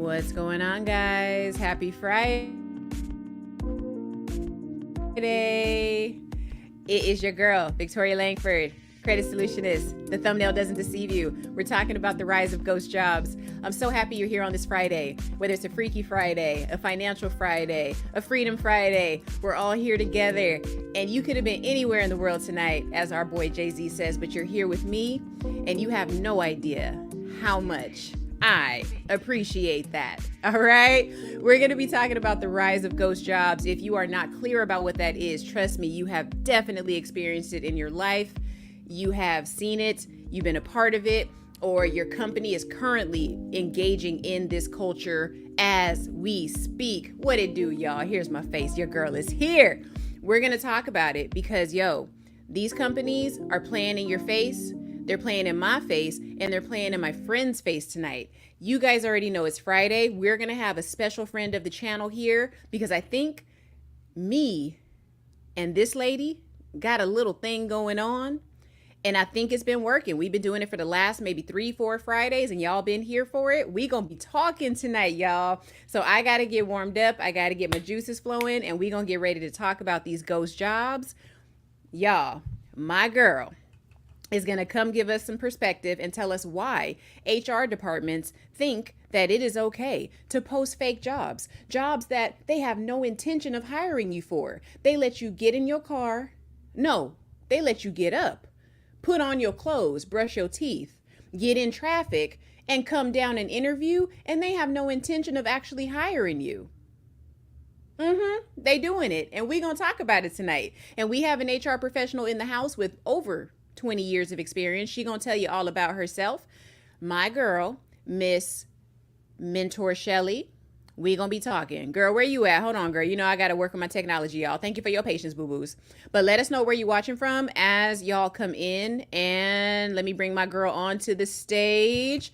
What's going on, guys? Happy Friday. It is your girl, Victoria Langford, credit solutionist. The thumbnail doesn't deceive you. We're talking about the rise of ghost jobs. I'm so happy you're here on this Friday, whether it's a Freaky Friday, a Financial Friday, a Freedom Friday. We're all here together, and you could have been anywhere in the world tonight, as our boy Jay-Z says, but you're here with me, and you have no idea how much I appreciate that. All right. We're going to be talking about the rise of ghost jobs. If you are not clear about what that is, trust me, you have definitely experienced it in your life. You have seen it. You've been a part of it, or your company is currently engaging in this culture as we speak. What it do, y'all? Here's my face. Your girl is here. We're going to talk about it because, these companies are playing in your face. They're playing in my face, and they're playing in my friend's face tonight. You guys already know it's Friday. We're going to have a special friend of the channel here because I think me and this lady got a little thing going on, and I think it's been working. We've been doing it for the last maybe 3-4 Fridays, and y'all been here for it. We going to be talking tonight, y'all. So I got to get warmed up. I got to get my juices flowing, and we going to get ready to talk about these ghost jobs. Y'all, my girl is going to come give us some perspective and tell us why HR departments think that it is okay to post fake jobs that they have no intention of hiring you for. They let you get in your car. No, they let you get up, put on your clothes, brush your teeth, get in traffic, and come down and interview, and they have no intention of actually hiring you. They doing it, and we're going to talk about it tonight. And we have an HR professional in the house with over 20 years of experience. She gonna tell you all about herself. My girl, Miss Mentor Shelly. We gonna be talking. Girl, where you at? Hold on, girl. You know I gotta work on my technology, y'all. Thank you for your patience, boo-boos. But let us know where you're watching from as y'all come in. And let me bring my girl onto the stage.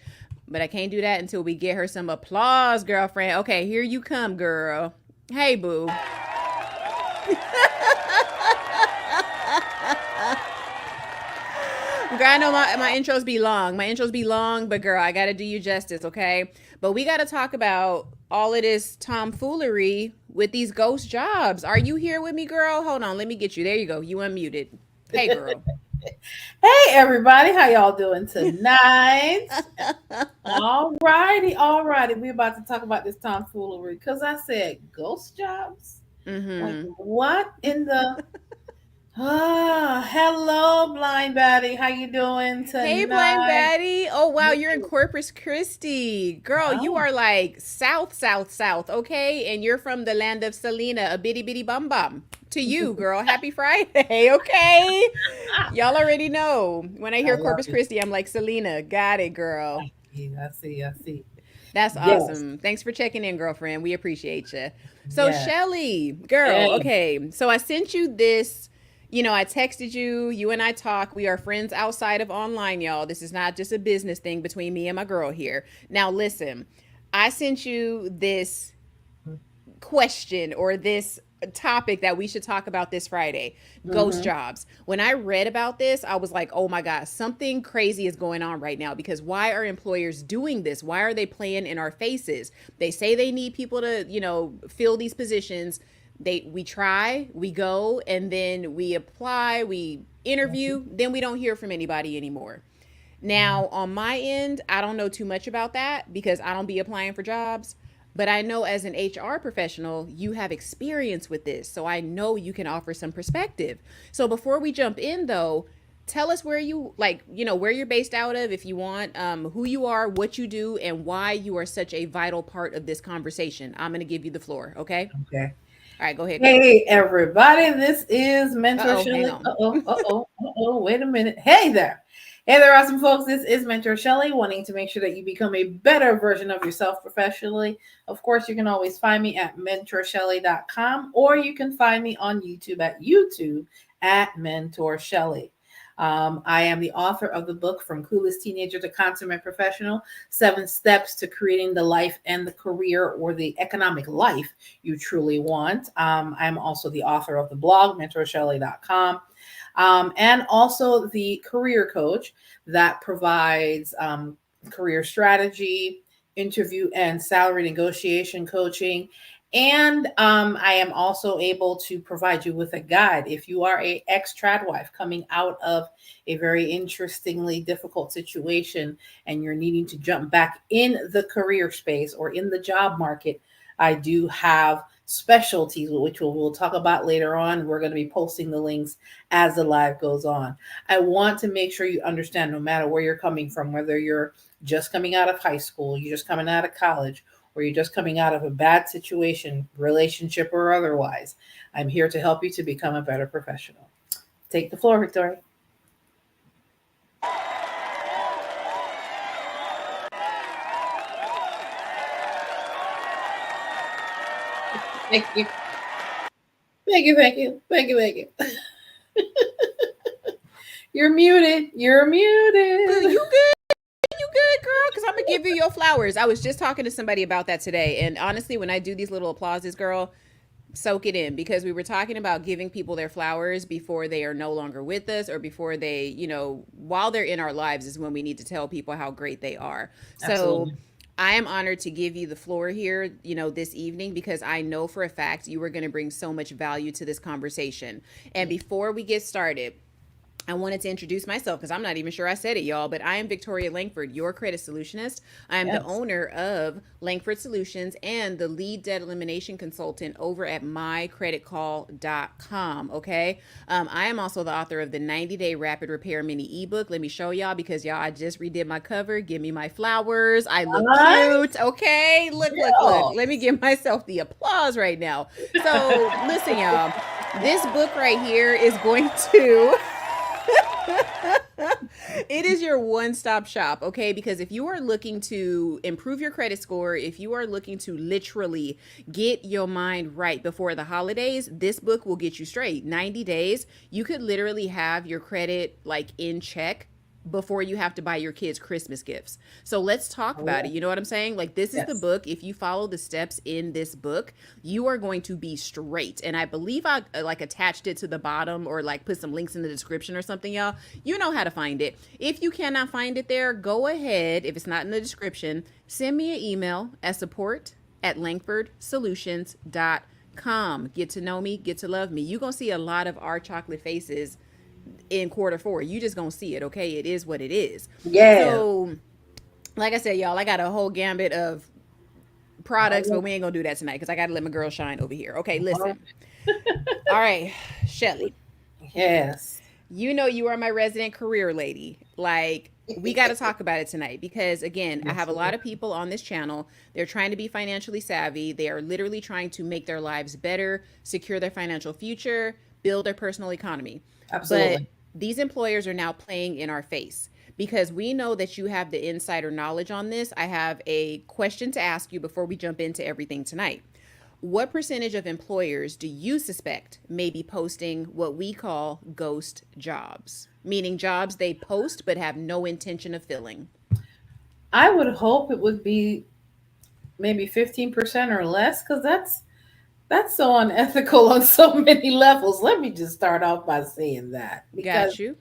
But I can't do that until we get her some applause, girlfriend. Okay, here you come, girl. Hey, boo. Girl, I know my intros be long. My intros be long, but girl, I got to do you justice, okay? But we got to talk about all of this tomfoolery with these ghost jobs. Are you here with me, girl? Hold on, let me get you. There you go. You unmuted. Hey, girl. Hey, everybody. How y'all doing tonight? All righty. We're about to talk about this tomfoolery because I said ghost jobs. Like, what in the... hello, Blind Betty. How you doing tonight? Hey, Blind Betty. Oh, wow, you're in Corpus Christi. Girl, you are like south, okay? And you're from the land of Selena, a bitty bitty bum bum. To you, girl. Happy Friday, okay? Y'all already know. When I hear Corpus Christi, I'm like, Selena. Got it, girl. I see. That's awesome. Thanks for checking in, girlfriend. We appreciate you. So, Shelly, girl, okay. So I sent you this. I texted you. You and I talk. We are friends outside of online, y'all. This is not just a business thing between me and my girl here. Now, listen, I sent you this question or this topic that we should talk about this Friday, ghost jobs. When I read about this, I was like, oh my God, something crazy is going on right now, because why are employers doing this? Why are they playing in our faces? They say they need people to, fill these positions. We try, we go, and then we apply, we interview, then we don't hear from anybody anymore. Now, on my end, I don't know too much about that because I don't be applying for jobs, but I know as an HR professional, you have experience with this. So I know you can offer some perspective. So before we jump in though, tell us where where you're based out of, if you want, who you are, what you do, and why you are such a vital part of this conversation. I'm going to give you the floor. Okay. Okay. All right, go ahead. Hey, everybody. This is Mentor Shelly. Wait a minute. Hey there. Hey there, awesome folks. This is Mentor Shelly, wanting to make sure that you become a better version of yourself professionally. Of course, you can always find me at mentorshelly.com, or you can find me on YouTube at Mentor Shelly. I am the author of the book From Clueless Teenager to Consummate Professional, 7 Steps to Creating the Life and the Career or the Economic Life You Truly Want. I'm also the author of the blog, mentorshelly.com, and also the career coach that provides career strategy, interview and salary negotiation coaching. And I am also able to provide you with a guide if you are a ex-trad wife coming out of a very interestingly difficult situation and you're needing to jump back in the career space or in the job market. I do have specialties, which we'll talk about later on. We're going to be posting the links as the live goes on. I want to make sure you understand no matter where you're coming from, whether you're just coming out of high school, you're just coming out of college, or you're just coming out of a bad situation, relationship or otherwise, I'm here to help you to become a better professional. Take the floor, Victoria. Thank you. Thank you. Thank you. Thank you. Thank you. You're muted. You're muted. You good? You good, girl? Because I'm gonna give you your flowers. I was just talking to somebody about that today, and honestly, when I do these little applauses, girl, soak it in, because we were talking about giving people their flowers before they are no longer with us, or before they, while they're in our lives is when we need to tell people how great they are. Absolutely. So I am honored to give you the floor here, this evening, because I know for a fact you are going to bring so much value to this conversation. And before we get started, I wanted to introduce myself because I'm not even sure I said it, y'all, but I am Victoria Langford, your credit solutionist. I am the owner of Langford Solutions and the lead debt elimination consultant over at mycreditcall.com. Okay. I am also the author of the 90-day rapid repair mini ebook. Let me show y'all, because y'all, I just redid my cover. Give me my flowers. I look cute. Okay. Look. Let me give myself the applause right now. So listen, y'all, this book right here is going to... It is your one-stop shop, okay? Because if you are looking to improve your credit score, if you are looking to literally get your mind right before the holidays, this book will get you straight. 90 days, you could literally have your credit like in check before you have to buy your kids Christmas gifts. So let's talk about it. You know what I'm saying? Like, this is the book. If you follow the steps in this book, you are going to be straight. And I believe I like attached it to the bottom, or like put some links in the description or something, y'all. You know how to find it. If you cannot find it there, go ahead. If it's not in the description, send me an email at support@langfordsolutions.com. Get to know me, get to love me. You're going to see a lot of our chocolate faces in Q4. You just gonna see it, okay? It is what it is. Yeah. So, like I said, y'all, I got a whole gambit of products, but we ain't gonna do that tonight because I gotta let my girl shine over here. Okay, listen. All right, Shelly. Yes. You know you are my resident career lady. Like, we got to talk about it tonight because, again, I have a lot of people on this channel. They're trying to be financially savvy. They are literally trying to make their lives better, secure their financial future, build their personal economy. Absolutely. But these employers are now playing in our face because we know that you have the insider knowledge on this. I have a question to ask you before we jump into everything tonight. What percentage of employers do you suspect may be posting what we call ghost jobs, meaning jobs they post but have no intention of filling? I would hope it would be maybe 15% or less, because that's so unethical on so many levels. Let me just start off by saying that, because Got you.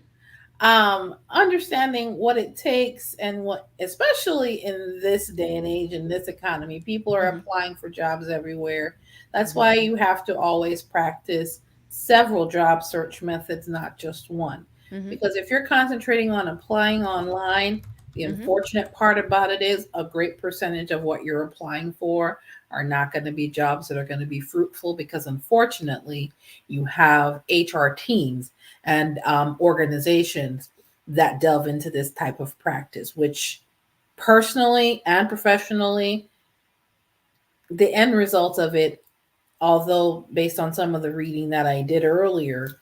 Understanding what it takes, and what, especially in this day and age, in this economy, people are applying for jobs everywhere. That's why you have to always practice several job search methods, not just one. Because if you're concentrating on applying online, the unfortunate part about it is a great percentage of what you're applying for are not going to be jobs that are going to be fruitful, because unfortunately you have HR teams and organizations that delve into this type of practice, which personally and professionally, the end result of it, although based on some of the reading that I did earlier,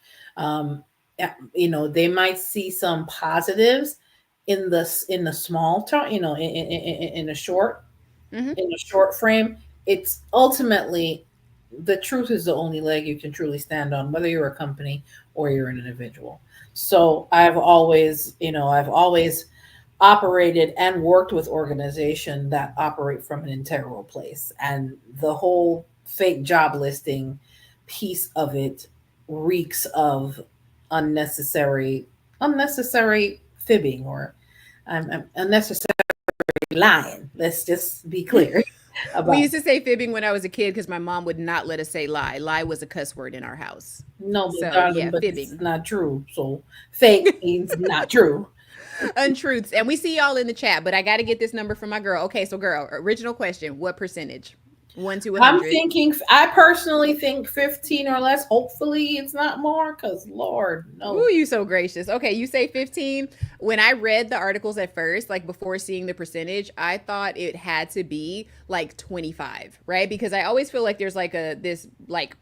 they might see some positives in the small term, in a short in a short frame. It's ultimately, the truth is the only leg you can truly stand on, whether you're a company or you're an individual. So I've always operated and worked with organizations that operate from an integral place, and the whole fake job listing piece of it reeks of unnecessary fibbing, or unnecessary lying. Let's just be clear about We used to say fibbing when I was a kid because my mom would not let us say lie. Lie was a cuss word in our house. no, but So darling, yeah, but fibbing. it's not true. So fake means not true. Untruths. And we see y'all in the chat, but I got to get this number from my girl. Okay, so girl, original question. What percentage? 1 to 100. I'm thinking, I personally think 15 or less. Hopefully it's not more because Lord, no. Ooh, you so gracious. Okay, you say 15. When I read the articles at first, like before seeing the percentage, I thought it had to be like 25, right? Because I always feel like there's like this like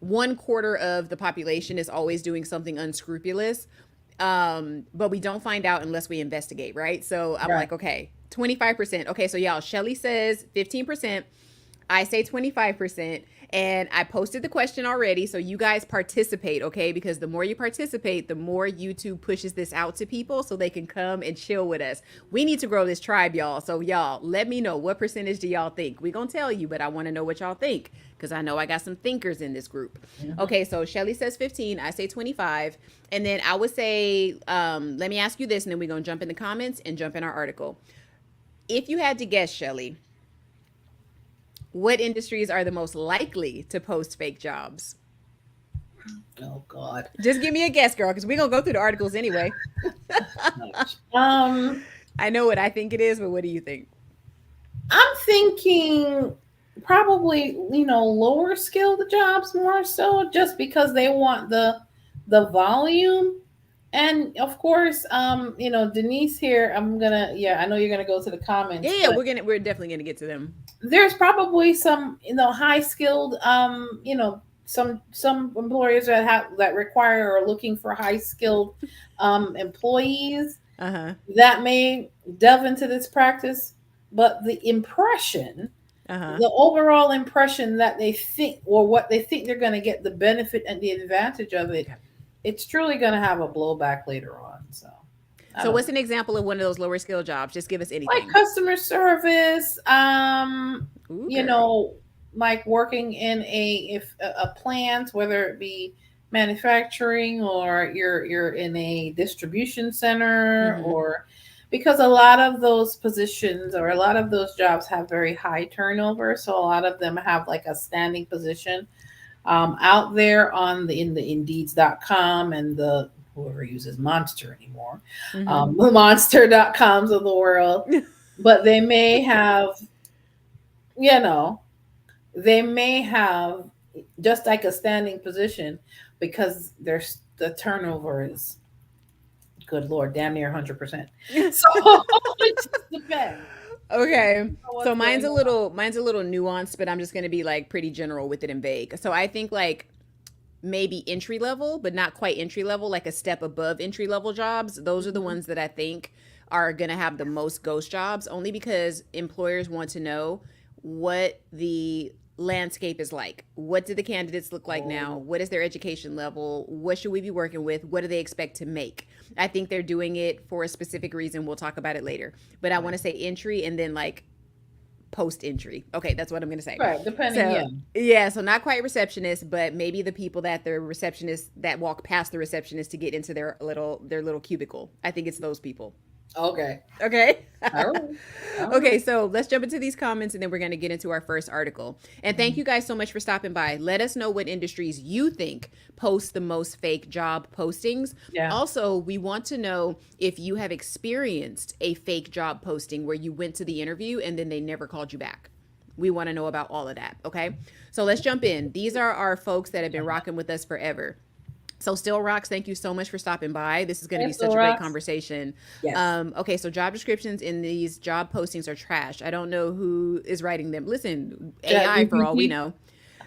1/4 of the population is always doing something unscrupulous. But we don't find out unless we investigate, right? So I'm like, okay, 25%. Okay, so y'all, Shelly says 15%. I say 25%, and I posted the question already, so you guys participate, okay? Because the more you participate, the more YouTube pushes this out to people so they can come and chill with us. We need to grow this tribe, y'all. So y'all, let me know, what percentage do y'all think? We gonna tell you, but I want to know what y'all think because I know I got some thinkers in this group. Okay, so Shelly says 15, I say 25, and then I would say, let me ask you this, and then we're gonna jump in the comments and jump in our article. If you had to guess, Shelly, what industries are the most likely to post fake jobs? Oh God. Just give me a guess, girl, because we're gonna go through the articles anyway. I know what I think it is, but what do you think? I'm thinking probably, lower skilled jobs more so, just because they want the volume. And of course, Denise here, I know you're gonna go to the comments. Yeah, we're definitely gonna get to them. There's probably some, high skilled, some employers that require or looking for high skilled employees that may delve into this practice, but the impression, the overall impression that they think, or what they think they're going to get the benefit and the advantage of it, it's truly going to have a blowback later on. So what's an example of one of those lower skill jobs? Just give us anything. Like customer service, like working in a plant, whether it be manufacturing or you're in a distribution center, or because a lot of those positions or a lot of those jobs have very high turnover. So a lot of them have like a standing position out there in the Indeeds.com and the whoever uses Monster anymore, the Monster.coms of the world. But they may have, just like a standing position because the turnover is, good Lord, damn near 100%. So it just depends. Okay. So mine's a little nuanced, but I'm just going to be like pretty general with it and vague. So I think like maybe entry level, but not quite entry level, like a step above entry level jobs. Those are the ones that I think are going to have the most ghost jobs, only because employers want to know what the landscape is like. What do the candidates look like now? What is their education level? What should we be working with? What do they expect to make? I think they're doing it for a specific reason. We'll talk about it later. But I want to say entry and then like post entry. Okay, that's what I'm going to say. Right, so not quite receptionist, but maybe the people that the receptionists that walk past the receptionist to get into their little cubicle. I think it's those people. Okay. All right. Okay, so let's jump into these comments and then we're going to get into our first article. And thank you guys so much for stopping by. Let us know what industries you think post the most fake job postings. Yeah. Also, we want to know if you have experienced a fake job posting where you went to the interview and then they never called you back. We want to know about all of that. Okay, so let's jump in. These are our folks that have been rocking with us forever. So Still Rocks, thank you so much for stopping by. This is going to be such a great conversation. Yes. Okay, so job descriptions in these job postings are trash. I don't know who is writing them. Listen, AI for all we know.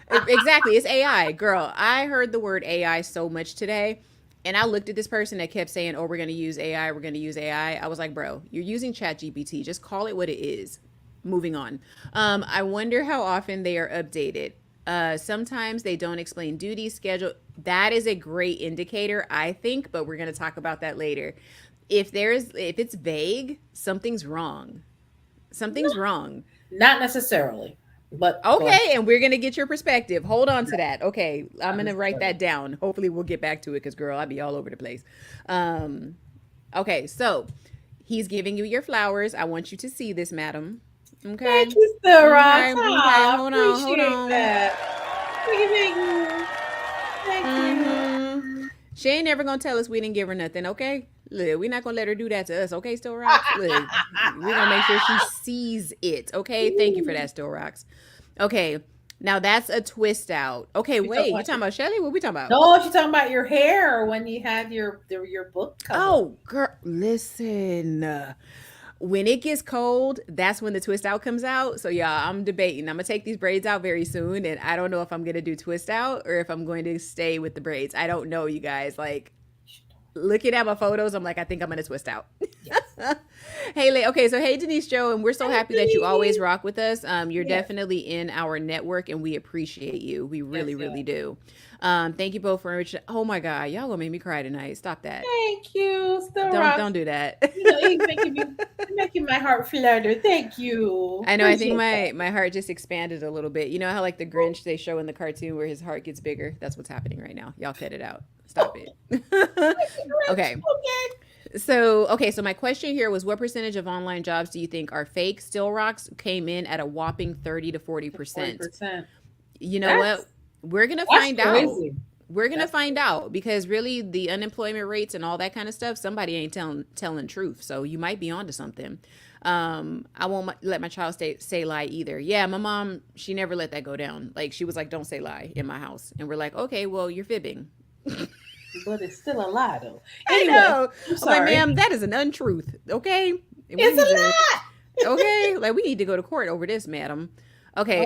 Exactly, it's AI. Girl, I heard the word AI so much today, and I looked at this person that kept saying, oh, we're going to use AI, we're going to use AI. I was like, bro, you're using ChatGPT. Just call it what it is. Moving on. I wonder how often they are updated. Sometimes they don't explain duty schedule. That is a great indicator, I think, but we're going to talk about that later. If it's vague, something's wrong. Something's wrong. Not necessarily, but okay. And we're going to get your perspective. Hold on to that. Okay. I'm going to write that down. Hopefully we'll get back to it because girl, I'd be all over the place. Okay. So He's giving you your flowers. I want you to see this, madam. Okay. Thank you, Still Rocks. Okay. Hold on. Hold Appreciate on. that. Thank you. She ain't never gonna tell us we didn't give her nothing, okay? Look, we're not gonna let her do that to us, okay, Still Rocks? Look, we're gonna make sure she sees it, okay? Thank you for that, Still Rocks. Okay, now that's a twist out. Okay, wait, you talking about Shelly? What we talking about? No, she's talking about your hair when you had your book cover. Oh, girl, listen. When it gets cold, that's when the twist out comes out. So y'all, I'm debating. I'm gonna take these braids out very soon, and I don't know if I'm gonna do twist out or if I'm going to stay with the braids. I don't know, you guys. Like, looking at my photos, I'm like, I think I'm gonna twist out. Yes. Hey, okay, so hey Denise Joe, and we're so happy that you always rock with us. You're definitely in our network, and we appreciate you. We really, really do. Thank you both for enriching. Oh my God, y'all gonna make me cry tonight. Stop that. Thank you. Don't do that. You know, you're making my heart flutter. Thank you. I know. Appreciate I think my heart just expanded a little bit. You know how like the Grinch they show in the cartoon where his heart gets bigger? That's what's happening right now. Y'all cut it out. Stop it. Okay. So my question here was, what percentage of online jobs do you think are fake? Still Rocks came in at a whopping 30 to 40%. You know what? We're going to find out. We're going to find out, because really the unemployment rates and all that kind of stuff, somebody ain't telling truth. So you might be onto something. I won't let my child say lie either. Yeah, my mom, she never let that go down. Like, she was like, don't say lie in my house. And we're like, okay, well, you're fibbing. But it's still a lie, though. Anyway, I know. I'm like, ma'am, that is an untruth. Okay, it's a lie. Okay, like we need to go to court over this, madam. Okay,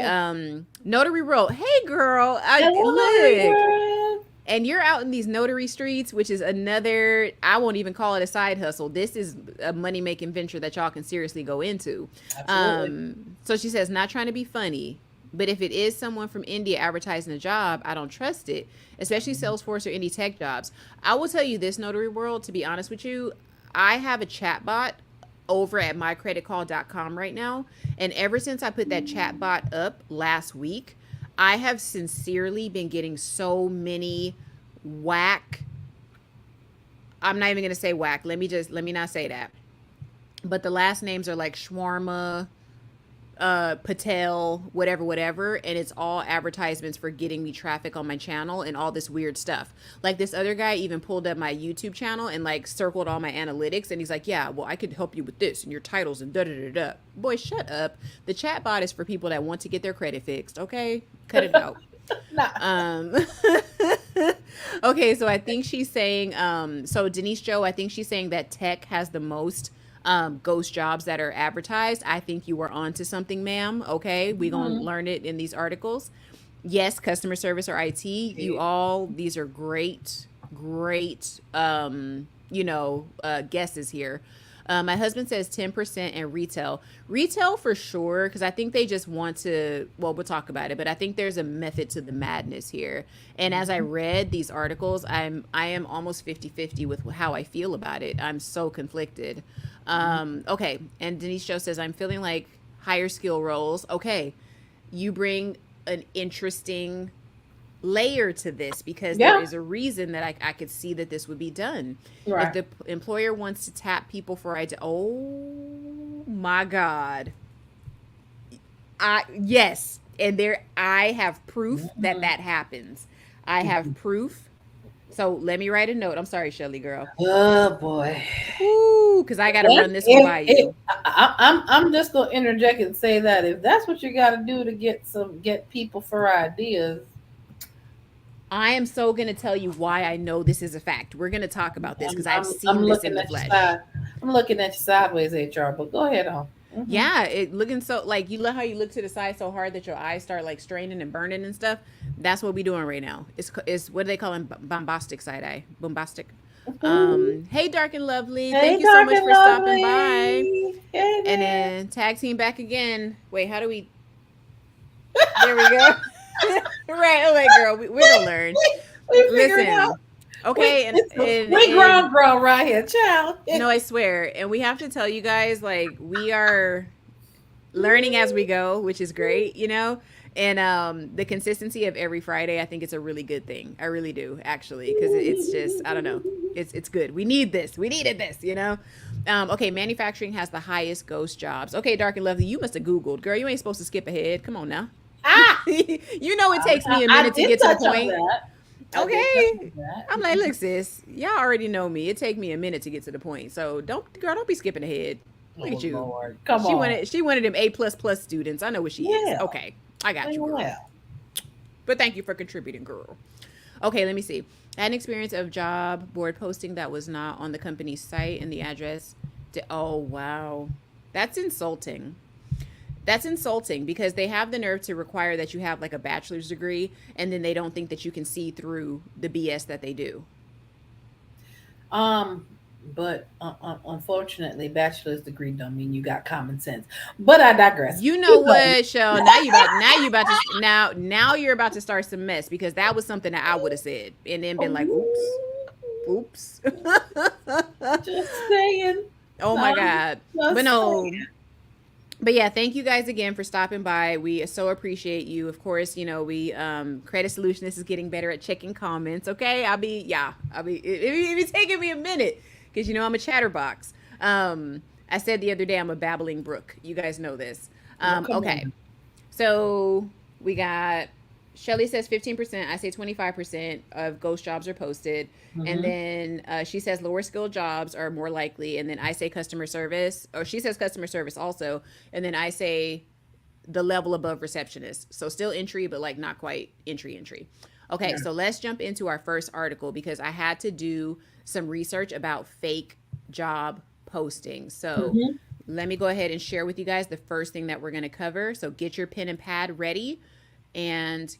Notary World. Hey, girl. Look. And you're out in these notary streets, which is another, I won't even call it a side hustle. This is a money-making venture that y'all can seriously go into. Absolutely. So she says, not trying to be funny, but if it is someone from India advertising a job, I don't trust it, especially Salesforce or any tech jobs. I will tell you this, Notary World, to be honest with you, I have a chatbot over at mycreditcall.com right now. And ever since I put that chatbot up last week, I have sincerely been getting so many whack. I'm not even going to say whack. Let me not say that. But the last names are like Shawarma, Patel, whatever. And it's all advertisements for getting me traffic on my channel and all this weird stuff. Like this other guy even pulled up my YouTube channel and like circled all my analytics. And he's like, yeah, well, I could help you with this and your titles and da-da-da-da. Boy, shut up. The chatbot is for people that want to get their credit fixed. Okay. Cut it out. Okay. So I think she's saying, so Denise Joe, I think she's saying that tech has the most ghost jobs that are advertised. I think you were onto something, ma'am. Okay. We're going to learn it in these articles. Yes. Customer service or IT, these are great, guesses here. My husband says 10% and retail for sure. Cause I think they just want to, well, we'll talk about it, but I think there's a method to the madness here. And as I read these articles, I am almost 50-50 with how I feel about it. I'm so conflicted. Okay. And Denise Joe says, I'm feeling like higher skill roles. Okay. You bring an interesting layer to this because there is a reason that I could see that this would be done. Right. If the employer wants to tap people for oh my God. Yes. And I have proof that happens. I have proof. So let me write a note. I'm sorry, Shelly girl. Oh boy. Ooh, because I gotta run this one by you. I'm just gonna interject and say that if that's what you gotta do to get people for ideas. I am so going to tell you why I know this is a fact. We're going to talk about this because I've seen this in the flesh. I'm looking at you sideways, HR, but go ahead on. Mm-hmm. Yeah, it looking so like you love how you look to the side so hard that your eyes start like straining and burning and stuff. That's what we're doing right now. It's what do they call them? Bombastic side eye. Bombastic. Hey, Dark and Lovely. Thank you so much for stopping by. Hey, and then tag team back again. Wait, how do we? There we go. Right, oh my girl, we're gonna learn. We figured it out. Okay, we grown right here, child. No, I swear, and we have to tell you guys, like, we are learning as we go, which is great, and the consistency of every Friday, I think it's a really good thing. I really do, actually, because it's just, I don't know. It's good. We need this. We needed this, you know? Okay, manufacturing has the highest ghost jobs. Okay, Dark and Lovely, you must have Googled. Girl, you ain't supposed to skip ahead. Come on now. Ah, You know it takes me a minute to get to the point. Okay. I'm like, look, sis, y'all already know me. It take me a minute to get to the point. So don't be skipping ahead. Look at you. Lord. Come on. She wanted them A++ students. I know what she is. Okay. I got you, girl. But thank you for contributing, girl. Okay, let me see. I had an experience of job board posting that was not on the company's site and the address. Oh, wow. That's insulting. That's insulting because they have the nerve to require that you have like a bachelor's degree, and then they don't think that you can see through the BS that they do. But unfortunately, bachelor's degree don't mean you got common sense. But I digress. You know what, Shell? Now you're about to start some mess, because that was something that I would have said and then been like, oops. Just saying. Oh my God. But no. But yeah, thank you guys again for stopping by. We so appreciate you. Of course, you know, we Credit Solutionist is getting better at checking comments. Okay, it's taking me a minute because you know I'm a chatterbox. I said the other day I'm a babbling brook. You guys know this. Okay, so we got Shelly says 15%. I say 25% of ghost jobs are posted. Mm-hmm. And then she says lower skill jobs are more likely. And then I say customer service, or she says customer service also. And then I say the level above receptionist. So still entry, but like not quite entry. Okay, So let's jump into our first article because I had to do some research about fake job postings. So let me go ahead and share with you guys the first thing that we're going to cover. So get your pen and pad ready. And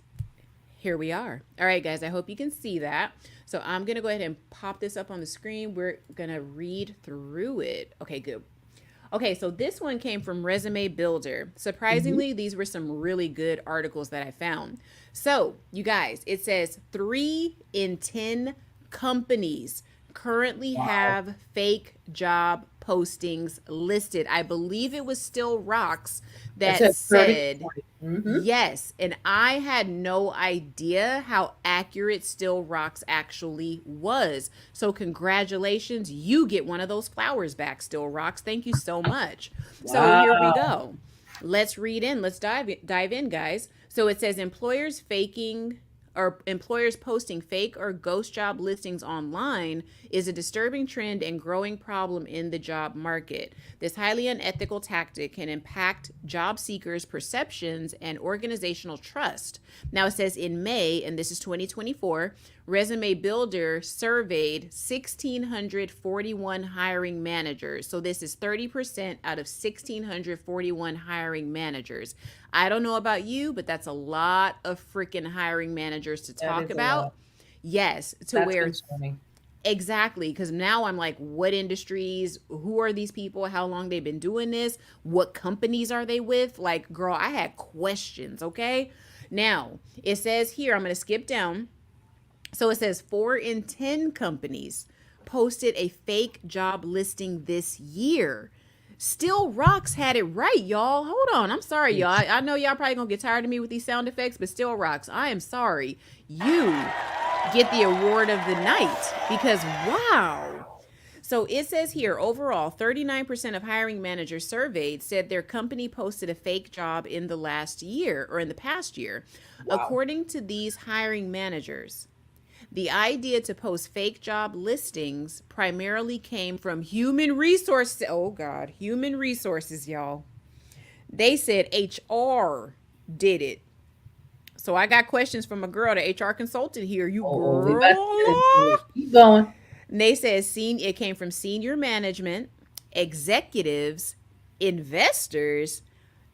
here we are. All right, guys, I hope you can see that. So I'm going to go ahead and pop this up on the screen. We're going to read through it. Okay, good. Okay, so this one came from Resume Builder. Surprisingly, these were some really good articles that I found. So, you guys, it says 3 in 10 companies currently have fake job postings listed. I believe it was Still Rocks that said, yes. And I had no idea how accurate Still Rocks actually was. So congratulations. You get one of those flowers back, Still Rocks. Thank you so much. Wow. So here we go. Let's read in. Let's dive in, guys. So it says employers posting fake or ghost job listings online is a disturbing trend and growing problem in the job market. This highly unethical tactic can impact job seekers' perceptions and organizational trust. Now it says in May, and this is 2024, Resume Builder surveyed 1,641 hiring managers. So this is 30% out of 1,641 hiring managers. I don't know about you, but that's a lot of freaking hiring managers to talk about. Yes, to where exactly, because now I'm like, what industries, who are these people, how long they've been doing this, what companies are they with? Like, girl, I had questions. Okay, now it says here, I'm going to skip down. So it says 4 in 10 companies posted a fake job listing this year. Still Rocks had it right, y'all. Hold on. I'm sorry, y'all. I know y'all probably gonna get tired of me with these sound effects, but Still Rocks, I am sorry. You get the award of the night because wow. So it says here, overall, 39% of hiring managers surveyed said their company posted a fake job in the last year or in the past year. Wow. According to these hiring managers, the idea to post fake job listings primarily came from human resources. Oh, God. Human resources, y'all. They said HR did it. So I got questions from a girl, the HR consultant here. You girl. Keep going. And they said it came from senior management, executives, investors,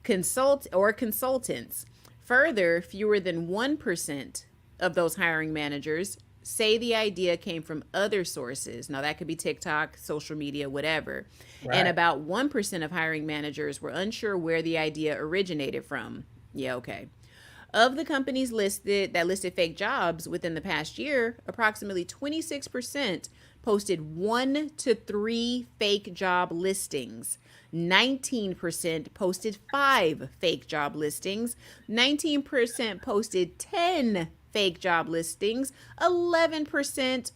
consultants. Further, fewer than 1% of those hiring managers say the idea came from other sources. Now that could be TikTok, social media, whatever. Right. And about 1% of hiring managers were unsure where the idea originated from. Yeah, okay. Of the companies listed fake jobs within the past year, approximately 26% posted 1 to 3 fake job listings. 19% posted 5 fake job listings. 19% posted 10 fake job listings. 11%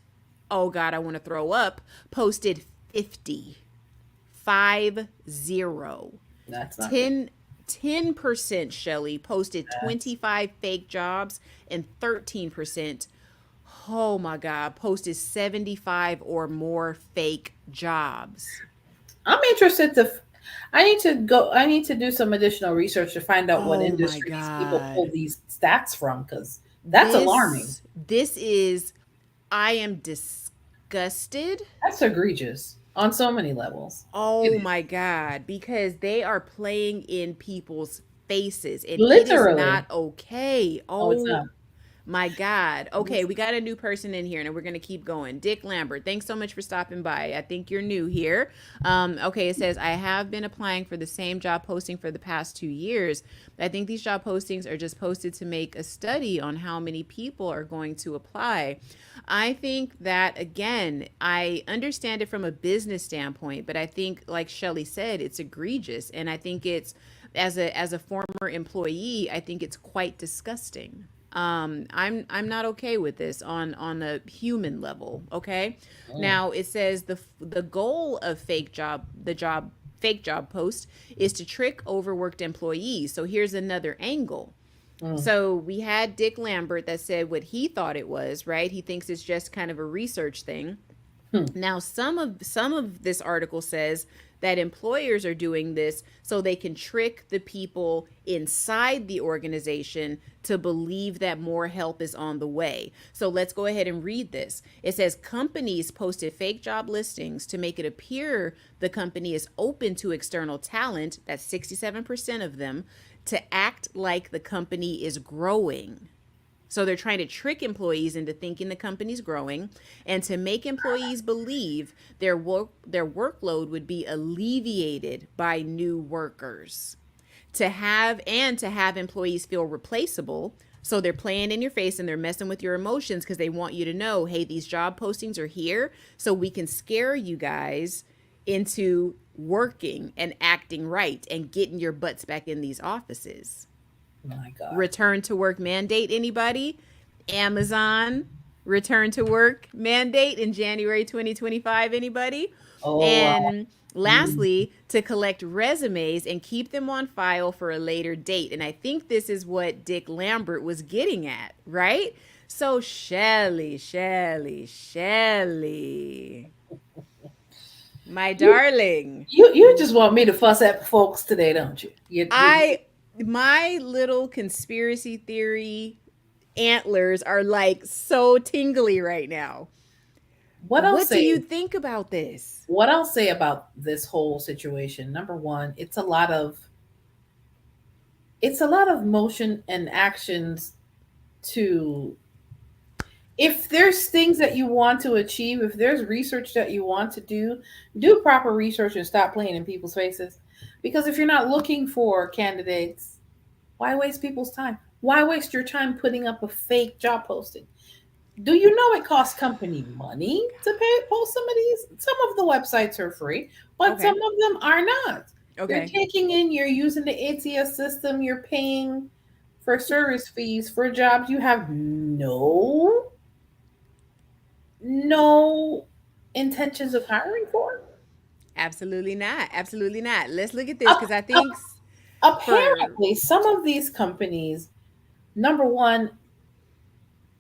oh God, I want to throw up, posted 50. 50. That's not good. 10% Shelly posted That's, 25 fake jobs, and 13%, oh my God, posted 75 or more fake jobs. I'm interested to. I need to go. I need to do some additional research to find out what Oh my industries people pull God. these stats from, because that's alarming. This is, I am disgusted. That's egregious on so many levels. It Oh is. my God, because they are playing in people's faces and it is Literally. not okay. Oh, it's Oh not. my God. Okay, It's we got a new person in here and we're going to keep going. Dick Lambert, thanks so much for stopping by. I think you're new here. Okay, it says, I have been applying for the same job posting for the past 2 years. I think these job postings are just posted to make a study on how many people are going to apply. I think that, again, I understand it from a business standpoint, but I think, like Shelly said, it's egregious. And I think it's, as a former employee, I think it's quite disgusting. I'm not okay with this on a human level. Okay, mm, now it says the goal of fake job post is to trick overworked employees. So here's another angle. mm, So we had Dick Lambert that said what he thought it was, right? He thinks it's just kind of a research thing. hmm. Now, some of this article says that employers are doing this so they can trick the people inside the organization to believe that more help is on the way. So let's go ahead and read this. It says companies posted fake job listings to make it appear the company is open to external talent, that's 67% of them, to act like the company is growing. So they're trying to trick employees into thinking the company's growing and to make employees believe their workload would be alleviated by new workers. To have employees feel replaceable. So they're playing in your face and they're messing with your emotions because they want you to know, hey, these job postings are here so we can scare you guys into working and acting right and getting your butts back in these offices. My God. Return to work mandate, anybody? Amazon return to work mandate in January 2025, anybody? Oh, wow. And Mm. lastly, to collect resumes and keep them on file for a later date. And I think this is what Dick Lambert was getting at, right? So Shelly, my darling, You just want me to fuss at folks today, don't you? I my little conspiracy theory antlers are like so tingly right now. what I'll What do you say. think about this? What I'll say about this whole situation. Number one, it's a lot of motion and actions to. If there's things that you want to achieve, if there's research that you want to do proper research and stop playing in people's faces. Because if you're not looking for candidates, why waste people's time? Why waste your time putting up a fake job posting? Do you know it costs company money to post some of these? Some of the websites are free, but some Okay. of them are not. Okay. You're using the ATS system, you're paying for service fees for jobs you have no intentions of hiring for. Absolutely not. Absolutely not. Let's look at this Up, because I up, think for apparently, some of these companies, number one,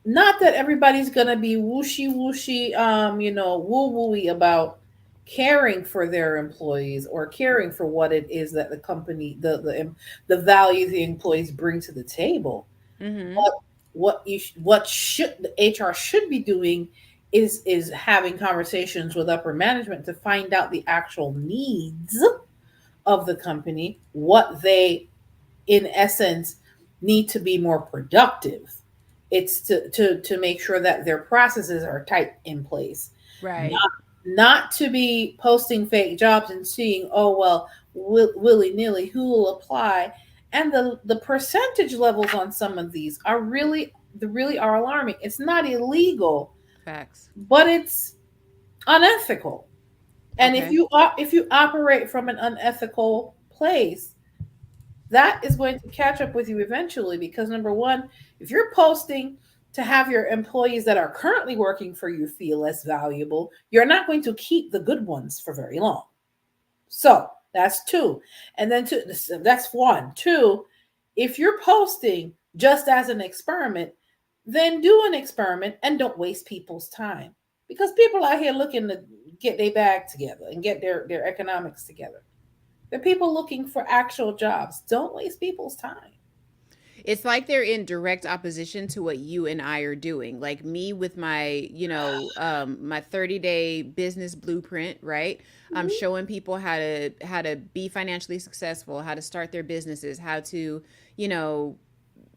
not that everybody's gonna be whooshy whooshy, woo wooey about caring for their employees or caring for what it is that the company, the value the employees bring to the table. mhm. But what should the HR should be doing is having conversations with upper management to find out the actual needs of the company, what they in essence need to be more productive. It's to make sure that their processes are tight in place, Right. not to be posting fake jobs and seeing, oh well, willy nilly who will apply. And the percentage levels on some of these are really are alarming. It's not illegal, Facts. but it's unethical. And Okay. if you operate from an unethical place, that is going to catch up with you eventually. Because number one, if you're posting to have your employees that are currently working for you feel less valuable, you're not going to keep the good ones for very long. So that's two. And then two, that's one. Two, if you're posting just as an experiment, then do an experiment and don't waste people's time. Because people out here looking to get their bag together and get their economics together. They're people looking for actual jobs. Don't waste people's time. It's like they're in direct opposition to what you and I are doing. Like me with my, my 30-day business blueprint, right? I'm showing people how to be financially successful, how to start their businesses, how to,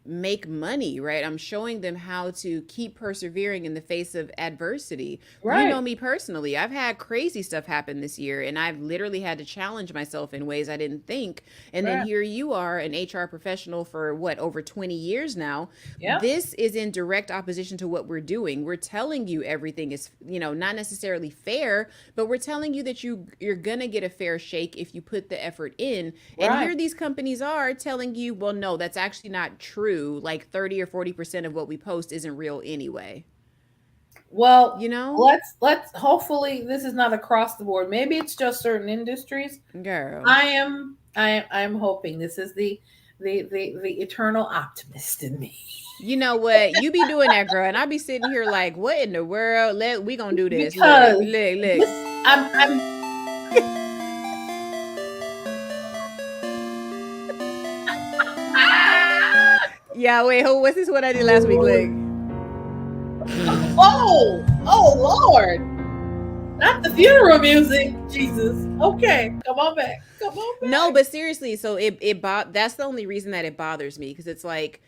make money, right? I'm showing them how to keep persevering in the face of adversity. Right. You know me personally. I've had crazy stuff happen this year, and I've literally had to challenge myself in ways I didn't think. And then here you are, an HR professional for over 20 years now. Yep. This is in direct opposition to what we're doing. We're telling you everything is, not necessarily fair, but we're telling you that you're gonna get a fair shake if you put the effort in. Right. And here these companies are telling you, well, no, that's actually not true. Like 30 or 40% of what we post isn't real anyway. Well, let's hopefully this is not across the board. Maybe it's just certain industries. Girl, I'm hoping this is the eternal optimist in me. You know what? You be doing that, girl, and I be sitting here like, what in the world? We gonna do this. Because look. I'm Yeah, wait, what's this one I did last week? Like, oh Lord. Not the funeral music. Jesus. Okay. Come on back. No, but seriously, so that's the only reason that it bothers me, because it's like,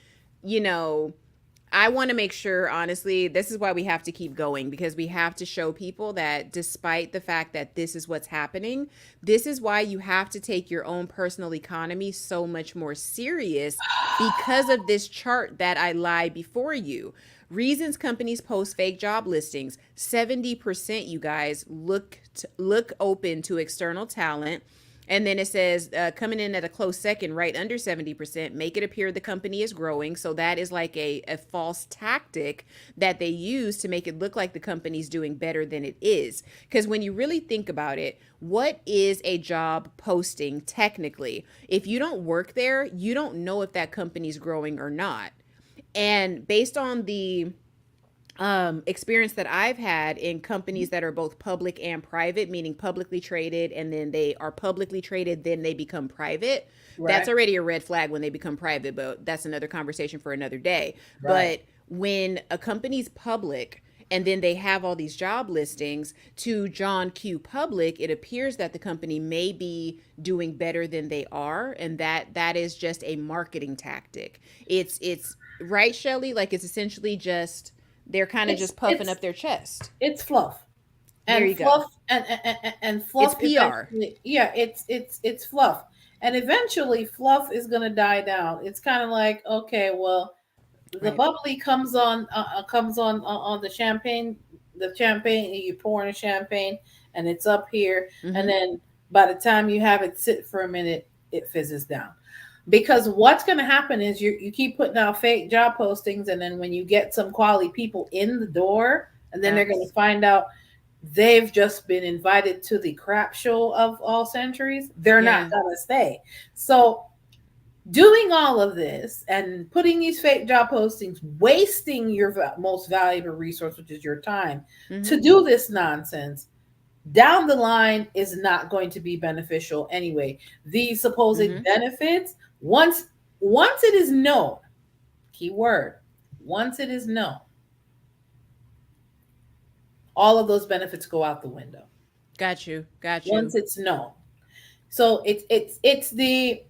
I want to make sure, honestly, this is why we have to keep going, because we have to show people that despite the fact that this is what's happening, this is why you have to take your own personal economy so much more serious because of this chart that I lie before you. Reasons companies post fake job listings: 70%, you guys, look open to external talent. And then it says coming in at a close second, right under 70%, make it appear the company is growing. So that is like a false tactic that they use to make it look like the company's doing better than it is. Because when you really think about it, what is a job posting technically? If you don't work there, you don't know if that company's growing or not. And based on the experience that I've had in companies that are both public and private, meaning publicly traded, and then they are publicly traded, then they become private. Right. That's already a red flag when they become private, but that's another conversation for another day. Right. But when a company's public and then they have all these job listings, to John Q. Public, it appears that the company may be doing better than they are, and that is just a marketing tactic. It's right, Shelly? Like, it's essentially just they're kind of just puffing up their chest. It's fluff. And there you fluff, go. And fluff. It's PR. Yeah, it's fluff. And eventually fluff is going to die down. It's kind of like, okay, well, the bubbly comes on the champagne, you pour in the champagne and it's up here. Mm-hmm. And then by the time you have it sit for a minute, it fizzes down. Because what's going to happen is you keep putting out fake job postings, and then when you get some quality people in the door, and then they're going to find out they've just been invited to the crap show of all centuries, they're not going to stay. So doing all of this and putting these fake job postings, wasting your most valuable resource, which is your time, to do this nonsense, down the line is not going to be beneficial anyway. These supposed benefits, once it is known, keyword, once it is known, all of those benefits go out the window. Got you. Once it's known. So it's the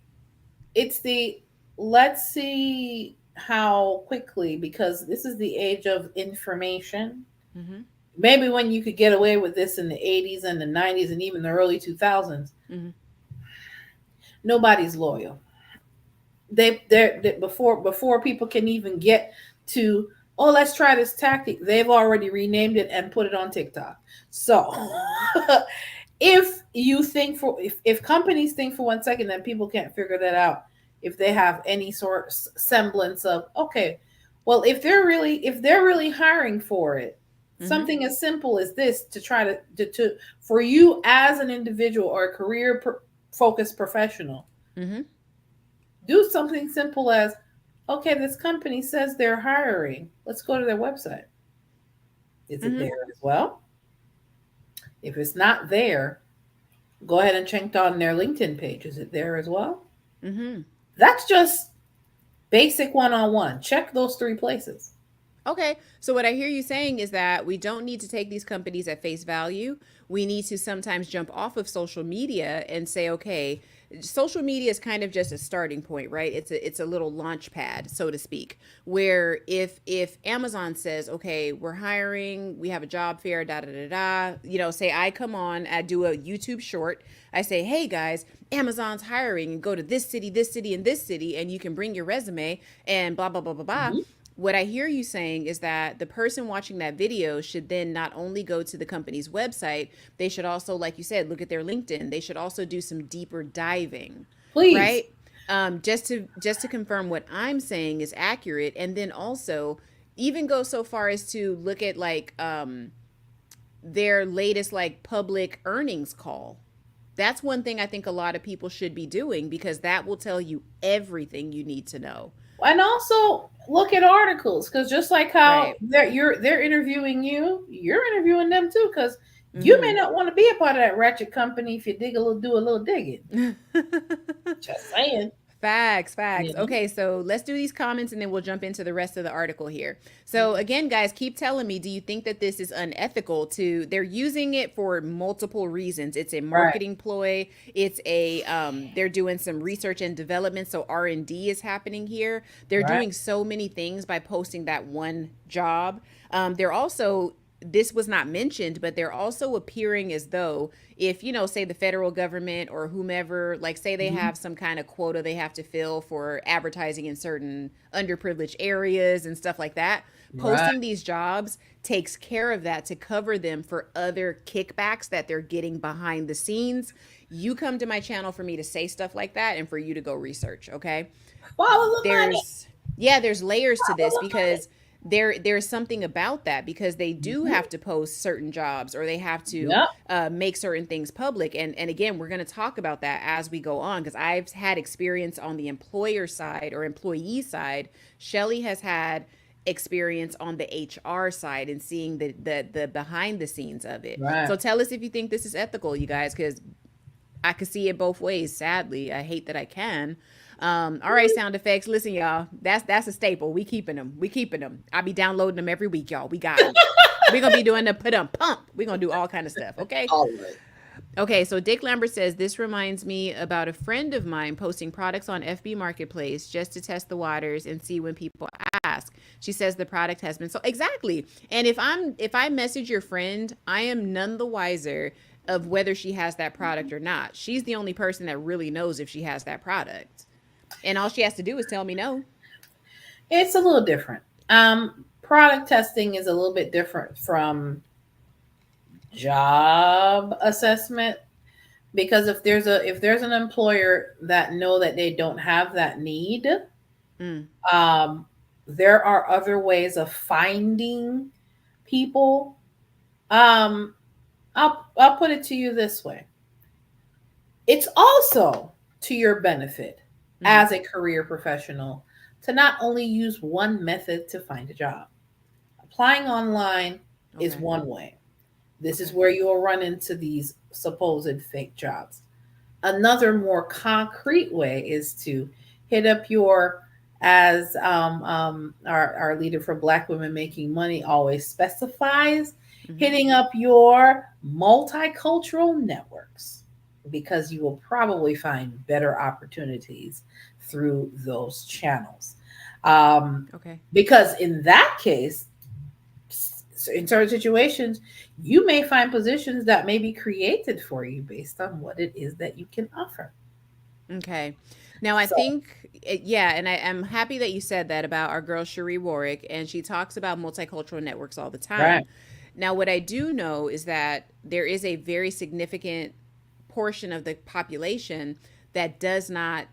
let's see how quickly, because this is the age of information. Mm-hmm. Maybe when you could get away with this in the 80s and the 90s and even the early 2000s, nobody's loyal. They before people can even get to, oh, let's try this tactic, they've already renamed it and put it on TikTok. So if companies think for 1 second that people can't figure that out, if they have any sort of semblance of, okay, Well, if they're really hiring for it, Mm-hmm. something as simple as this to try to for you as an individual or a focused professional, Mm-hmm. do something simple as, okay, this company says they're hiring. Let's go to their website. Is it Mm-hmm. there as well? If it's not there, go ahead and check on their LinkedIn page. Is it there as well? Mm-hmm. That's just basic one-on-one. Check those three places. Okay, so what I hear you saying is that we don't need to take these companies at face value. We need to sometimes jump off of social media and say, okay, social media is kind of just a starting point, right? It's a little launch pad, so to speak, where if Amazon says, okay, we're hiring, we have a job fair, da da da da, say I come on, I do a YouTube short, I say, hey guys, Amazon's hiring, and go to this city, and this city, and you can bring your resume and blah blah blah blah blah. Mhm. What I hear you saying is that the person watching that video should then not only go to the company's website, they should also, like you said, look at their LinkedIn. They should also do some deeper diving, Please. right? Just to confirm what I'm saying is accurate, and then also even go so far as to look at like their latest like public earnings call. That's one thing I think a lot of people should be doing because that will tell you everything you need to know. And also look at articles, because just like how Right. they're interviewing you, you're interviewing them too, because you may Mm-hmm. not want to be a part of that ratchet company if you do a little digging. Just saying. Facts, facts. You know? Okay, so let's do these comments and then we'll jump into the rest of the article here. So again, guys, keep telling me, do you think that this is unethical to they're using it for multiple reasons. It's a Right. marketing ploy, it's a they're doing some research and development, so R&D is happening here. They're Right. doing so many things by posting that one job. They're also this was not mentioned, but they're also appearing as though if, say the federal government or whomever, like say they Mhm. have some kind of quota they have to fill for advertising in certain underprivileged areas and stuff like that, Right. posting these jobs takes care of that to cover them for other kickbacks that they're getting behind the scenes. You come to my channel for me to say stuff like that and for you to go research, okay? Follow the money. there's yeah, there's layers to Follow this the money. because there's something about that because they do Mhm. have to post certain jobs or they have to Yep. make certain things public, and again we're going to talk about that as we go on because I've had experience on the employer side or employee side. Shelly has had experience on the HR side and seeing the behind the scenes of it. Right. So tell us if you think this is ethical, you guys, because I could see it both ways. Sadly, I hate that I can. All right, sound effects. Listen, y'all. That's a staple. We keeping them. We keeping them. I be downloading them every week, y'all. We got them. We're gonna be doing the put 'em pump. We're gonna do all kind of stuff. Okay. All right. Okay. So Dick Lambert says this reminds me about a friend of mine posting products on FB Marketplace just to test the waters and see when people ask. She says the product has been so exactly. And if I message your friend, I am none the wiser of whether she has that product or not. She's the only person that really knows if she has that product. And all she has to do is tell me no. It's a little different. Product testing is a little bit different from job assessment, because if there's an employer that know that they don't have that need, Mm, um, there are other ways of finding people. Um, I'll put it to you this way: it's also to your benefit mm-hmm. as a career professional to not only use one method to find a job. Applying online is Okay. one way. This is Okay. where you'll run into these supposed fake jobs. Another more concrete way is to hit up your, as our leader for Black Women Making Money always specifies, Mm-hmm. hitting up your multicultural networks, because you will probably find better opportunities through those channels. Um, Okay. because in that case, in certain situations, you may find positions that may be created for you based on what it is that you can offer. Okay. Now I So, think yeah, and I'm happy that you said that about our girl Cherie Warwick, and she talks about multicultural networks all the right. time. Now what I do know is that there is a very significant portion of the population that does not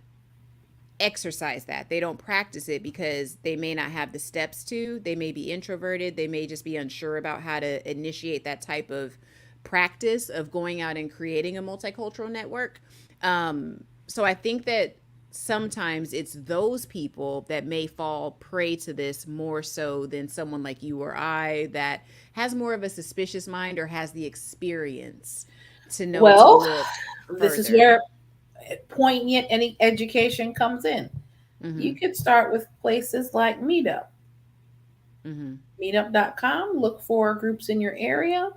exercise that. They don't practice it because they may not have the steps to. They may be introverted. They may just be unsure about how to initiate that type of practice of going out and creating a multicultural network. So I think that sometimes it's those people that may fall prey to this more so than someone like you or I that has more of a suspicious mind or has the experience to know to Well, look this is further. where poignant any education comes in. Mm-hmm. You could start with places like Meetup, Mm-hmm. meetup.com. Look for groups in your area.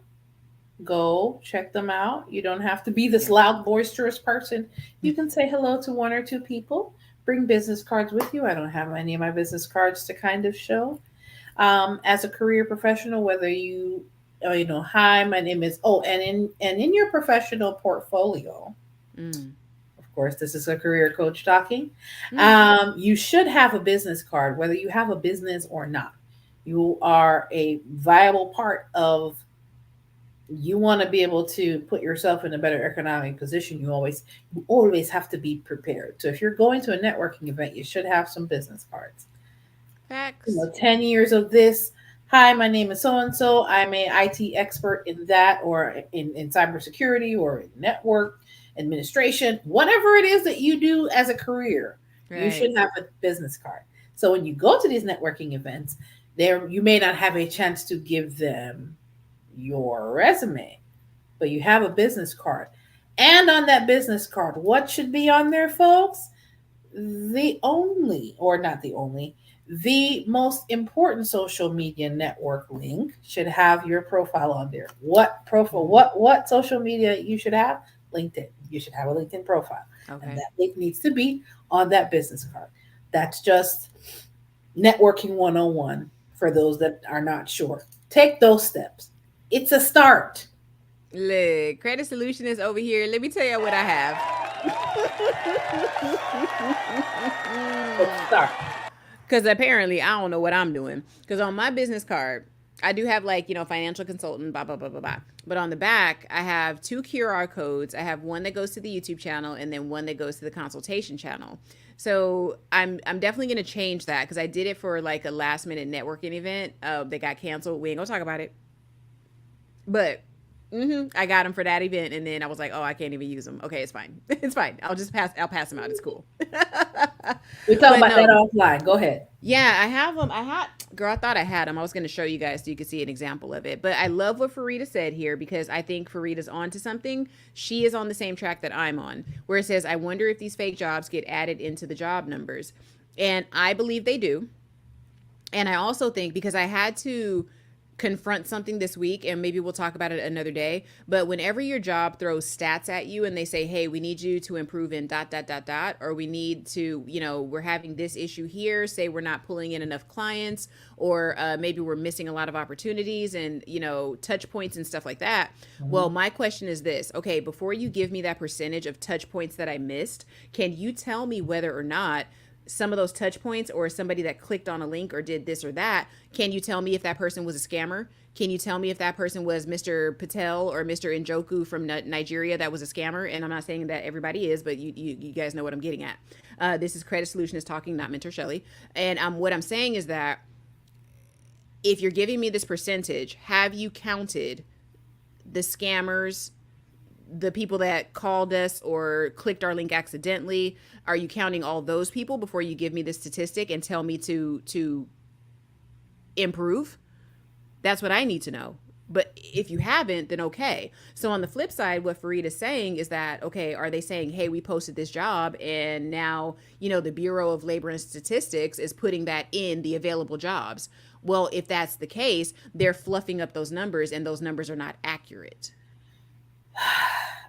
Go check them out. You don't have to be this Yeah. loud, boisterous person. You can say hello to one or two people. Bring business cards with you. I don't have any of my business cards to kind of show. As a career professional, whether hi, my name is, and in your professional portfolio, Mm. of course, this is a career coach talking. Mm. You should have a business card, whether you have a business or not. You are a viable part of. You want to be able to put yourself in a better economic position. You always have to be prepared. So if you're going to a networking event, you should have some business cards. Facts. 10 years of this. Hi, my name is so and so. I'm a IT expert in that, or in cybersecurity, or in network administration, whatever it is that you do as a career. You should Right. have a business card. So when you go to these networking events, there you may not have a chance to give them your resume, but you have a business card. And on that business card, what should be on there, folks? The only, or not the only, the most important social media network link should have your profile on there. What profile? Mm-hmm. What social media you should have? LinkedIn. You should have a LinkedIn profile, and Okay. that link needs to be on that business card. That's just networking 101 for those that are not sure. Take those steps. It's a start. Look, Credit Solution is over here. Let me tell you what I have. It's a start. Because apparently I don't know what I'm doing. Because on my business card, I do have like, financial consultant, blah, blah, blah, blah, blah. But on the back, I have two QR codes. I have one that goes to the YouTube channel and then one that goes to the consultation channel. So I'm definitely gonna change that because I did it for like a last minute networking event that got canceled. We ain't gonna talk about it. But I got them for that event, and then I was like, "Oh, I can't even use them." Okay, it's fine. It's fine. I'll just pass. I'll pass them out. It's cool. We talk But about that no, offline. Go ahead. yeah, I have them. Girl, I thought I had them. I was going to show you guys so you could see an example of it. But I love what Farida said here because I think Farida's on to something. She is on the same track that I'm on, where it says, I wonder if these fake jobs get added into the job numbers. And I believe they do. And I also think because I had to confront something this week and maybe we'll talk about it another day, but whenever your job throws stats at you and they say, hey, we need you to improve in dot dot dot dot, or we need to, we're having this issue here, say we're not pulling in enough clients, or maybe we're missing a lot of opportunities and touch points and stuff like that. Well, Mhm. my question is this: okay, before you give me that percentage of touch points that I missed, can you tell me whether or not some of those touch points or somebody that clicked on a link or did this or that, can you tell me if that person was a scammer? Can you tell me if that person was Mr. Patel or Mr. Njoku from Nigeria that was a scammer? And I'm not saying that everybody is, but you guys know what I'm getting at. This is Credit Solutionist talking, not Mentor Shelley. And what I'm saying is that if you're giving me this percentage, have you counted the scammers, the people that called us or clicked our link accidentally? Are you counting all those people before you give me the statistic and tell me to improve? That's what I need to know. But if you haven't, then okay. So on the flip side, what Farida's saying is that, okay, are they saying, hey, we posted this job and now, the Bureau of Labor and Statistics is putting that in the available jobs? Well, if that's the case, they're fluffing up those numbers and those numbers are not accurate, which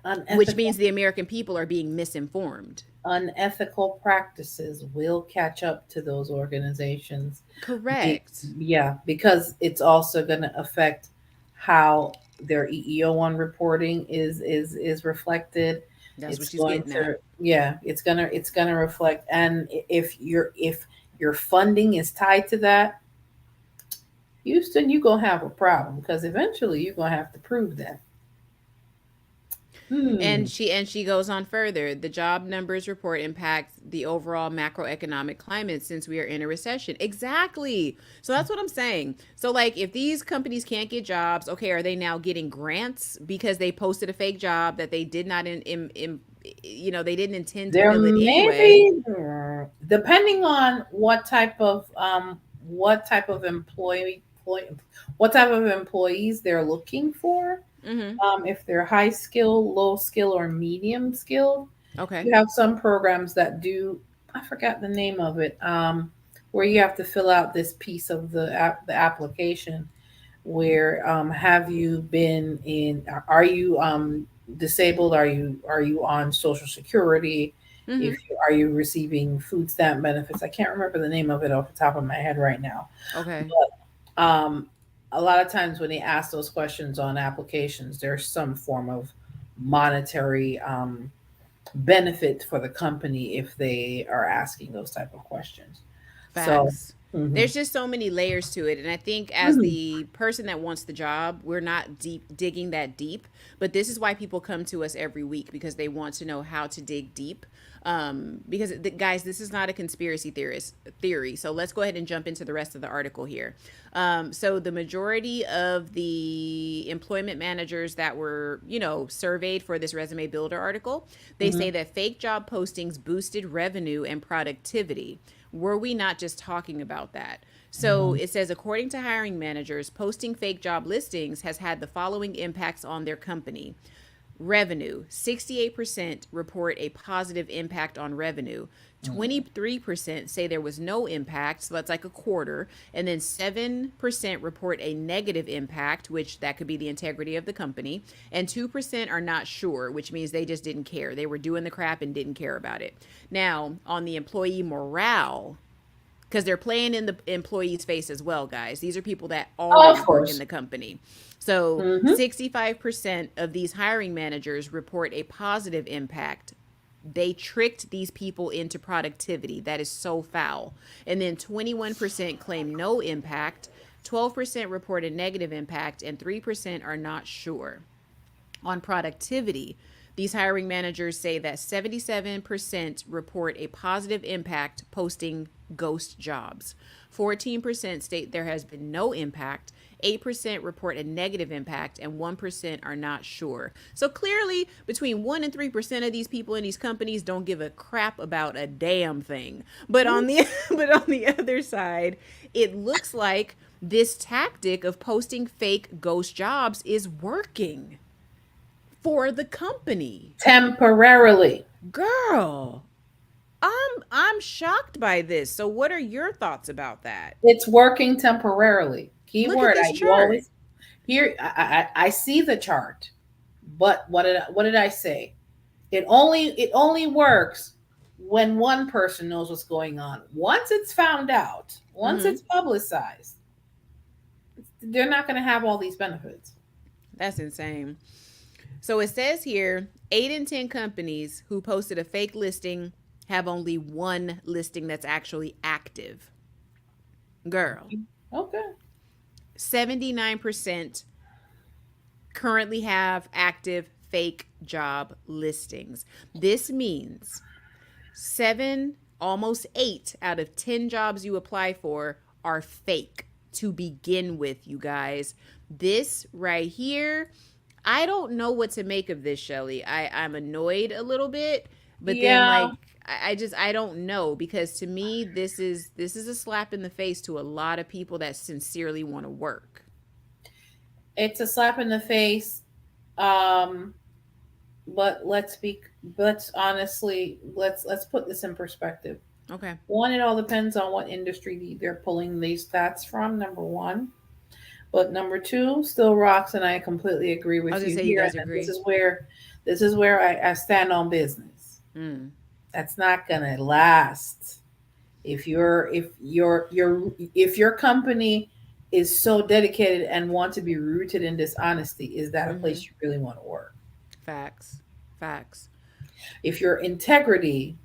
Unethical means the American people are being misinformed. unethical practices will catch up to those organizations. Be- Correct. yeah, because it's also going to affect how their EEO1 reporting is reflected. That's what It's she's going getting at. to yeah, it's gonna reflect. And if your funding is tied to that, Houston, you're gonna have a problem because eventually you're gonna have to prove that. Hmm. And she goes on further. The job numbers report impact the overall macroeconomic climate since we are in a recession. Exactly. So that's what I'm saying. So like if these companies can't get jobs, okay, are they now getting grants because they posted a fake job that they did not they didn't intend to There fill it may anyway? be, depending on what type of what type of employees they're looking for. Mhm. If they're high skill, low skill, or medium skill, Okay. you have some programs that do. I forgot the name of it. Where you have to fill out this piece of the application. Where have you been in? Are you disabled? Are you on Social Security? If Mhm. you, are you receiving food stamp benefits? I can't remember the name of it off the top of my head right now. Okay. But a lot of times when they ask those questions on applications, there's some form of monetary benefit for the company if they are asking those type of questions. So, Facts. mhm, There's just so many layers to it. And I think as mhm, the person that wants the job, we're not digging that deep. But this is why people come to us every week because they want to know how to dig deep. Because guys, this is not a conspiracy theory. So let's go ahead and jump into the rest of the article here. So the majority of the employment managers that were, surveyed for this resume builder article, they mhm, say that fake job postings boosted revenue and productivity. Were we not just talking about that? So mhm. it says, according to hiring managers, posting fake job listings has had the following impacts on their company. Revenue: 68% report a positive impact on revenue. 23% say there was no impact, so that's like a quarter. And then 7% report a negative impact, which that could be the integrity of the company. And 2% are not sure, which means they just didn't care. They were doing the crap and didn't care about it. Now, on the employee morale, because they're playing in the employee's face as well, guys. These are people that Of already work in course. the company. So Mhm. 65% of these hiring managers report a positive impact. They tricked these people into productivity. That is so foul. And then 21% claim no impact, 12% report a negative impact, and 3% are not sure. On productivity, these hiring managers say that 77% report a positive impact posting ghost jobs. 14% state there has been no impact. 8% report a negative impact, and 1% are not sure. So clearly, between 1 and 3% of these people in these companies don't give a crap about a damn thing. But on the but on the other side, it looks like this tactic of posting fake ghost jobs is working for the company. Temporarily. Girl, I'm shocked by this. So what are your thoughts about that? It's working temporarily. Look at Keyword. this You chart. always here. I see the chart, but what did I say? It only works when one person knows what's going on. Once it's found out, once Mhm. it's publicized, they're not going to have all these benefits. That's insane. So it says here 8 in 10 companies who posted a fake listing have only one listing that's actually active. Girl, Okay. 79% currently have active fake job listings. This means 7, almost 8 out of 10 jobs you apply for are fake to begin with, you guys. This right here, I don't know what to make of this, Shelly. I'm annoyed a little bit, but then Yeah, like I don't know because to me this is a slap in the face to a lot of people that sincerely want to work. it's a slap in the face. Um, but let's honestly let's put this in perspective. Okay. One, it all depends on what industry they're pulling these stats from. Number one, but number two, still rocks, and I completely agree I was with gonna you say you here. guys And this agree. is where I stand on business. Mm. That's not gonna last. If your company is so dedicated and want to be rooted in dishonesty, is that a Mm-hmm. place you really want to work? Facts. Facts. If your integrity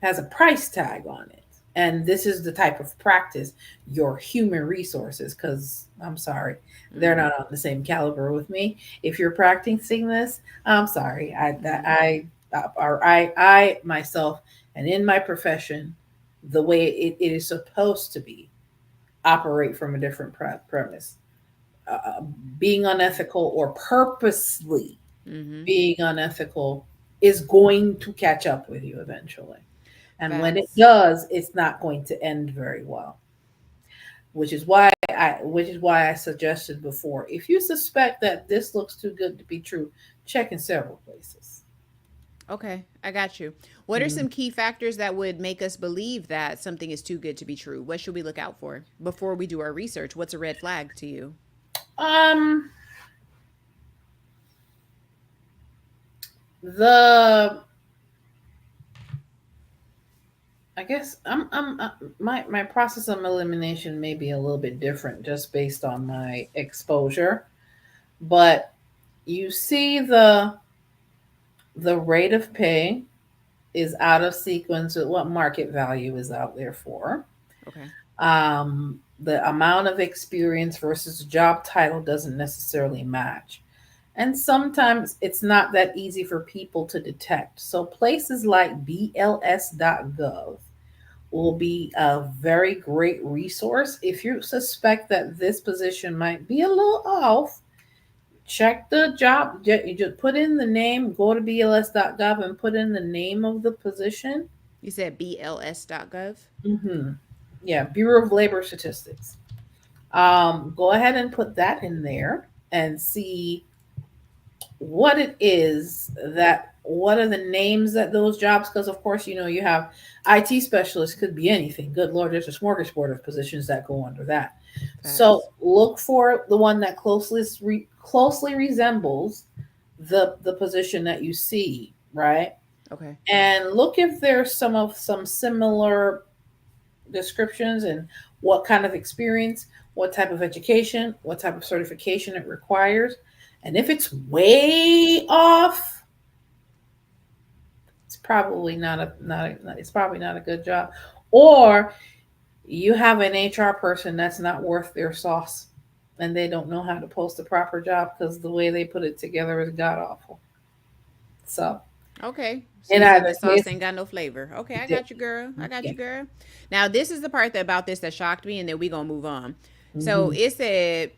has a price tag on it And this is the type of practice your human resources, because I'm sorry, they're Mm-hmm. not on the same caliber with me. If you're practicing this, I'm sorry. Mm-hmm. I myself, and in my profession, the way it is supposed to be, operate from a different premise. Uh, Being unethical or purposely Mm-hmm. being unethical is going to catch up with you eventually. And when it Facts. does, it's not going to end very well. Which is why I suggested before, if you suspect that this looks too good to be true, check in several places. Okay, I got you. What are Mm. some key factors that would make us believe that something is too good to be true? What should we look out for before we do our research? What's a red flag to you? Um, the I guess my process of elimination may be a little bit different just based on my exposure, but you see the rate of pay is out of sequence with what market value is out there for. Okay. The amount of experience versus job title doesn't necessarily match. And sometimes it's not that easy for people to detect. So places like bls.gov will be a very great resource. If you suspect that this position might be a little off, check the job. You just put in the name, go to bls.gov and put in the name of the position. You said bls.gov? Hmm. Yeah, Bureau of Labor Statistics. Go ahead and put that in there and see what it is that what are the names that those jobs, because of course you have IT specialists, could be anything. Good lord, there's a smorgasbord of positions that go under that. So Facts. look for the one that closely resembles the position that you see, right? Okay. And look if there's some similar descriptions and what kind of experience, what type of education, what type of certification it requires. And if it's way off, it's probably not a good job. Or you have an HR person that's not worth their sauce and they don't know how to post a proper job because the way they put it together is god awful. So Okay. So in you said either the sauce case, ain't got no flavor. Okay, I yeah. got you, girl. I got you, girl. Now, this is the part about this that shocked me, and then we gonna move on. So Hmm. it said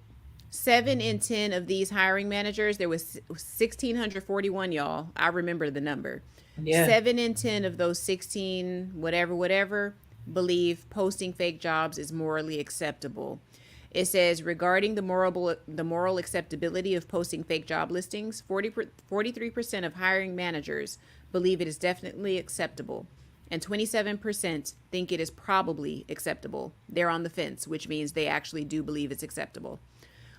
7 in 10 of these hiring managers, there was 1,641, y'all. I remember the number. Yeah. 7 in 10 of those 16, whatever, whatever, believe posting fake jobs is morally acceptable. It says regarding the moral acceptability of posting fake job listings, 43% of hiring managers believe it is definitely acceptable, and 27% think it is probably acceptable. They're on the fence, which means they actually do believe it's acceptable.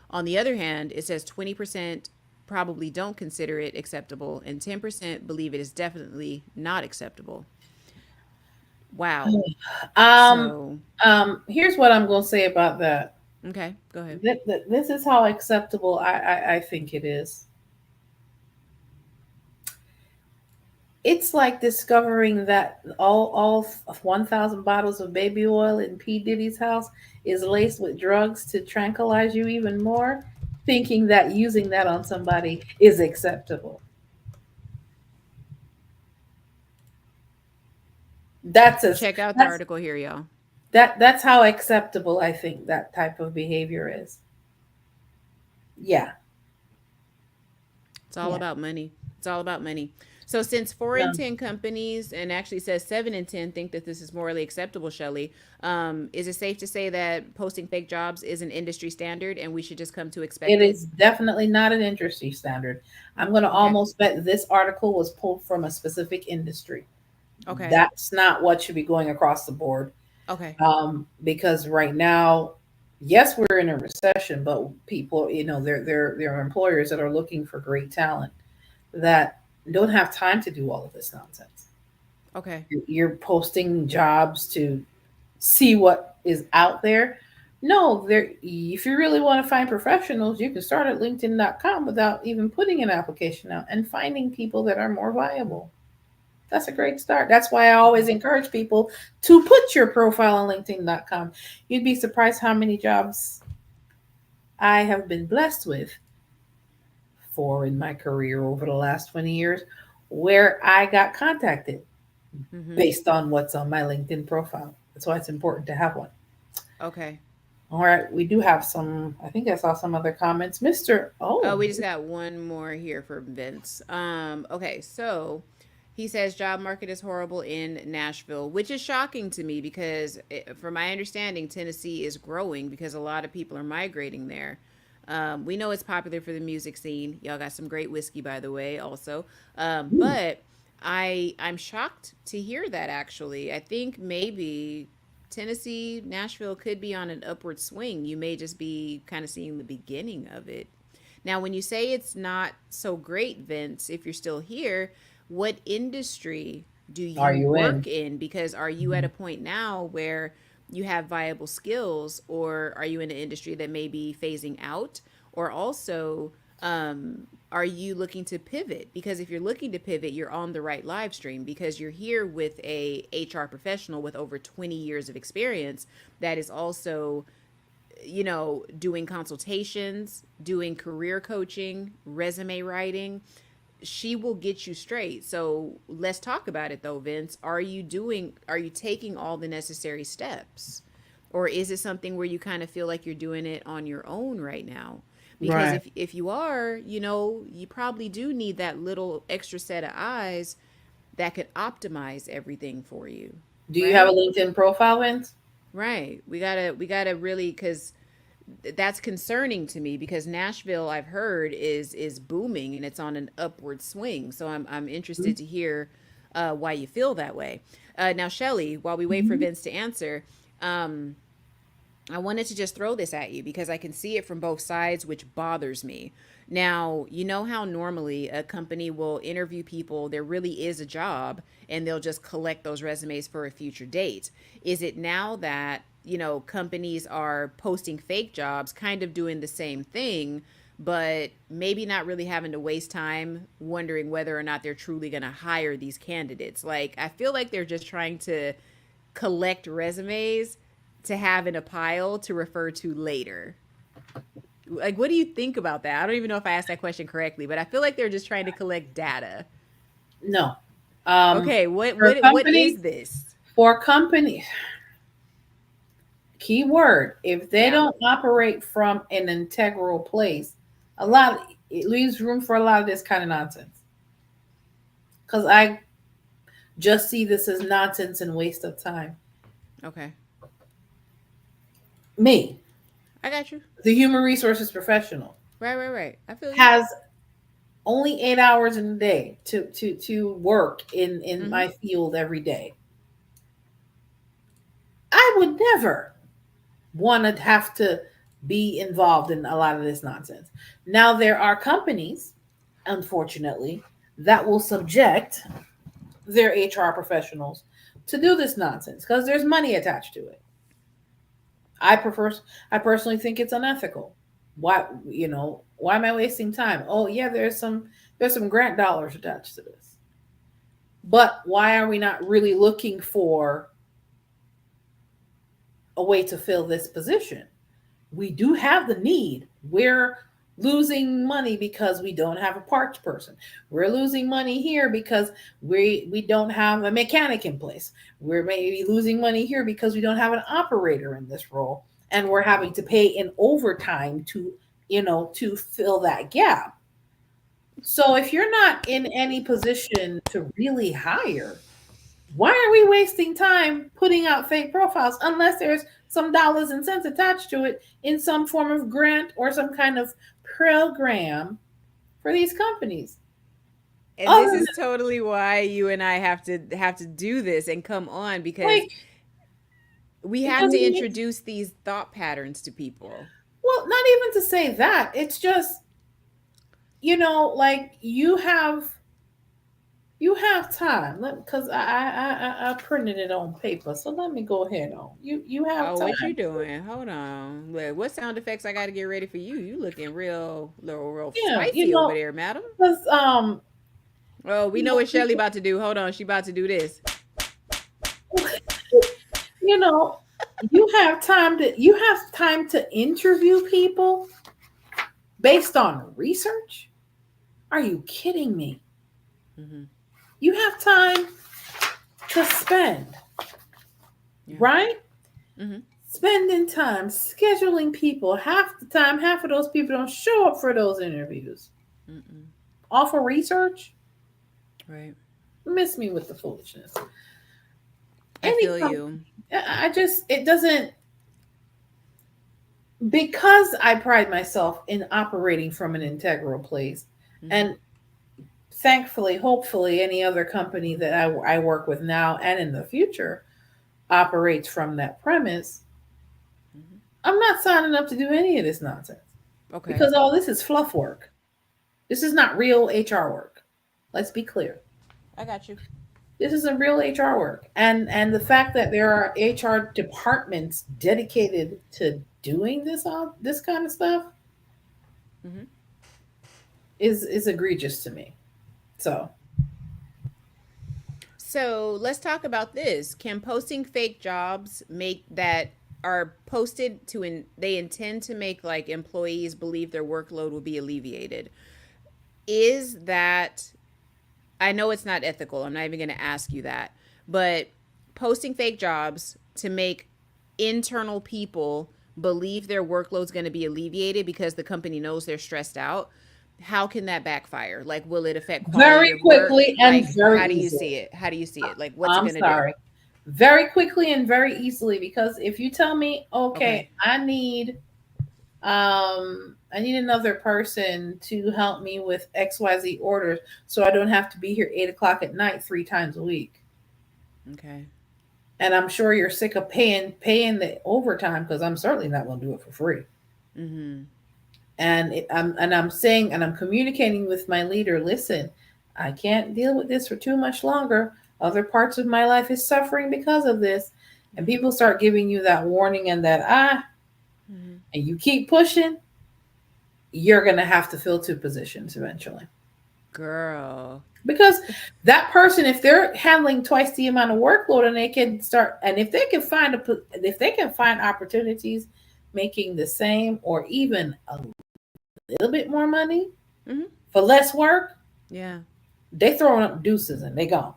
On the other hand, it says 20% probably don't consider it acceptable, and 10% believe it is definitely not acceptable. Wow. Um, So, Here's what I'm going to say about that. okay, go ahead. This is how acceptable I think it is. It's like discovering that all 1,000 bottles of baby oil in P Diddy's house is laced with drugs to tranquilize you even more, thinking that using that on somebody is acceptable. That's as Check out the that's article here, y'all. that's how acceptable I think that type of behavior is. Yeah, It's all yeah. about money. It's all about money. So since four in No, ten companies and actually says 7 in 10 think that this is morally acceptable, Shelly, is it safe to say that posting fake jobs is an industry standard and we should just come to it expect it? is definitely not an industry standard. I'm going to Okay. almost bet this article was pulled from a specific industry. Okay. That's not what should be going across the board. Okay. Because right now, yes, we're in a recession, but people, there are employers that are looking for great talent that don't have time to do all of this nonsense. Okay. You're posting jobs to see what is out there. No, there. If you really want to find professionals, you can start at LinkedIn.com without even putting an application out and finding people that are more viable. That's a great start. That's why I always encourage people to put your profile on LinkedIn.com. You'd be surprised how many jobs I have been blessed with for in my career over the last 20 years where I got contacted Mm-hmm. based on what's on my LinkedIn profile. That's why it's important to have one. Okay. All right, we do have some. I think I saw some other comments, Mister. Oh, Oh, we just got one more here for Vince. Okay, so he says job market is horrible in Nashville, which is shocking to me because, from my understanding, Tennessee is growing because a lot of people are migrating there. We know it's popular for the music scene. Y'all got some great whiskey, by the way, also. But I'm shocked to hear that. Actually, I think maybe Tennessee, Nashville could be on an upward swing. You may just be kind of seeing the beginning of it. Now, when you say it's not so great, Vince, if you're still here, what industry do are you you in? work in? Because are you at a point now where you have viable skills, or are you in an industry that may be phasing out? Or also, are you looking to pivot? Because if you're looking to pivot, you're on the right live stream because you're here with a HR professional with over 20 years of experience that is also, doing consultations, doing career coaching, resume writing. She will get you straight. So let's talk about it though, Vince. Are you taking all the necessary steps? Or is it something where you kind of feel like you're doing it on your own right now? Because Right. if you are, you probably do need that little extra set of eyes that could optimize everything for you, Do you have a right? LinkedIn profile, Vince? Right. We gotta really, because that's concerning to me because Nashville, I've heard, is booming and it's on an upward swing. So I'm interested to hear why you feel that way. Now, Shelly, while we wait for Mm-hmm. Vince to answer, um, I wanted to just throw this at you because I can see it from both sides, which bothers me. Now, you know how normally a company will interview people, there really is a job, and they'll just collect those resumes for a future date. Is it now that, companies are posting fake jobs, kind of doing the same thing, but maybe not really having to waste time wondering whether or not they're truly going to hire these candidates? Like, I feel like they're just trying to collect resumes to have in a pile to refer to later. Like, what do you think about that? I don't even know if I asked that question correctly, but I feel like they're just trying to collect data. No. Um, Okay, what for what what companies, is this? for companies, keyword. If they Yeah. don't operate from an integral place, a lot it leaves room for a lot of this kind of nonsense. Because I just see this as nonsense and waste of time. Okay. Me, I got you. the human resources professional, Right, right, right. I feel you. has only 8 hours in a day to work in Mhm. my field every day. I would never want to have to be involved in a lot of this nonsense. Now there are companies, unfortunately, that will subject their HR professionals to do this nonsense because there's money attached to it. I prefer I personally think it's unethical. Why am I wasting time? Oh yeah, there's some grant dollars attached to this. But why are we not really looking for a way to fill this position? We do have the need. We're losing money because we don't have a parts person. We're losing money here because we don't have a mechanic in place. We're maybe losing money here because we don't have an operator in this role, and we're having to pay in overtime to fill that gap. So if you're not in any position to really hire, why are we wasting time putting out fake profiles unless there's some dollars and cents attached to it in some form of grant or some kind of program for these companies? And Other this than is totally why you and I have to do this and come on because like we have because to it makes introduce these thought patterns to people. well, not even to say that. It's just, like you have time. Because I printed it on paper. So let me go ahead on. You have Oh, what you time. doing? Hold on. Look, what sound effects I got to get ready for you? You looking real Yeah, spicy over there, madam. because Oh, we know what Shelly about to do. Hold on, she about to do this. You know, you have time to interview people based on research? Are you kidding me? Mm-hmm. You have time to spend, right? Mm-hmm. Spending time scheduling people. Half the time, half of those people don't show up for those interviews. Mm-mm. All for research? Right. Miss me with the foolishness. I feel you. It doesn't, because I pride myself in operating from an integral place. Mm-hmm. And thankfully, hopefully, any other company that I work with now and in the future operates from that premise. Mm-hmm. I'm not signing up to do any of this nonsense. Okay. Because all this is fluff work. This is not real HR work. Let's be clear. I got you. This isn't real HR work. And the fact that there are HR departments dedicated to doing this kind of stuff Mm-hmm. is egregious to me. So let's talk about this. Can posting fake jobs make that are posted to they intend to make like employees believe their workload will be alleviated? Is that, I know it's not ethical. I'm not even going to ask you that. But posting fake jobs to make internal people believe their workload's going to be alleviated because the company knows they're stressed out, how can that backfire? Like, will it affect quality very of work? quickly and Like, very how do you easily. see it? How do you see it? Like, what's it I'm going to do? sorry. Very quickly and very easily, because if you tell me, okay, I need another person to help me with XYZ orders so I don't have to be here 8 o'clock at night 3 times a week. Okay. And I'm sure you're sick of paying the overtime, because I'm certainly not going to do it for free. Mm-hmm. I'm communicating with my leader. Listen, I can't deal with this for too much longer. Other parts of my life is suffering because of this. And people start giving you that warning and that Mm-hmm. and you keep pushing, you're going to have to fill 2 positions eventually. Girl. Because that person, if they're handling twice the amount of workload, and they can start, and if they can find opportunities making the same or even a little bit more money Mm-hmm. for less work, Yeah. they throwing up deuces and they gone.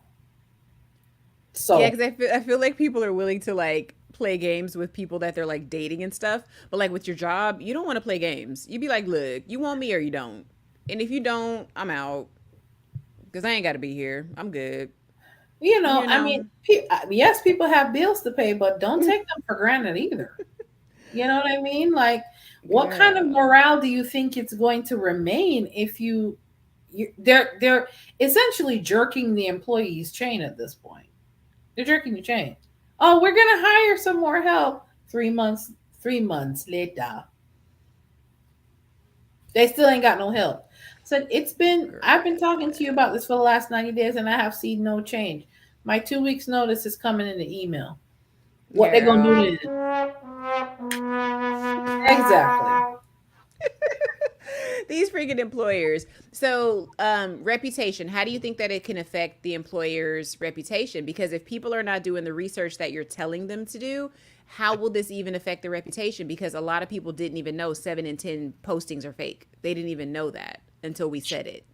So Yeah, because I feel like people are willing to like play games with people that they're like dating and stuff. But like with your job, you don't want to play games. You be like, look, you want me or you don't. And if you don't, I'm out. Because I ain't got to be here. I'm good. I mean, yes, people have bills to pay, but don't take them for granted either. You know what I mean? Like, what kind of Girl. morale do you think it's going to remain if they're essentially jerking the employee's chain at this point. They're jerking your chain. Oh, we're gonna hire some more help. 3 months later, they still ain't got no help. So I've been talking to you about this for the last 90 days, and I have seen no change. My 2 weeks notice is coming in the email. What they gonna do Girl. then? Exactly. These freaking employers. So, reputation. How do you think that it can affect the employer's reputation? Because if people are not doing the research that you're telling them to do, how will this even affect the reputation? Because a lot of people didn't even know 7 in 10 postings are fake. They didn't even know that until we said it.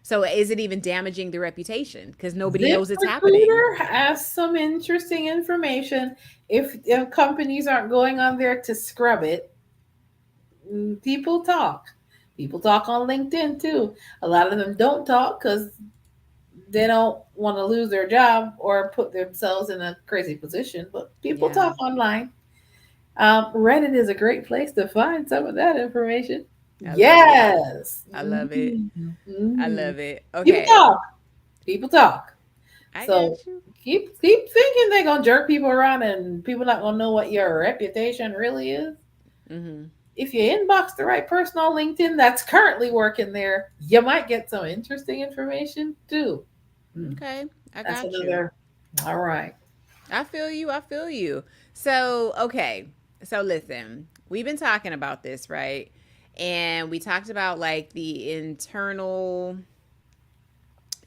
So, is it even damaging the reputation? Because nobody This knows it's happening. recruiter has some interesting information. If companies aren't going on there to scrub it, people talk. People talk on LinkedIn too. A lot of them don't talk because they don't want to lose their job or put themselves in a crazy position. But people Yeah. talk online. Reddit is a great place to find some of that information. I love it. Yes. I love it. I love it. People Okay. talk. People talk. I So got you. keep thinking they're gonna jerk people around and people not gonna know what your reputation really is. Mm-hmm. If you inbox the right person on LinkedIn that's currently working there, you might get some interesting information too. Okay. I That's got you. another. All right. I feel you. I feel you. So, okay. So, listen, we've been talking about this, right? And we talked about like the internal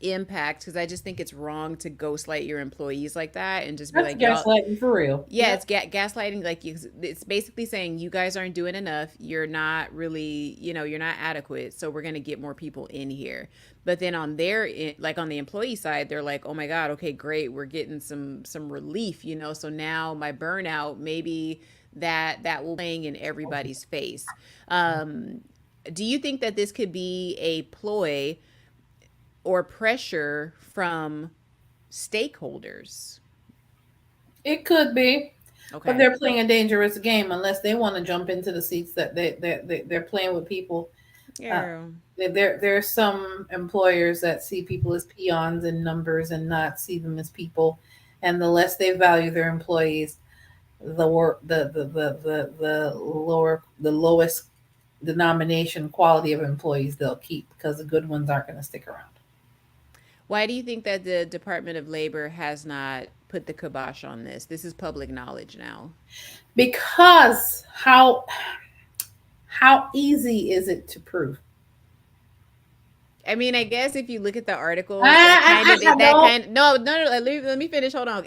impact, because I just think it's wrong to ghostlight your employees like that and just be That's like, y'all, gaslighting for real. yeah, it's gaslighting. Like it's basically saying you guys aren't doing enough. You're not really, you're not adequate. So we're gonna get more people in here. But then on like on the employee side, they're like, oh my god, okay, great, we're getting some relief. So now my burnout, maybe that will be playing in everybody's face. Do you think that this could be a ploy or pressure from stakeholders? It could be, Okay. but they're playing a dangerous game unless they want to jump into the seats that they're playing with people. Yeah. There's some employers that see people as peons and numbers and not see them as people, and the less they value their employees, the lowest denomination quality of employees they'll keep, because the good ones aren't going to stick around. Why do you think that the Department of Labor has not put the kibosh on this? This is public knowledge now. Because how easy is it to prove? I mean, I guess if you look at the articles, no. Let me finish. Hold on.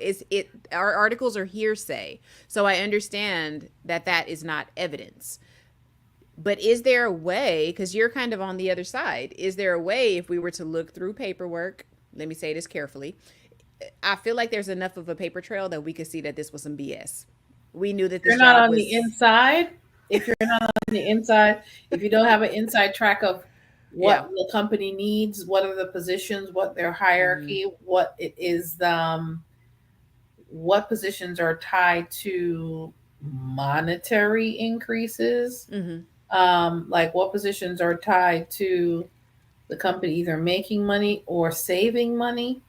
Our articles are hearsay, so I understand that is not evidence. But is there a way, because you're kind of on the other side, is there a way, if we were to look through paperwork, let me say this carefully, I feel like there's enough of a paper trail that we could see that this was some BS. We knew that this you're not on the inside. If you're not on the inside, if you don't have an inside track of what the company needs, what are the positions, what their hierarchy, what it is, what positions are tied to monetary increases, like what positions are tied to the company either making money or saving money,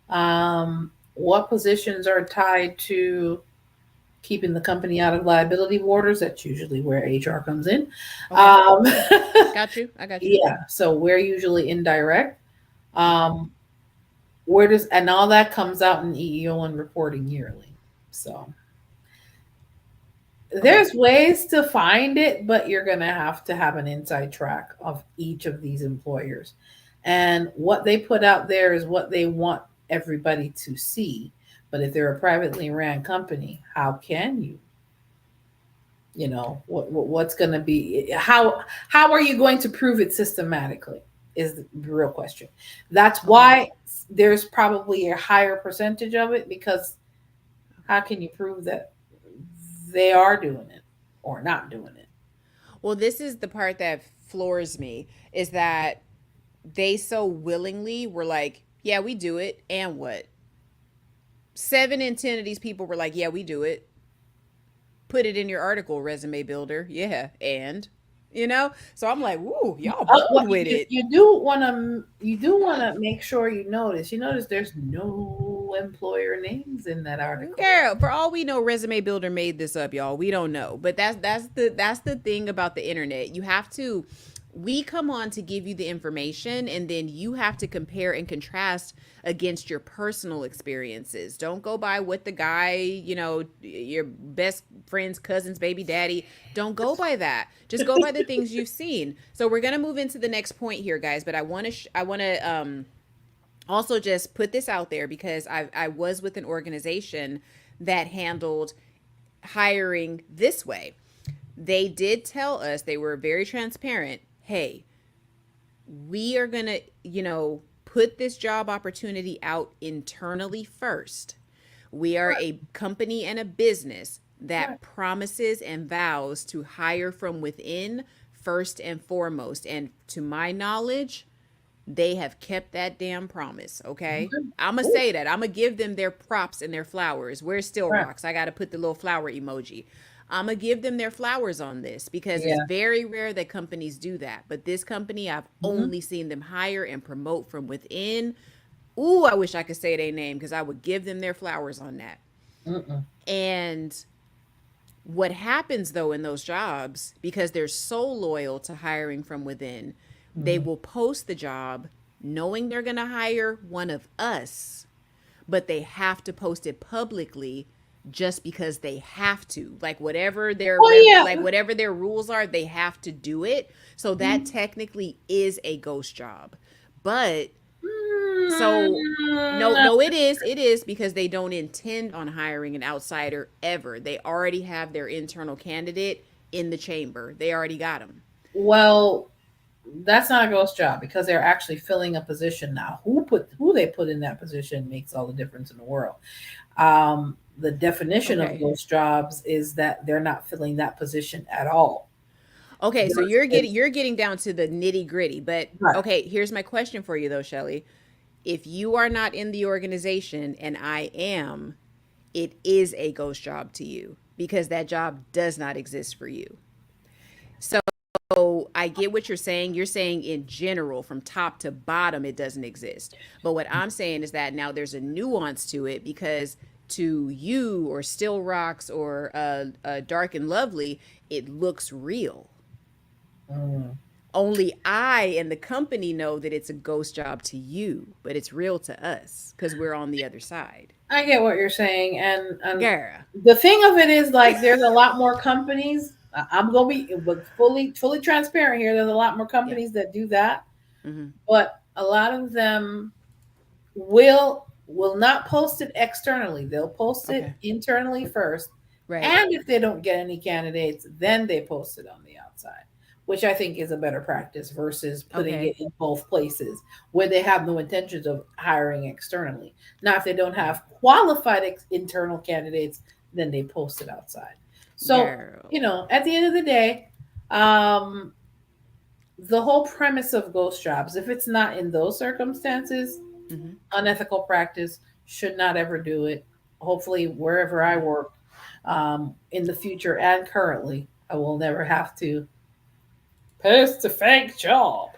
what positions are tied to keeping the company out of liability waters. That's usually where HR comes in. Okay. I got you. Yeah. So we're usually indirect. And all that comes out in EEO and reporting yearly. So there's ways to find it, but you're going to have an inside track of each of these employers. And what they put out there is what they want everybody to see. But if they're a privately ran company, how can you? What's going to be, how are you going to prove it systematically is the real question. That's why there's probably a higher percentage of it, because how can you prove that they are doing it or not doing it? Well, this is the part that floors me, is that they so willingly were like, yeah, we do it. And what? 7 in 10 of these people were like, yeah, we do it. Put it in your article, resume builder. Yeah. And, so I'm like, woo, y'all bold with it. You do want to make sure you notice there's no employer names in that article. Girl, for all we know, resume builder made this up, y'all. We don't know. But that's the thing about the internet. We come on to give you the information, and then you have to compare and contrast against your personal experiences. Don't go by what the guy, your best friend's cousin's baby daddy, don't go by that. Just go by the things you've seen. So we're going to move into the next point here, guys, but I want to also just put this out there, because I was with an organization that handled hiring this way. They did tell us, they were very transparent, hey, we are going to, put this job opportunity out internally first. We are a company and a business that promises and vows to hire from within first and foremost. And to my knowledge, they have kept that damn promise. Okay. I'm going to say that. I'm going to give them their props and their flowers. Where's Still Rocks? I got to put the little flower emoji. I'm going to give them their flowers on this, because it's very rare that companies do that. But this company, I've only seen them hire and promote from within. Ooh, I wish I could say their name, because I would give them their flowers on that. And what happens, though, in those jobs, because they're so loyal to hiring from within, they will post the job knowing they're going to hire one of us, but they have to post it publicly just because they have to, like whatever their whatever their rules are, they have to do it. So that technically is a ghost job. But So No. no, it is because they don't intend on hiring an outsider ever. They already have their internal candidate in the chamber. They already got him. Well, that's not a ghost job because they're actually filling a position now. Who they put in that position makes all the difference in the world. The definition of Okay. ghost jobs is that they're not filling that position at all. Okay, so Versus- you're getting down to the nitty gritty, but Right. okay, here's my question for you though, Shelly. If you are not in the organization and I am, it is a ghost job to you because that job does not exist for you. So I get what you're saying. You're saying in general, from top to bottom, it doesn't exist. But what I'm saying is that now there's a nuance to it because to you or Still Rocks or Dark and Lovely, it looks real. Mm. Only I and the company know that it's a ghost job to you, but it's real to us because we're on the other side. I get what you're saying, and Girl. the thing of it is, like, there's a lot more companies. I'm gonna be but fully transparent here. There's a lot more Yeah. companies that do that, Mm-hmm. but a lot of them will not post it externally. They'll post it Okay. internally first, Right. and if they don't get any candidates, then they post it on the outside, which I think is a better practice versus putting Okay. it in both places where they have no intentions of hiring externally. Now, if they don't have qualified internal candidates, then they post it outside. So, Girl. at the end of the day, um, the whole premise of ghost jobs, if it's not in those circumstances, Mm-hmm. unethical practice, should not ever do it. Hopefully, wherever I work in the future and currently, I will never have to post a fake job.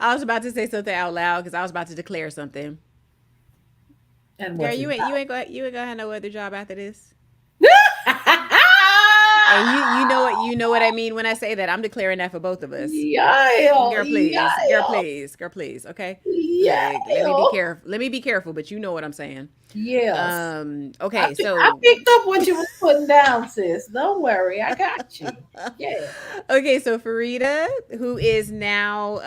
I was about to say something out loud because I was about to declare something. And Girl, what is you ain't gonna have no other job after this. that? And you know what I mean when I say that. I'm declaring that for both of us. Yael, Girl, please. Girl, yael, please. Girl, please. Okay. Like, let me be yael. careful. Let me be careful, but you know what I'm saying. Yes. Okay, I so picked up what you was putting down, sis. Don't worry, I got you. Yeah. okay, so Farida, who is now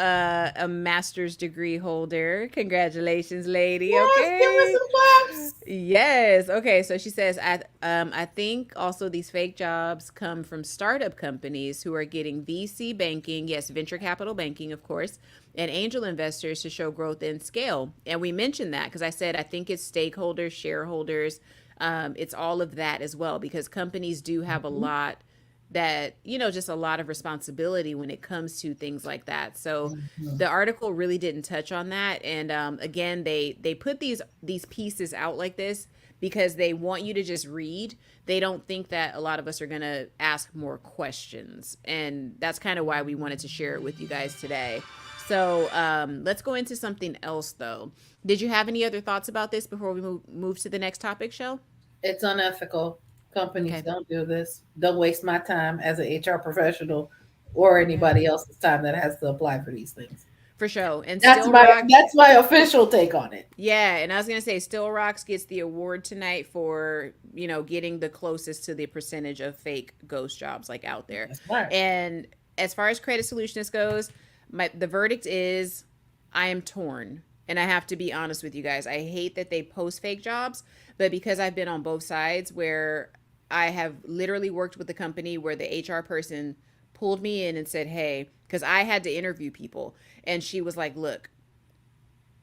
a master's degree holder, congratulations, lady. Yes, give her Okay, some claps. yes. Okay, so she says, I think also these fake jobs come from startup companies who are getting VC banking, yes, venture capital banking, of course, and angel investors to show growth and scale. And we mentioned that because I said I think it's stakeholders, shareholders, it's all of that as well because companies do have a Mhm, lot that just a lot of responsibility when it comes to things like that. So mhm, the article really didn't touch on that, and again, they put these pieces out like this because they want you to just read. They don't think that a lot of us are going to ask more questions, and that's kind of why we wanted to share it with you guys today. So let's go into something else though. Did you have any other thoughts about this before we move to the next topic, show? It's unethical. Companies Okay. don't do this. Don't waste my time as an HR professional or Okay. anybody else's time that has to apply for these things. For sure. And That's Still my Rocks. that's my official take on it. Yeah, and I was gonna say Still Rocks gets the award tonight for getting the closest to the percentage of fake ghost jobs like out there. That's right. And as far as Creative Solutionist goes, the verdict is I am torn. And I have to be honest with you guys. I hate that they post fake jobs, but because I've been on both sides where I have literally worked with the company where the HR person pulled me in and said, "Hey," because I had to interview people, and she was like, "Look,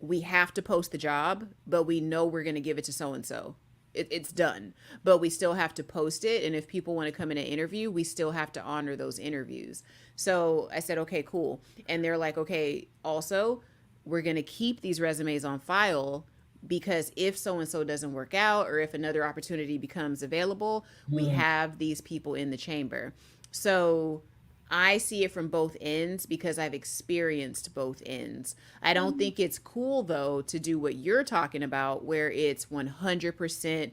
we have to post the job, but we know we're going to give it to so and so. It's done, but we still have to post it. And if people want to come in and interview, we still have to honor those interviews." So I said, okay, cool. And they're like, okay, also, we're going to keep these resumes on file because if so and so doesn't work out or if another opportunity becomes available, we Mm. have these people in the chamber. So I see it from both ends because I've experienced both ends. I don't think it's cool though to do what you're talking about where it's 100%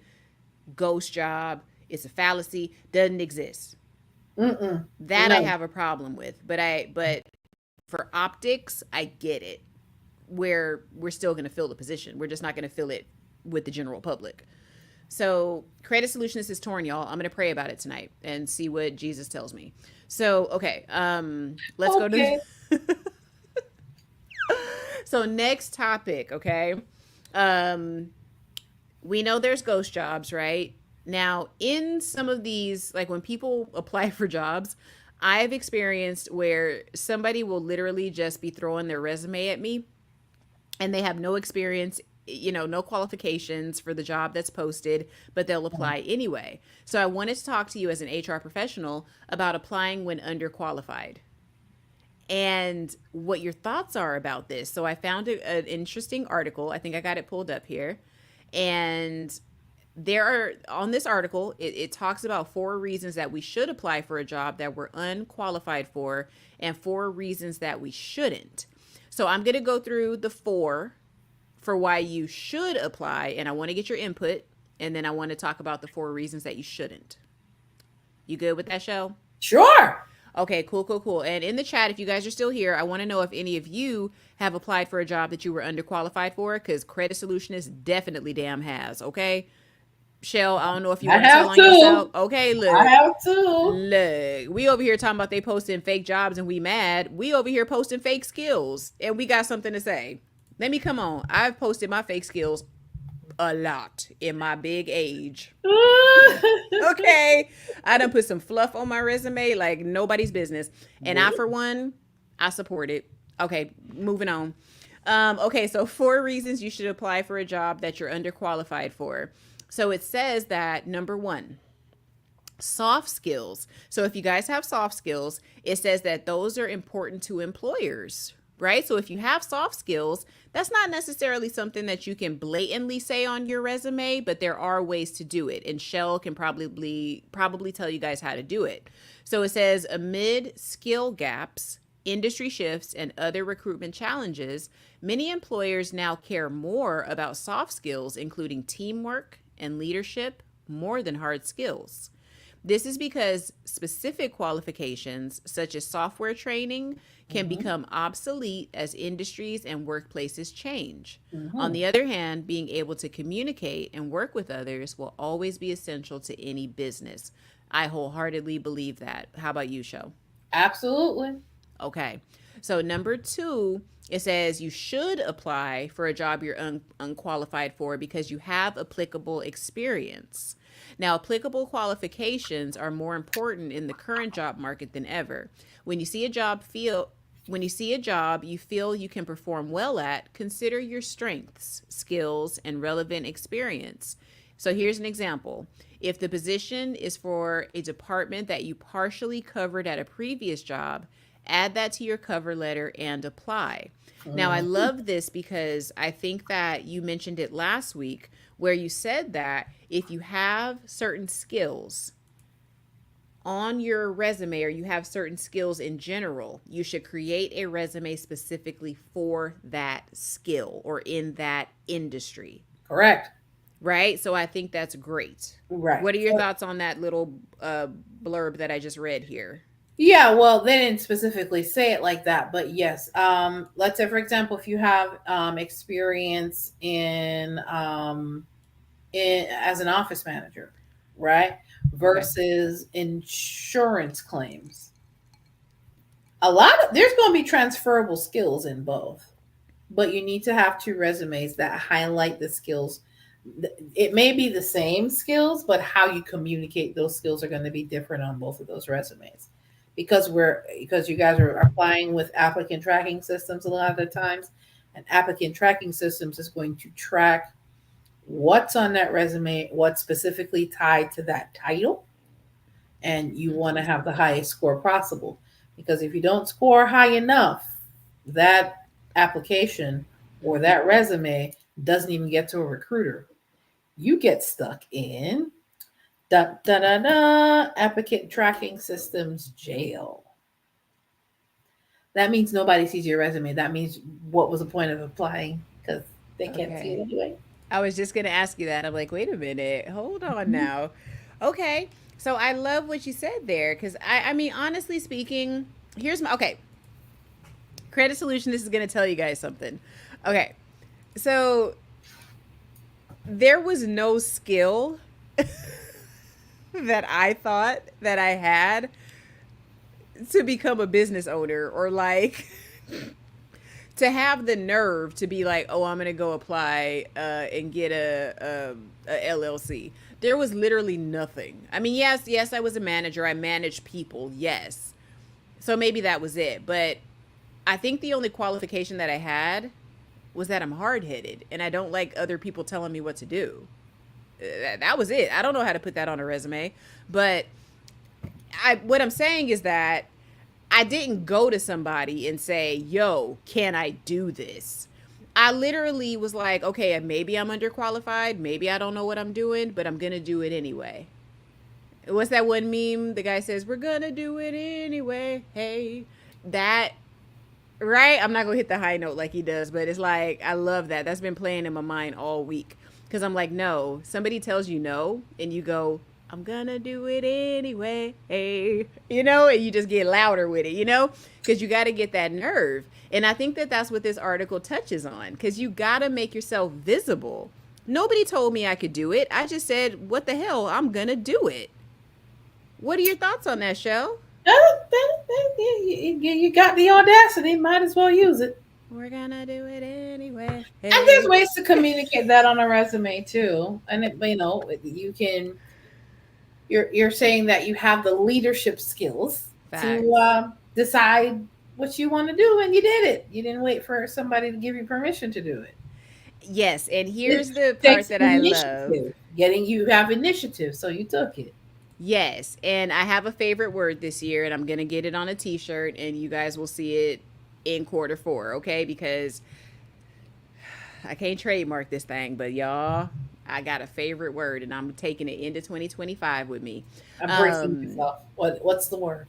ghost job, it's a fallacy, doesn't exist. Mm-mm. That I No. have a problem with. But for optics, I get it. Where we're still going to fill the position. We're just not going to fill it with the general public. So, Creative Solutionist is torn, y'all. I'm going to pray about it tonight and see what Jesus tells me. So, okay, let's go to Okay. so next topic, okay? Um, we know there's ghost jobs, right? Now, in some of these, like when people apply for jobs, I've experienced where somebody will literally just be throwing their resume at me and they have no experience, no qualifications for the job that's posted, but they'll apply anyway. So I wanted to talk to you as an HR professional about applying when underqualified and what your thoughts are about this. So I found an interesting article. I think I got it pulled up here. And there are, on this article, it talks about 4 reasons that we should apply for a job that we're unqualified for and 4 reasons that we shouldn't. So I'm going to go through the 4 for why you should apply, and I want to get your input, and then I want to talk about the 4 reasons that you shouldn't. You good with that, Shell? Sure. Okay, cool. And in the chat, if you guys are still here, I want to know if any of you have applied for a job that you were underqualified for, because Credit Solutionist definitely damn has, okay? Shell, I don't know if you want to tell on yourself. Okay, look. I have to. Look, we over here talking about they posting fake jobs and we mad. We over here posting fake skills and we got something to say. Let me come on. I've posted my fake skills a lot in my big age. Okay. I done put some fluff on my resume like nobody's business. And I, for one, I support it. Okay, moving on. Okay, so 4 reasons you should apply for a job that you're underqualified for. So it says that number 1, soft skills. So if you guys have soft skills, it says that those are important to employers, right? So if you have soft skills, that's not necessarily something that you can blatantly say on your resume, but there are ways to do it. And Shell can probably tell you guys how to do it. So it says amid skill gaps, industry shifts, and other recruitment challenges, many employers now care more about soft skills, including teamwork and leadership, more than hard skills. This is because specific qualifications, such as software training, can become obsolete as industries and workplaces change. On the other hand, being able to communicate and work with others will always be essential to any business. I wholeheartedly believe that. How about you, Sho? Absolutely. Okay. So number 2, it says you should apply for a job you're unqualified for because you have applicable experience. Now, applicable qualifications are more important in the current job market than ever. When you see a job you feel you can perform well at, consider your strengths, skills, and relevant experience. So here's an example. If the position is for a department that you partially covered at a previous job, add that to your cover letter and apply. Now, I love this because I think that you mentioned it last week where you said that if you have certain skills on your resume or you have certain skills in general, you should create a resume specifically for that skill or in that industry. Correct. Right? So I think that's great. Right. What are your thoughts on that little blurb that I just read here? Yeah, well, they didn't specifically say it like that, but yes. Let's say, for example, if you have experience in as an office manager, right, versus insurance claims, there's going to be transferable skills in both, but you need to have 2 resumes that highlight the skills. It may be the same skills, but how you communicate those skills are going to be different on both of those resumes. Because you guys are applying with applicant tracking systems a lot of the times, and applicant tracking systems is going to track what's on that resume, what's specifically tied to that title, and you want to have the highest score possible. Because if you don't score high enough, that application or that resume doesn't even get to a recruiter. You get stuck in applicant tracking systems jail. That means nobody sees your resume. That means what was the point of applying? Because they can't see it anyway. I was just going to ask you that. I'm like, wait a minute. Hold on now. Okay. So I love what you said there. Because I mean, honestly speaking, okay. Credit Solution, this is going to tell you guys something. Okay. So there was no skill that I thought that I had to become a business owner or like to have the nerve to be like, oh, I'm gonna go apply and get a LLC. There was literally nothing. I mean, yes, I was a manager. I managed people, yes. So maybe that was it. But I think the only qualification that I had was that I'm hard headed and I don't like other people telling me what to do. That was it. I don't know how to put that on a resume, but what I'm saying is that I didn't go to somebody and say, yo, can I do this? I literally was like, okay, maybe I'm underqualified. Maybe I don't know what I'm doing, but I'm going to do it anyway. What's that one meme? The guy says, we're going to do it anyway. Hey, that, right? I'm not going to hit the high note like he does, but it's like, I love that. That's been playing in my mind all week. Because I'm like, no, somebody tells you no, and you go, I'm gonna do it anyway, hey, and you just get louder with it, because you got to get that nerve. And I think that that's what this article touches on, because you got to make yourself visible. Nobody told me I could do it. I just said, what the hell, I'm gonna do it. What are your thoughts on that, Shell? You got the audacity, might as well use it. We're gonna do it anyway. Hey. And there's ways to communicate that on a resume too. And you can. You're saying that you have the leadership skills to decide what you want to do, and you did it. You didn't wait for somebody to give you permission to do it. Yes, and here's the part that I love. You have initiative, so you took it. Yes, and I have a favorite word this year, and I'm gonna get it on a t-shirt, and you guys will see it in Q4, okay? Because I can't trademark this thing, but y'all, I got a favorite word, and I'm taking it into 2025 with me. I'm bracing myself. What's the word?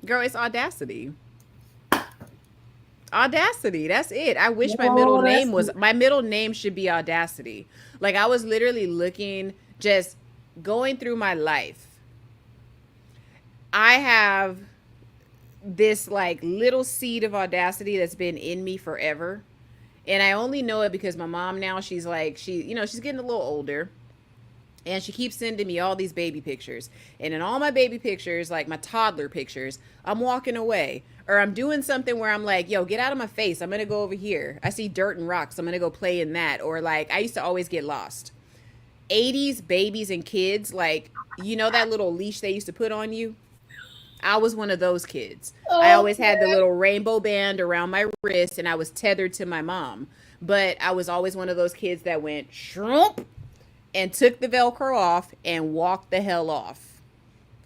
Girl, it's audacity. Audacity. That's it. I wish my middle name should be Audacity. Like, I was literally looking, just going through my life. I have this like little seed of audacity that's been in me forever. And I only know it because my mom now, she's getting a little older, and she keeps sending me all these baby pictures. And in all my baby pictures, like my toddler pictures, I'm walking away, or I'm doing something where I'm like, yo, get out of my face. I'm going to go over here. I see dirt and rocks. I'm going to go play in that. Or like, I used to always get lost. 80s babies and kids, like, that little leash they used to put on you? I was one of those kids. I always had the little rainbow band around my wrist, and I was tethered to my mom. But I was always one of those kids that went shroomp and took the Velcro off and walked the hell off.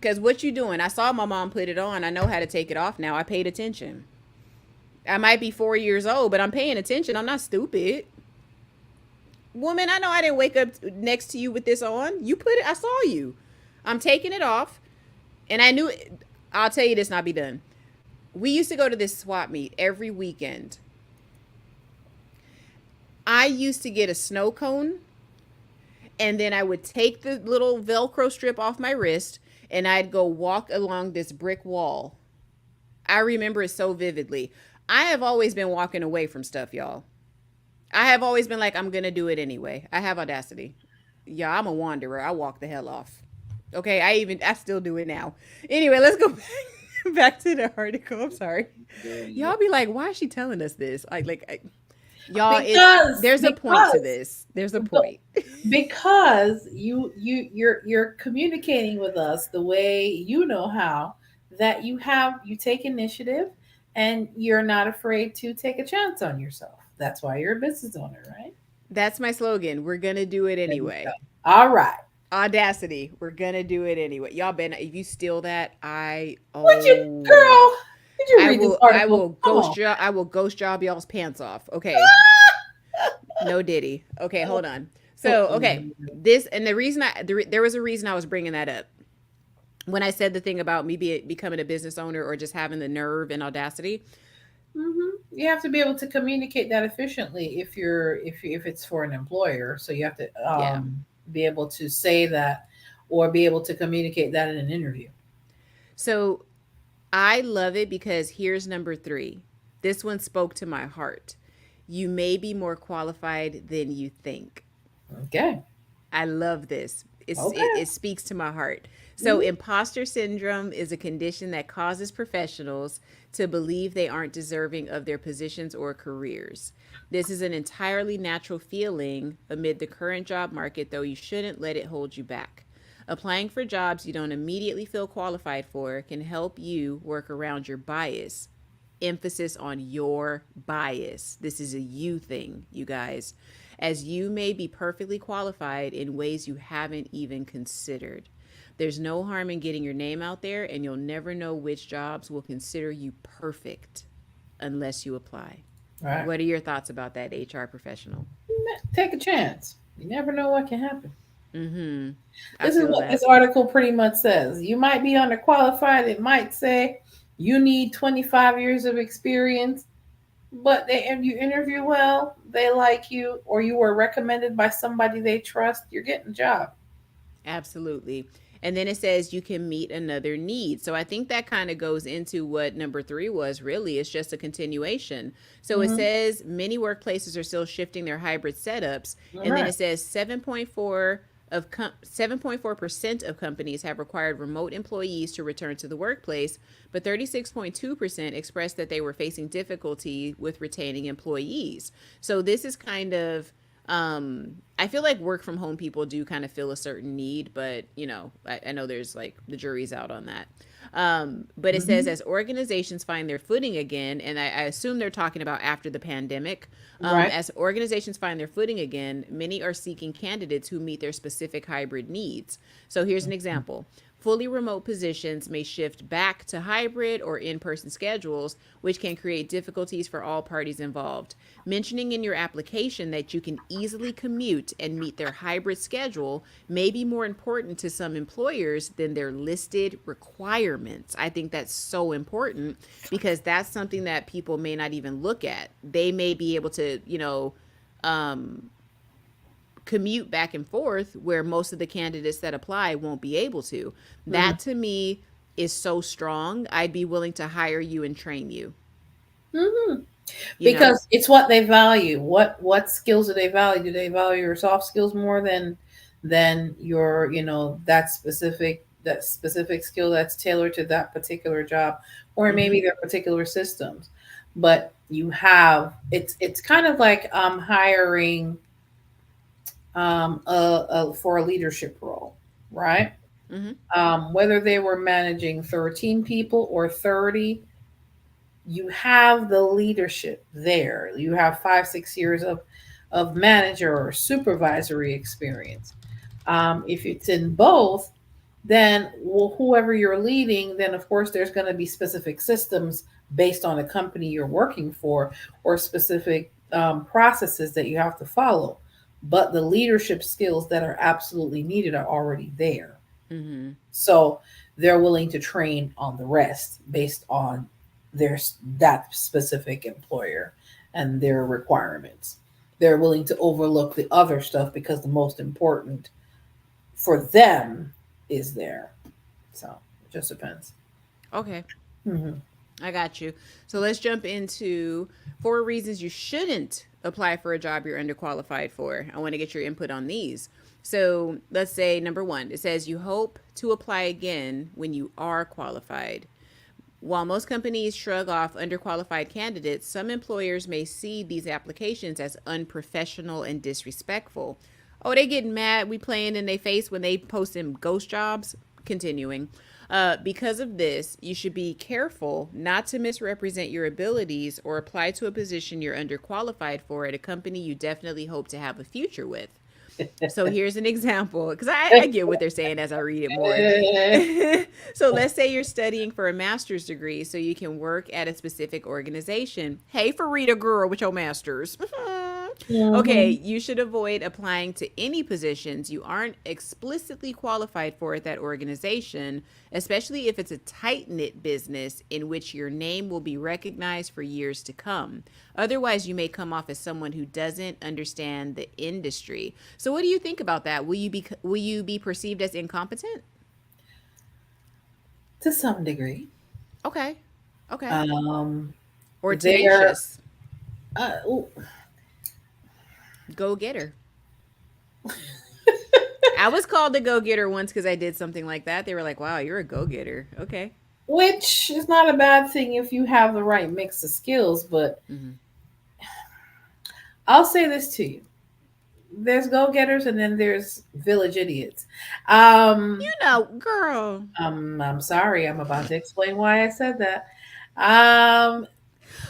Because what you doing? I saw my mom put it on. I know how to take it off now. I paid attention. I might be 4 years old, but I'm paying attention. I'm not stupid. Woman, I know I didn't wake up next to you with this on. You put it, I saw you. I'm taking it off. And I knew, I'll tell you this and I'll be done. We used to go to this swap meet every weekend. I used to get a snow cone, and then I would take the little Velcro strip off my wrist, and I'd go walk along this brick wall. I remember it so vividly. I have always been walking away from stuff, y'all. I have always been like, I'm going to do it anyway. I have audacity. Yeah, I'm a wanderer. I walk the hell off. Okay, I still do it now. Anyway, let's go back to the article. I'm sorry. Y'all be like, why is she telling us this? Y'all, there's a point to this. There's a point. Because you're communicating with us the way you know how, that you take initiative and you're not afraid to take a chance on yourself. That's why you're a business owner, right? That's my slogan. We're going to do it anyway. All right. Audacity. We're going to do it anyway. Y'all better, if you steal that, Would you, girl? Did you read this article? I will ghost job y'all's pants off. Okay. No Diddy. Okay, hold on. So, okay. There was a reason I was bringing that up. When I said the thing about me becoming a business owner or just having the nerve and audacity. Mm-hmm. You have to be able to communicate that efficiently if it's for an employer. So you have to be able to say that, or be able to communicate that in an interview. So I love it because here's number 3. This one spoke to my heart. You may be more qualified than you think. Okay. I love this. Okay. It speaks to my heart. So, imposter syndrome is a condition that causes professionals to believe they aren't deserving of their positions or careers. This is an entirely natural feeling amid the current job market, though you shouldn't let it hold you back. Applying for jobs you don't immediately feel qualified for can help you work around your bias. Emphasis on your bias. This is a you thing, you guys, as you may be perfectly qualified in ways you haven't even considered. There's no harm in getting your name out there, and you'll never know which jobs will consider you perfect unless you apply. Right. What are your thoughts about that, HR professional? Take a chance. You never know what can happen. Mm-hmm. I This is feel what that. this article pretty much says. You might be underqualified. It might say you need 25 years of experience, but if you interview well, they like you, or you were recommended by somebody they trust, you're getting a job. Absolutely. And then it says you can meet another need. So I think that kind of goes into what number three was really. It's just a continuation. So it Mm-hmm. says many workplaces are still shifting their hybrid setups. All And then right. it says 7.4% of companies have required remote employees to return to the workplace, but 36.2% expressed that they were facing difficulty with retaining employees. So this is kind of I feel like work from home people do kind of feel a certain need, but I know there's like the jury's out on that. But it says Mm-hmm. as organizations find their footing again, and I assume they're talking about after the pandemic. Right. As organizations find their footing again, many are seeking candidates who meet their specific hybrid needs. So here's an example. Fully remote positions may shift back to hybrid or in person schedules, which can create difficulties for all parties involved. Mentioning in your application that you can easily commute and meet their hybrid schedule may be more important to some employers than their listed requirements. I think that's so important because that's something that people may not even look at. They may be able to, um, commute back and forth where most of the candidates that apply won't be able to. That to me is so strong. I'd be willing to hire you and train you, Mm-hmm. you know? Because it's what they value. What skills do they value? Do they value your soft skills more than your, that specific skill that's tailored to that particular job, or maybe Mhm. their particular systems? But it's kind of like hiring for a leadership role, right? Mhm. Whether they were managing 13 people or 30, you have the leadership there. You have 5, 6 years of manager or supervisory experience. If it's in both, then whoever you're leading, then of course there's going to be specific systems based on the company you're working for, or specific processes that you have to follow. But the leadership skills that are absolutely needed are already there. Mhm. So they're willing to train on the rest based on their that specific employer and their requirements. They're willing to overlook the other stuff because the most important for them is there. So it just depends. Okay. Hmm. I got you. So let's jump into four reasons you shouldn't apply for a job you're underqualified for. I want to get your input on these. So let's say number one, it says you hope to apply again when you are qualified. While most companies shrug off underqualified candidates, some employers may see these applications as unprofessional and disrespectful. Oh, they getting mad. We playing in their face when they post them ghost jobs. Continuing. Because of this, you should be careful not to misrepresent your abilities or apply to a position you're underqualified for at a company you definitely hope to have a future with. So here's an example because I get what they're saying as I read it more. So let's say you're studying for a master's degree so you can work at a specific organization. Hey, Farida girl with your master's. Okay, Hmm. you should avoid applying to any positions you aren't explicitly qualified for at that organization, especially if it's a tight knit business in which your name will be recognized for years to come. Otherwise, you may come off as someone who doesn't understand the industry. So, what do you think about that? Will you be perceived as incompetent? To some degree. Okay, okay, Um, or there, tenacious? ooh, Go getter. I was called a go-getter once because I did something like that. They were like, wow, you're a go-getter. Okay. Which is not a bad thing if you have the right mix of skills, but I'll say this to you. There's go-getters and then there's village idiots. Girl. I'm sorry. I'm about to explain why I said that. I'm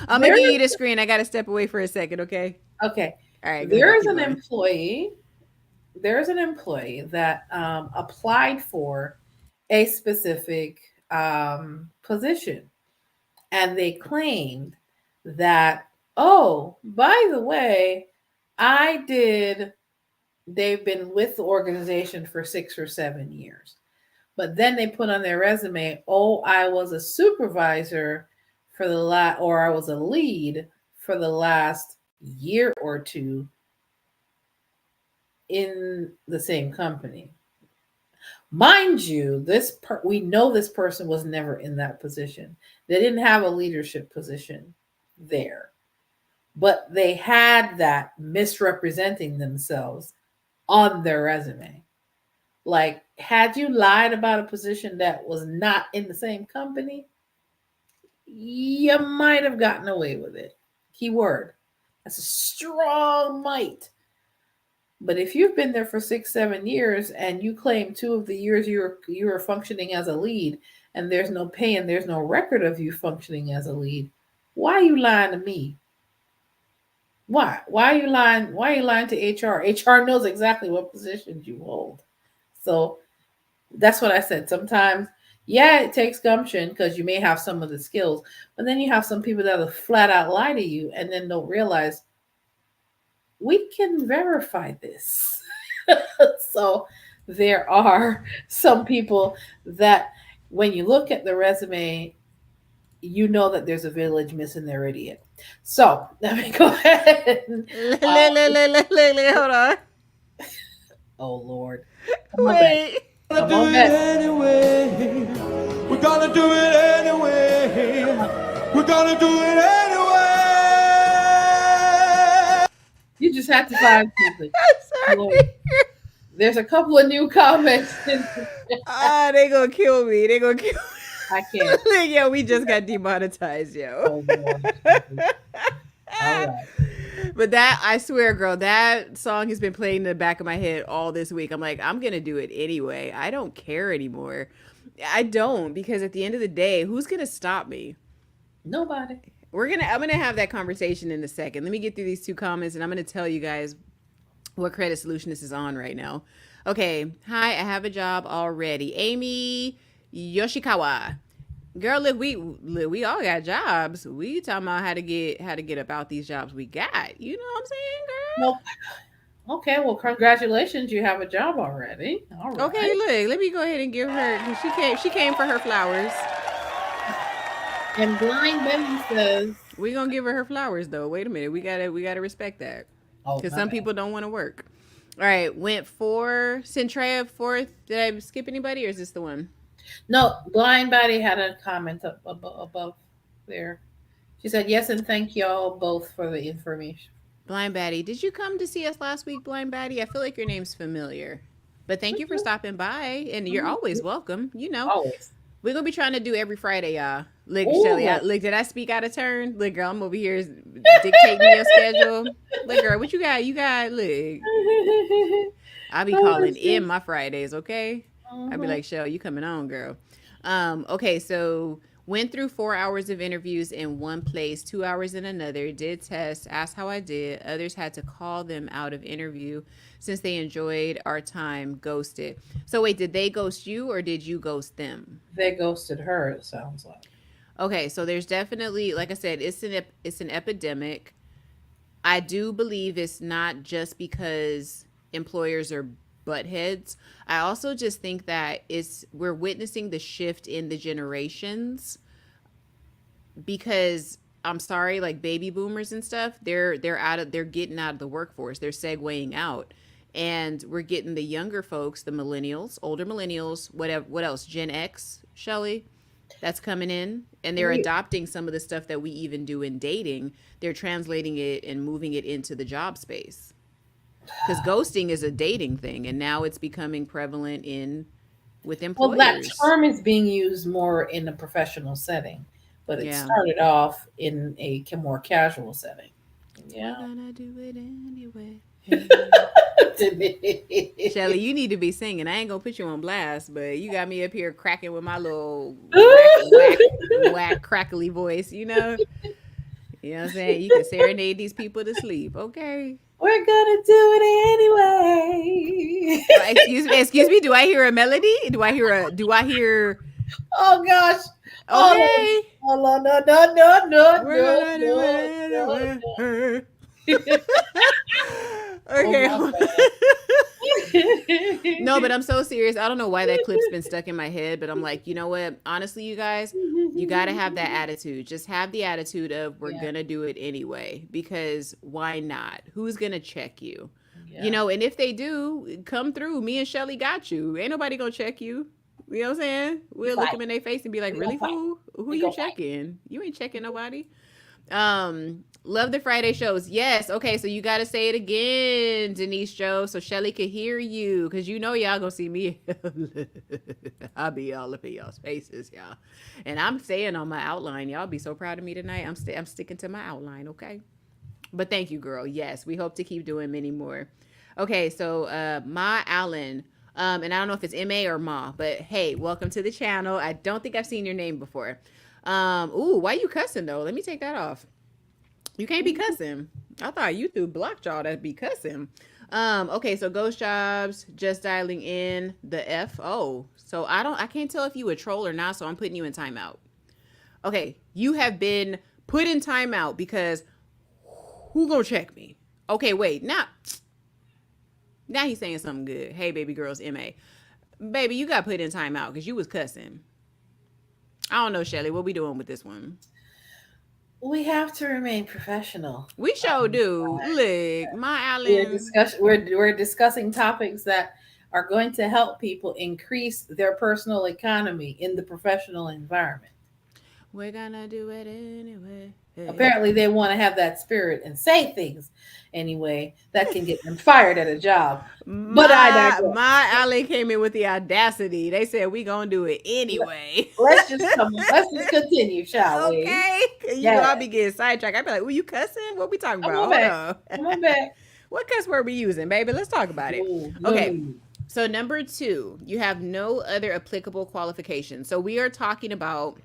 gonna give you the screen. I gotta step away for a second, okay? Okay. All right. There's an employee that applied for a specific position, and they claimed that, oh, by the way, they've been with the organization for 6 or 7 years. But then they put on their resume, oh, I was a supervisor or I was a lead for the last year or two in the same company. Mind you, we know this person was never in that position. They didn't have a leadership position there, but they had that misrepresenting themselves on their resume. Like, had you lied about a position that was not in the same company, you might have gotten away with it. Keyword. That's a strong might. But if you've been there for 6, 7 years and you claim 2 of the years you were functioning as a lead, and there's no pay and there's no record of you functioning as a lead, why are you lying to me? Why? Why are you lying? Why are you lying to HR? HR knows exactly what positions you hold. So that's what I said. Sometimes, yeah, it takes gumption because you may have some of the skills, but then you have some people that will flat out lie to you and then don't realize we can verify this. So there are some people that when you look at the resume, you know that there's a village missing their idiot. So let me go ahead. Hold on. Oh Lord. Wait. We're gonna do it anyway. We're gonna do it anyway. We're gonna do it anyway. You just have to find something. I'm sorry. There's a couple of new comments. They gonna kill me. They gonna kill me. I can't. Yo, we just got demonetized, yo. Oh, all right. But that, I swear, girl, that song has been playing in the back of my head all this week. I'm like, I'm gonna do it anyway. I don't care anymore. I don't, because at the end of the day, who's gonna stop me? Nobody. I'm gonna have that conversation in a second. Let me get through these 2 comments, and I'm gonna tell you guys what Credit Solutionist is on right now. Okay, hi, I have a job already. Amy Yoshikawa. Girl, look, we all got jobs. We talking about how to get about these jobs we got. You know what I'm saying, girl? Well, okay, well, congratulations, you have a job already. All right. Okay, look, let me go ahead and give her. She came for her flowers. And Blind Betty says we're gonna give her flowers though. Wait a minute, we gotta respect that. Because some people don't want to work. All right, went 4. Centrea 4th. Did I skip anybody, or is this the one? No, Blind Betty had a comment above there. She said, yes, and thank y'all both for the information. Blind Batty, did you come to see us last week, Blind Batty? I feel like your name's familiar. But thank you for stopping by, and you're always welcome. You know. Always. We're going to be trying to do every Friday, y'all. Look, Shelly, look, did I speak out of turn? Look, girl, I'm over here dictating your schedule. Look, girl, what you got? You got, look. I'll be calling in my Fridays, okay? I'd be like, Shell, you coming on, girl. Okay, so went through 4 hours of interviews in one place, 2 hours in another, did tests, asked how I did. Others had to call them out of interview since they enjoyed our time, ghosted. So wait, did they ghost you or did you ghost them? They ghosted her, it sounds like. Okay, so there's definitely, like I said, it's an epidemic. I do believe it's not just because employers are buttheads. I also just think that we're witnessing the shift in the generations, because I'm sorry, like baby boomers and stuff, they're getting out of the workforce. They're segueing out. And we're getting the younger folks, the millennials, older millennials, what else? Gen X, Shelly, that's coming in, and they're adopting some of the stuff that we even do in dating. They're translating it and moving it into the job space. Because ghosting is a dating thing, and now it's becoming prevalent with Well, that employers. term is being used more in a professional setting, but it Yeah. started off in a more casual setting. We're Yeah. gonna do it anyway. Where Shelly, you need to be singing. I ain't gonna put you on blast, but you got me up here cracking with my little whack, crackly voice, You know what I'm saying? You can serenade these people to sleep, okay? We're gonna do it anyway. Excuse me, do I hear a melody? Do I hear Oh gosh. Oh, okay. oh no, no, no, no, We're no, gonna do no, it no, anyway. no. Okay. Oh No, but I'm so serious. I don't know why that clip's been stuck in my head, but I'm like, you know what? Honestly, you guys, you got to have that attitude. Just have the attitude of we're going to do it anyway, because why not? Who's going to check you? Yeah. And if they do, come through. Me and Shelly got you. Ain't nobody going to check you. You know what I'm saying? We'll look them in their face and be like, really, fool? Who you checking? You ain't checking nobody. Love the Friday shows. Yes. Okay. So you got to say it again, Denise Joe, so Shelly could hear you. Cause y'all gonna see me. I'll be all up in y'all's faces, y'all. And I'm staying on my outline. Y'all be so proud of me tonight. I'm sticking to my outline. Okay. But thank you, girl. Yes. We hope to keep doing many more. Okay. So, Ma Allen, and I don't know if it's M-A or Ma, but hey, welcome to the channel. I don't think I've seen your name before. Ooh, why you cussing though? Let me take that off. You can't be cussing. I thought YouTube blocked y'all that be cussing. Okay, so Ghost Jobs, just dialing in the F. Oh, so I can't tell if you a troll or not, so I'm putting you in timeout. Okay, you have been put in timeout because who gonna check me? Okay, wait, now he's saying something good. Hey, baby girls, MA. Baby, you got put in timeout because you was cussing. I don't know, Shelly, what we doing with this one? We have to remain professional. We sure do. Look, my Allen. We're discussing topics that are going to help people increase their personal economy in the professional environment. We're gonna do it anyway. Apparently, they want to have that spirit and say things anyway that can get them fired at a job. But I digress. My Allen came in with the audacity. They said we gonna do it anyway. Let's just continue, shall we? Okay. I'll be getting sidetracked. I'd be like, "Were you cussing? What we talking about? Come on back. What cuss word we using, baby? Let's talk about it." Okay. So number 2, you have no other applicable qualifications. So we are talking about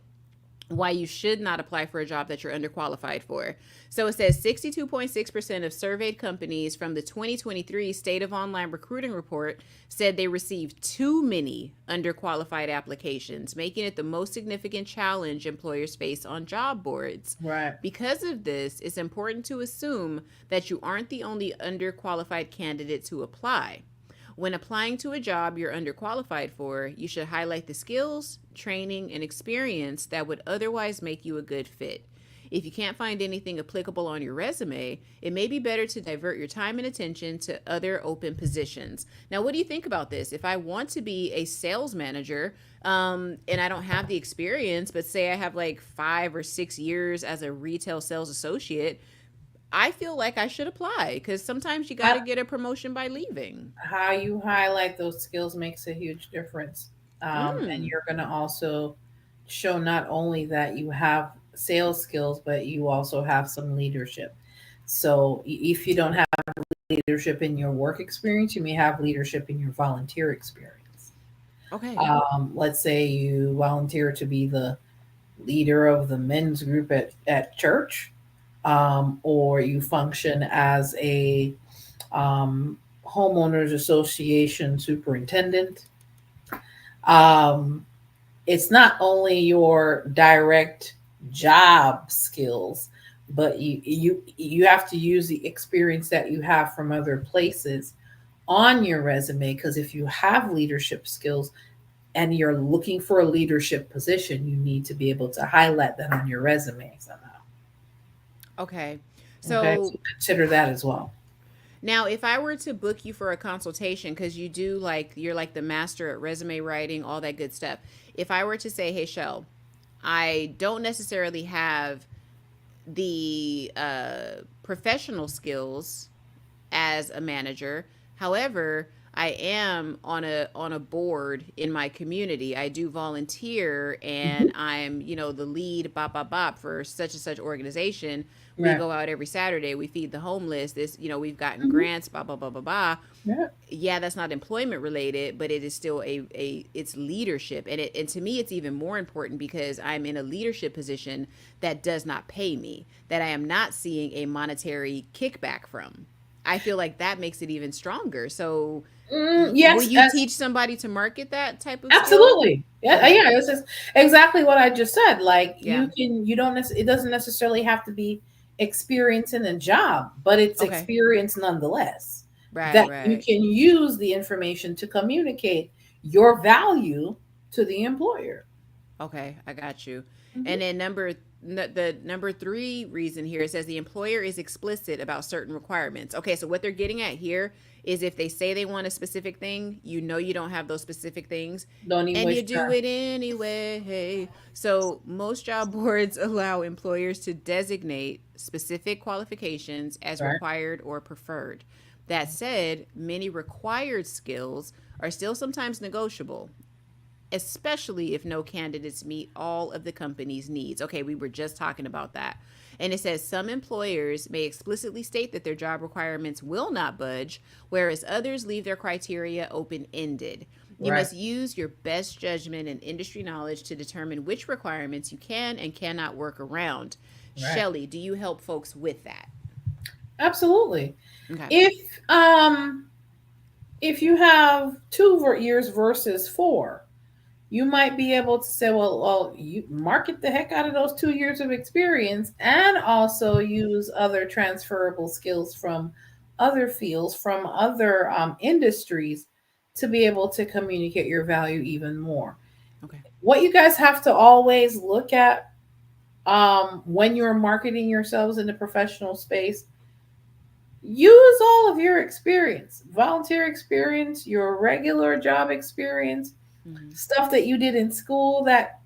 why you should not apply for a job that you're underqualified for. So it says 62.6% of surveyed companies from the 2023 State of Online Recruiting Report said they received too many underqualified applications, making it the most significant challenge employers face on job boards. Right. Because of this, it's important to assume that you aren't the only underqualified candidate to apply. When applying to a job you're underqualified for, you should highlight the skills, training, and experience that would otherwise make you a good fit. If you can't find anything applicable on your resume, it may be better to divert your time and attention to other open positions. Now, what do you think about this? If I want to be a sales manager, and I don't have the experience, but say I have like 5 or 6 years as a retail sales associate, I feel like I should apply because sometimes you got to get a promotion by leaving. How you highlight those skills makes a huge difference. And you're going to also show not only that you have sales skills, but you also have some leadership. So if you don't have leadership in your work experience, you may have leadership in your volunteer experience. Okay. Let's say you volunteer to be the leader of the men's group at church. Or you function as a homeowners association superintendent. It's not only your direct job skills, but you have to use the experience that you have from other places on your resume, because if you have leadership skills and you're looking for a leadership position, you need to be able to highlight that on your resume somehow. Okay. So consider that as well. Now, if I were to book you for a consultation, because you're like the master at resume writing, all that good stuff. If I were to say, hey, Shell, I don't necessarily have the professional skills as a manager. However, I am on a board in my community. I do volunteer, and I'm, the lead for such and such organization. We Right. go out every Saturday. We feed the homeless. We've gotten Mhm. grants, Yeah. Yeah, that's not employment related, but it is still it's leadership. And to me it's even more important because I'm in a leadership position that does not pay me, that I am not seeing a monetary kickback from. I feel like that makes it even stronger. So will Yes, you teach somebody to market that type of skill? absolutely. Yeah, Okay. yeah. This is exactly what I just said. Like Yeah. you don't. It doesn't necessarily have to be experience in a job, but it's Okay. experience nonetheless. Right, That you right. can use the information to communicate your value to the employer. Okay, I got you. Mhm. And then the number 3 reason here, it says the employer is explicit about certain requirements. Okay, so what they're getting at here is if they say they want a specific thing, you don't have those specific things, Don't even and you waste do time. it anyway. So most job boards allow employers to designate specific qualifications as Right. required or preferred. That said, many required skills are still sometimes negotiable, especially if no candidates meet all of the company's needs. Okay, we were just talking about that. And it says some employers may explicitly state that their job requirements will not budge, whereas others leave their criteria open ended. You Right. must use your best judgment and industry knowledge to determine which requirements you can and cannot work around. Right. Shelly, do you help folks with that? Absolutely. Okay. If you have 2 years versus 4, you might be able to say, well, you market the heck out of those 2 years of experience and also use other transferable skills from other fields, from other industries to be able to communicate your value even more. Okay. What you guys have to always look at when you're marketing yourselves in the professional space, use all of your experience, volunteer experience, your regular job experience, Mm-hmm. stuff that you did in school that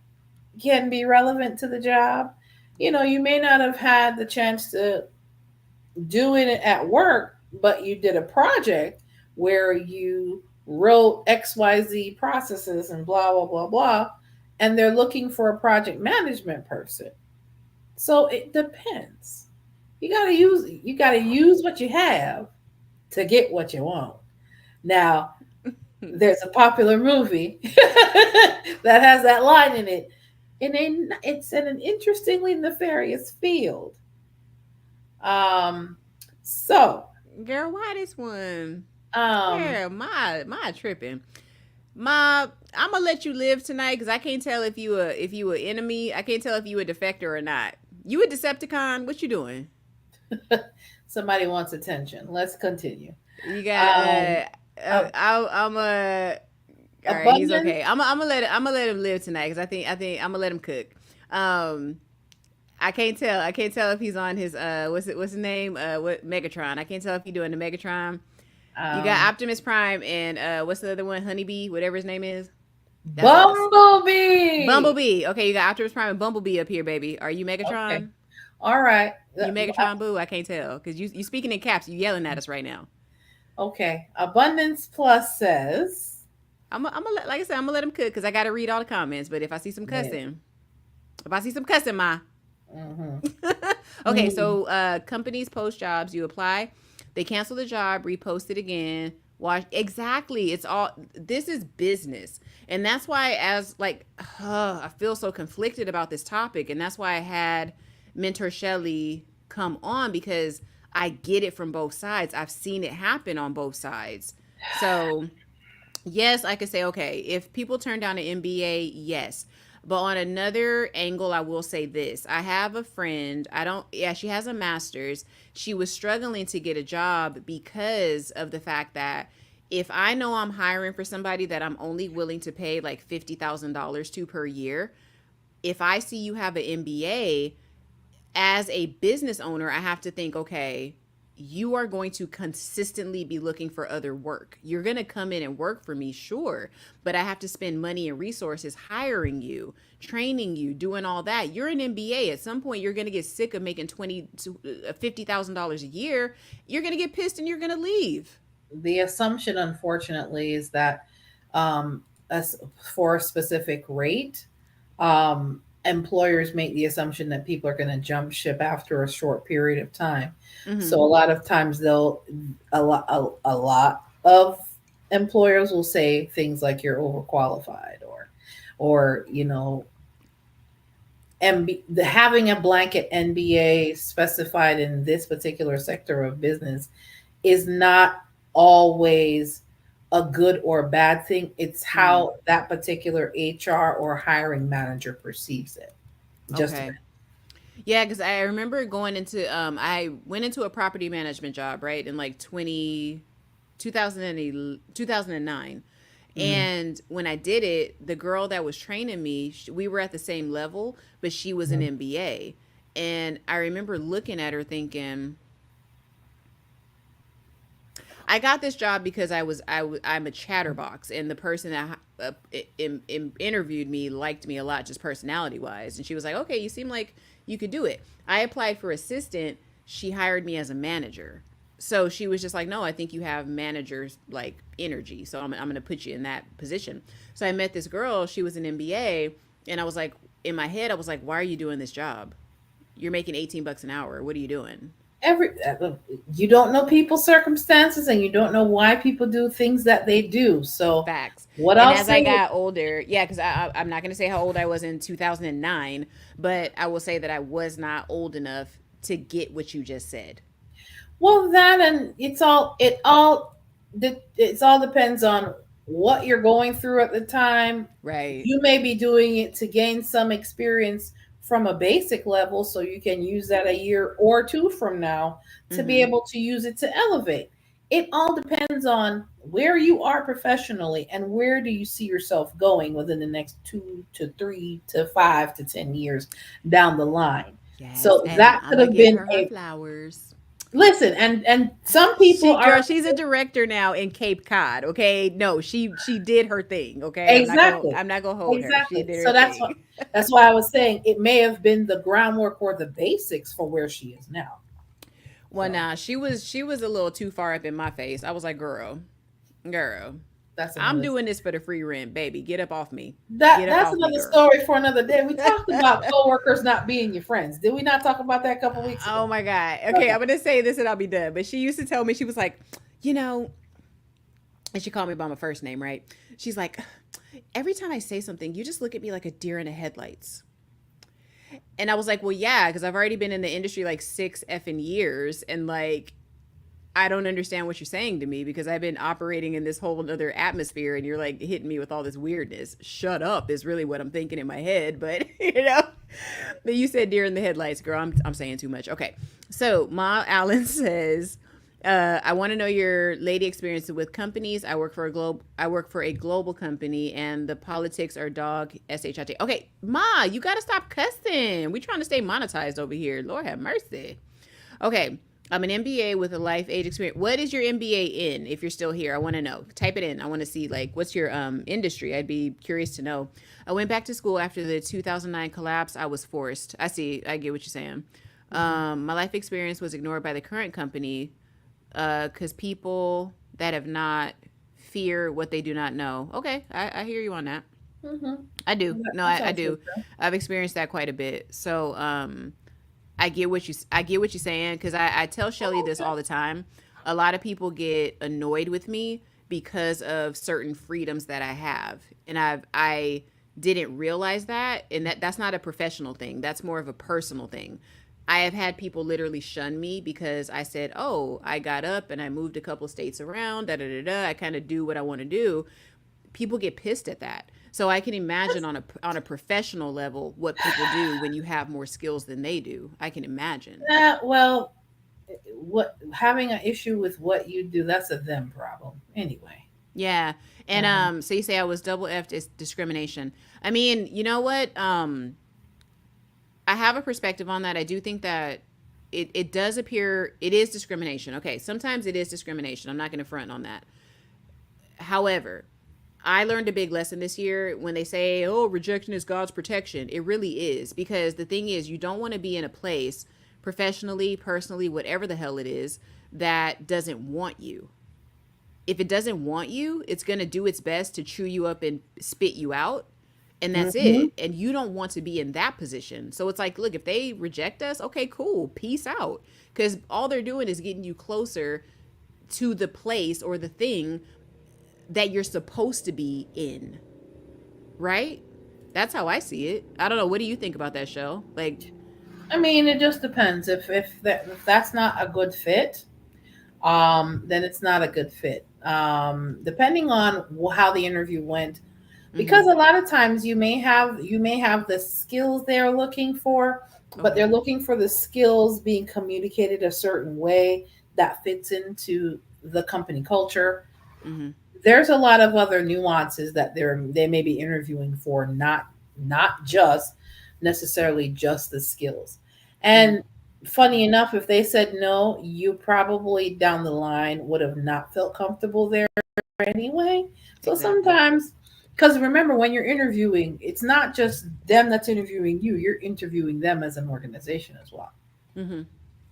can be relevant to the job. You may not have had the chance to do it at work, but you did a project where you wrote XYZ processes and blah, blah, blah, blah. And they're looking for a project management person. So it depends. You gotta use what you have to get what you want. Now, there's a popular movie that has that line in it. It's in an interestingly nefarious field. Um, so, Girl, why this one? um, Girl, my tripping. Ma, I'm gonna let you live tonight because I can't tell if you a enemy. I can't tell if you a defector or not. You a Decepticon? What you doing? somebody wants attention. Let's continue. You got Um, ab- I'm a. All right, he's abundance. okay. I'm gonna let him live tonight because I think I'm gonna let him cook. Um, I can't tell if he's on his what's his name what Megatron. I can't tell if he's doing the Megatron. You got Um, Optimus Prime and what's the other one? Honeybee, whatever his name is. That's us. Bumblebee. Bumblebee. Okay, you got Optimus Prime and Bumblebee up here, baby. Are you Okay. Megatron? All right. You Megatron Boo? I can't tell because you speaking in caps. You yelling at us right now. Okay. Abundance Plus says, Like I said, I'm gonna let him cook because I got to read all the comments. But if I see some cussing, ma. hmm Okay, so companies post jobs, you apply, they cancel the job, repost it again. Watch exactly. It's all this is business, and that's why I feel so conflicted about this topic, and that's why I had Mentor Shelley come on because I get it from both sides. I've seen it happen on both sides. So yes, I could say, okay, if people turn down an MBA, yes. But on another angle, I will say this. I have a friend, she has a master's. She was struggling to get a job because of the fact that if I know I'm hiring for somebody that I'm only willing to pay like $50,000 to per year, if I see you have an MBA, as a business owner, I have to think, okay, you are going to consistently be looking for other work. You're going to come in and work for me, sure, but I have to spend money and resources hiring you, training you, doing all that. You're an MBA. At some point, you're going to get sick of making $20,000 to $50,000 a year. You're going to get pissed and you're going to leave. The assumption, unfortunately, is that as for a specific rate, employers make the assumption that people are going to jump ship after a short period of time. Mm-hmm. So a lot of times a lot of employers will say things like you're overqualified or having a blanket MBA specified in this particular sector of business is not always a good or bad thing. It's how that particular HR or hiring manager perceives it. Okay. Yeah, because I remember going into I went into a property management job, right, in like 2009. Mm-hmm. And when I did it, the girl that was training me, we were at the same level, but she was an MBA. And I remember looking at her thinking, I got this job because I'm a chatterbox, and the person that interviewed me liked me a lot, just personality wise. And she was like, "Okay, you seem like you could do it." I applied for assistant. She hired me as a manager. So she was just like, "No, I think you have manager's like energy. So I'm going to put you in that position." So I met this girl. She was an MBA, and I was like, in my head, I was like, "Why are you doing this job? You're making $18 an hour. What are you doing?" You don't know people's circumstances, and you don't know why people do things that they do. So facts. What and else? As I got older, yeah, because I'm not going to say how old I was in 2009, but I will say that I was not old enough to get what you just said. Well, that and it all depends on what you're going through at the time. Right. You may be doing it to gain some experience from a basic level, so you can use that a year or two from now to be able to use it to elevate. It all depends on where you are professionally and where do you see yourself going within the next 2 to 3 to 5 to 10 years down the line. Yes, so that could have been her flowers. Listen, and some people she's a director now in Cape Cod. Okay, no, she did her thing. Okay, exactly. I'm not gonna hold her. She did her so thing. That's why I was saying it may have been the groundwork or the basics for where she is now. Well, nah, she was a little too far up in my face. I was like, girl, I'm doing this for the free rent, baby. Get up off me. That's another story for another day. We talked about coworkers not being your friends. Did we not talk about that a couple weeks ago? Oh my God. Okay, I'm gonna say this and I'll be done. But she used to tell me, she was like, and she called me by my first name, right? She's like, every time I say something, you just look at me like a deer in the headlights. And I was like, well, yeah, because I've already been in the industry like 6 effing years. And like, I don't understand what you're saying to me because I've been operating in this whole other atmosphere and you're like hitting me with all this weirdness. Shut up is really what I'm thinking in my head. But, but you said deer in the headlights, girl. I'm saying too much. Okay. So Ma Allen says, I want to know your lady experience with companies. I work for a global company and the politics are dog shit. Okay, Ma, you got to stop cussing. We trying to stay monetized over here. Lord have mercy. Okay. I'm an MBA with a life age experience. What is your MBA in? If you're still here, I want to know. Type it in. I want to see like what's your industry. I'd be curious to know. I went back to school after the 2009 collapse. I was forced. I get what you're saying. My life experience was ignored by the current company because people that have not fear what they do not know. Okay, I hear you on that. I do. No, I do. I've experienced that quite a bit. So I get what you're saying because I tell Shelly this all the time. A lot of people get annoyed with me because of certain freedoms that I have, and I didn't realize that, and that's not a professional thing. That's more of a personal thing. I have had people literally shun me because I said, "Oh, I got up and I moved a couple states around. I kind of do what I want to do." People get pissed at that. So I can imagine on a professional level what people do when you have more skills than they do. I can imagine. Well, having an issue with what you do, that's a them problem anyway. Yeah. And so you say I was double F discrimination. I mean, you know what? I have a perspective on that. I do think that it does appear it is discrimination. Okay, sometimes it is discrimination. I'm not going to front on that. However, I learned a big lesson this year when they say, oh, rejection is God's protection. It really is, because the thing is, you don't want to be in a place professionally, personally, whatever the hell it is, that doesn't want you. If it doesn't want you, it's going to do its best to chew you up and spit you out. And that's it. And you don't want to be in that position. So it's like, look, if they reject us, okay, cool. Peace out. Because all they're doing is getting you closer to the place or the thing that you're supposed to be in. Right? That's how I see it. I don't know. What do you think about that show? Like, I mean, it just depends. If that's not a good fit, then it's not a good fit. Depending on how the interview went, because a lot of times you may have the skills they're looking for, but they're looking for the skills being communicated a certain way that fits into the company culture. There's a lot of other nuances that they may be interviewing for, not just necessarily just the skills. And funny enough, if they said no, you probably down the line would have not felt comfortable there anyway. So sometimes, because remember, when you're interviewing, it's not just them that's interviewing you, you're interviewing them as an organization as well.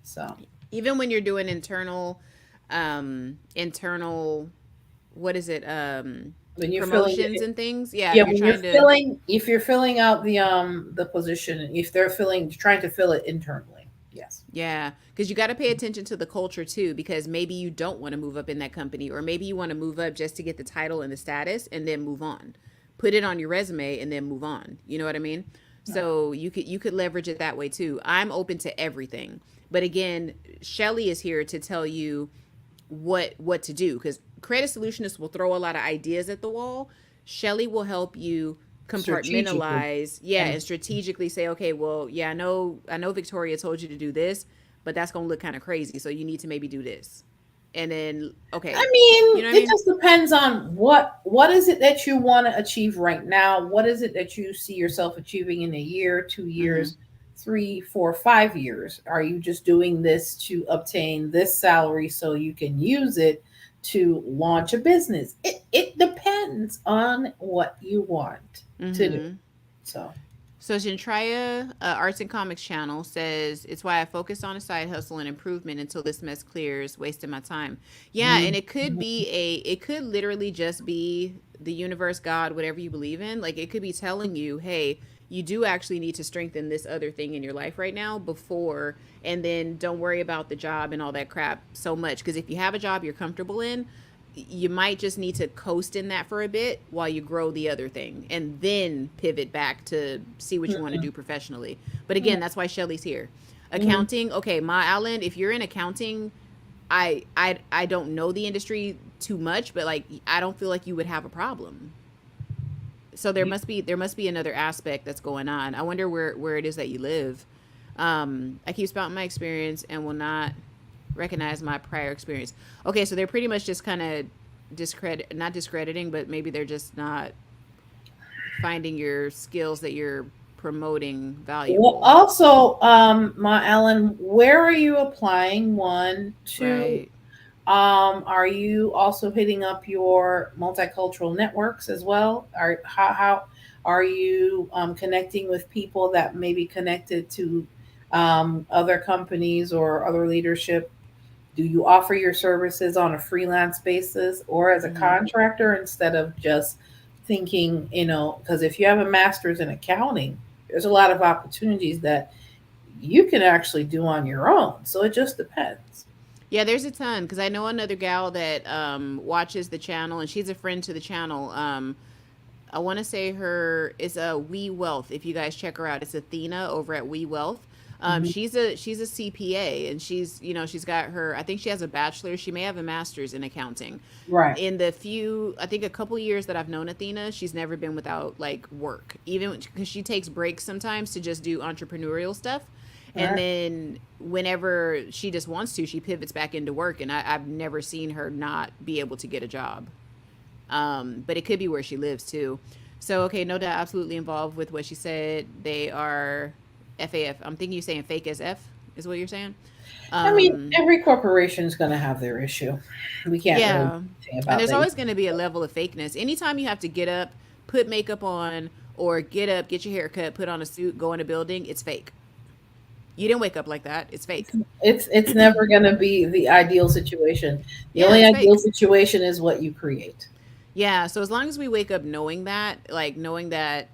So even when you're doing internal, what is it? When you're promotions and things. Yeah. If you're filling out the position, if they're trying to fill it internally. Yes. Yeah. Because you got to pay attention to the culture too, because maybe you don't want to move up in that company, or maybe you want to move up just to get the title and the status and then move on. Put it on your resume and then move on. You know what I mean? Yeah. So you could leverage it that way too. I'm open to everything. But again, Shelly is here to tell you what to do, because Creative Solutionists will throw a lot of ideas at the wall. Shelly will help you compartmentalize, and strategically say, okay, well, I know Victoria told you to do this, but that's going to look kind of crazy. So you need to maybe do this. And then, okay. I mean, you know it just depends on what is it that you want to achieve right now? What is it that you see yourself achieving in a year, 2 years, 3, 4, 5 years? Are you just doing this to obtain this salary so you can use it to launch a business? It depends on what you want to do. So Shintraya Arts and Comics channel says, it's why I focus on a side hustle and improvement until this mess clears, wasting my time. Yeah, and it could be it could literally just be the universe, God, whatever you believe in. Like, it could be telling you, hey, you do actually need to strengthen this other thing in your life right now before, and then don't worry about the job and all that crap so much. Because if you have a job you're comfortable in, you might just need to coast in that for a bit while you grow the other thing, and then pivot back to see what you want to do professionally. But again, that's why Shelly's here. Accounting, okay, Ma Allen, if you're in accounting, I don't know the industry too much, but like, I don't feel like you would have a problem. So there must be another aspect that's going on. I wonder where it is that you live. I keep spouting my experience and will not recognize my prior experience. Okay, so they're pretty much just kind of not discrediting, but maybe they're just not finding your skills that you're promoting valuable. Well, also, Ma Ellen, where are you applying? 1, 2. Right. Are you also hitting up your multicultural networks as well? How are you connecting with people that may be connected to other companies or other leadership? Do you offer your services on a freelance basis or as a contractor, instead of just thinking, because if you have a master's in accounting, there's a lot of opportunities that you can actually do on your own. So it just depends. Yeah, there's a ton, because I know another gal that watches the channel, and she's a friend to the channel. I want to say her is a We Wealth. If you guys check her out, it's Athena over at We Wealth. She's a CPA, and she's got her, I think she has a bachelor's. She may have a master's in accounting. Right. In the I think a couple years that I've known Athena, she's never been without like work, even because she takes breaks sometimes to just do entrepreneurial stuff. Right. And then whenever she just wants to, she pivots back into work. And I've never seen her not be able to get a job. But it could be where she lives too. So, okay, no doubt, absolutely involved with what she said. They are FAF. I'm thinking you're saying fake as F. is what you're saying. I mean, every corporation is going to have their issue. We can't really Yeah. do anything And about there's that. always going to be a level of fakeness. Anytime you have to get up, put makeup on, or get up, get your hair cut, put on a suit, go in a building, it's fake. You didn't wake up like that. It's fake. It's never going to be the ideal situation. The Yeah, only it's ideal fake. situation is what you create. Yeah. So as long as we wake up knowing that, like knowing that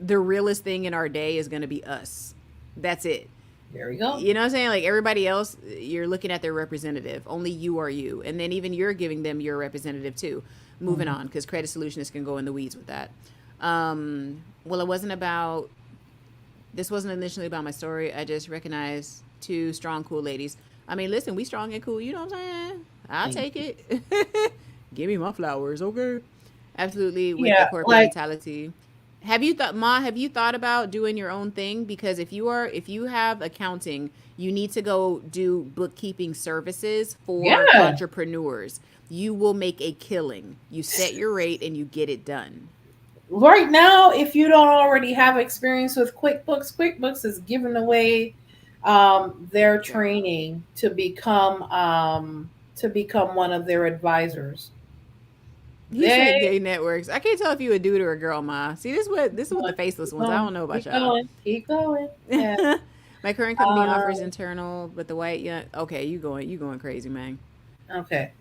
the realest thing in our day is going to be us. That's it. There we go. You know what I'm saying? Like everybody else, you're looking at their representative. Only you are you. And then even you're giving them your representative too. Moving on, because credit solutionists can go in the weeds with that. Well, this wasn't initially about my story. I just recognized two strong, cool ladies. I mean, listen, we strong and cool. You know what I'm saying? I'll take it. Give me my flowers, okay? Absolutely, with the corporate mentality. Have you thought about doing your own thing? Because if you have accounting, you need to go do bookkeeping services for entrepreneurs. You will make a killing. You set your rate and you get it done. Right now, if you don't already have experience with QuickBooks is giving away their training to become one of their advisors. He said gay networks. I can't tell if you a dude or a girl, Ma. See, this is what the faceless ones. I don't know about y'all. Keep going. Yeah. My current company offers internal, but the white young. Okay, you going crazy, man. Okay.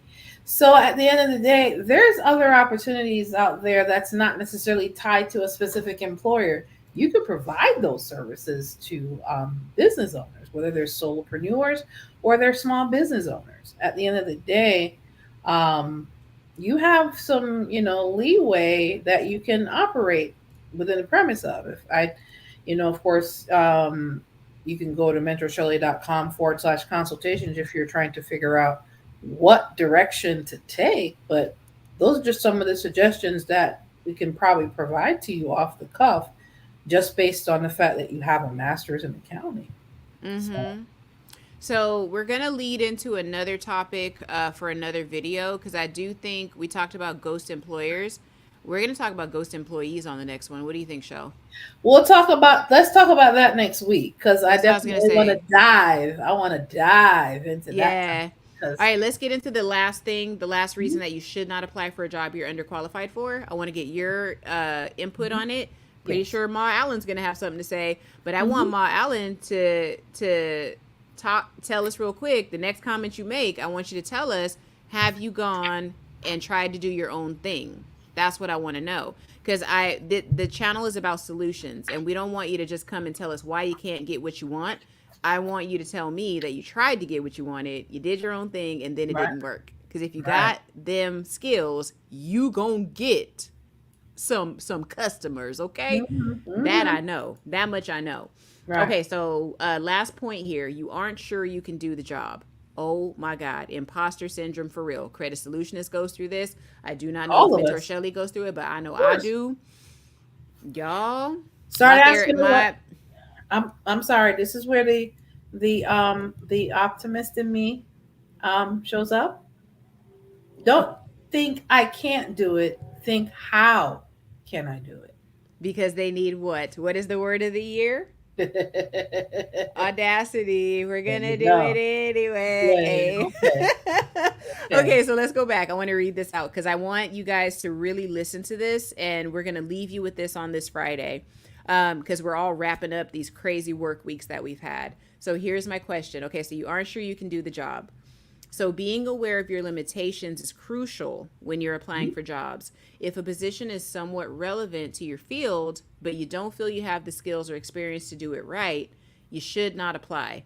So at the end of the day, there's other opportunities out there that's not necessarily tied to a specific employer. You could provide those services to business owners, whether they're solopreneurs or they're small business owners. At the end of the day, you have some, leeway that you can operate within the premise of. Of course, you can go to mentorshelley.com/consultations if you're trying to figure out what direction to take. But those are just some of the suggestions that we can probably provide to you off the cuff, just based on the fact that you have a master's in accounting. So we're going to lead into another topic for another video, because I do think we talked about ghost employers. We're going to talk about ghost employees on the next one. What do you think, Shell? Let's talk about that next week, because I definitely want to dive. I want to dive into that. Yeah. All right, let's get into the last thing, the last reason that you should not apply for a job you're underqualified for. I want to get your input on it. Pretty sure Ma Allen's going to have something to say, but I want Ma Allen to tell us real quick, the next comment you make, I want you to tell us, have you gone and tried to do your own thing? That's what I want to know, because the channel is about solutions, and we don't want you to just come and tell us why you can't get what you want. I want you to tell me that you tried to get what you wanted, you did your own thing, and then it didn't work. Because if you got them skills, you gonna get some customers, okay? That I know. That much I know. Okay, so last point here. You aren't sure you can do the job. Oh my God. Imposter syndrome for real. Credit Solutionist goes through this. I do not know if Mentor Shelley goes through it, but I know I do. Y'all. Start asking I'm sorry. This is where the optimist in me shows up. Don't think I can't do it. Think, how can I do it? Because they need what? What is the word of the year? Audacity. We're gonna do it anyway. Okay, so let's go back. I want to read this out because I want you guys to really listen to this, and we're gonna leave you with this on this Friday, because we're all wrapping up these crazy work weeks that we've had. So here's my question. Okay, so you aren't sure you can do the job. So being aware of your limitations is crucial when you're applying for jobs. If a position is somewhat relevant to your field, but you don't feel you have the skills or experience to do it right, you should not apply.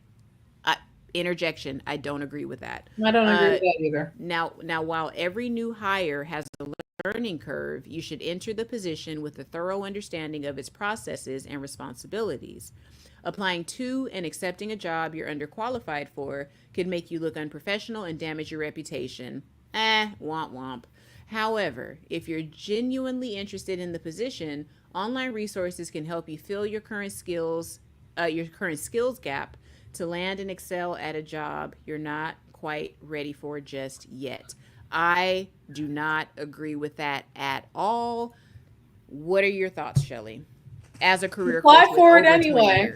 Interjection, I don't agree with that. I don't agree with that either. Now, while every new hire has a learning curve, you should enter the position with a thorough understanding of its processes and responsibilities. Applying to and accepting a job you're underqualified for could make you look unprofessional and damage your reputation. Womp womp. However, if you're genuinely interested in the position, online resources can help you fill your current skills gap to land and excel at a job you're not quite ready for just yet. I do not agree with that at all. What are your thoughts, Shelley? As a career coach, apply for it anyway.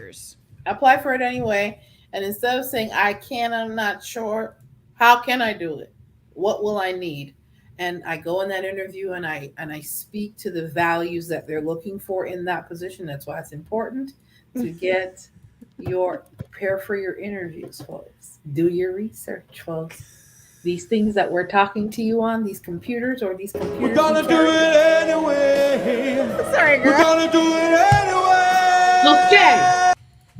Apply for it anyway. And instead of saying, I can, I'm not sure, how can I do it? What will I need? And I go in that interview and I speak to the values that they're looking for in that position. That's why it's important to get your prepare for your interviews, folks. Do your research, folks. These things that we're talking to you on, these computers or these We're computers. gonna do it anyway. Sorry, We're girl. gonna do it anyway. Okay.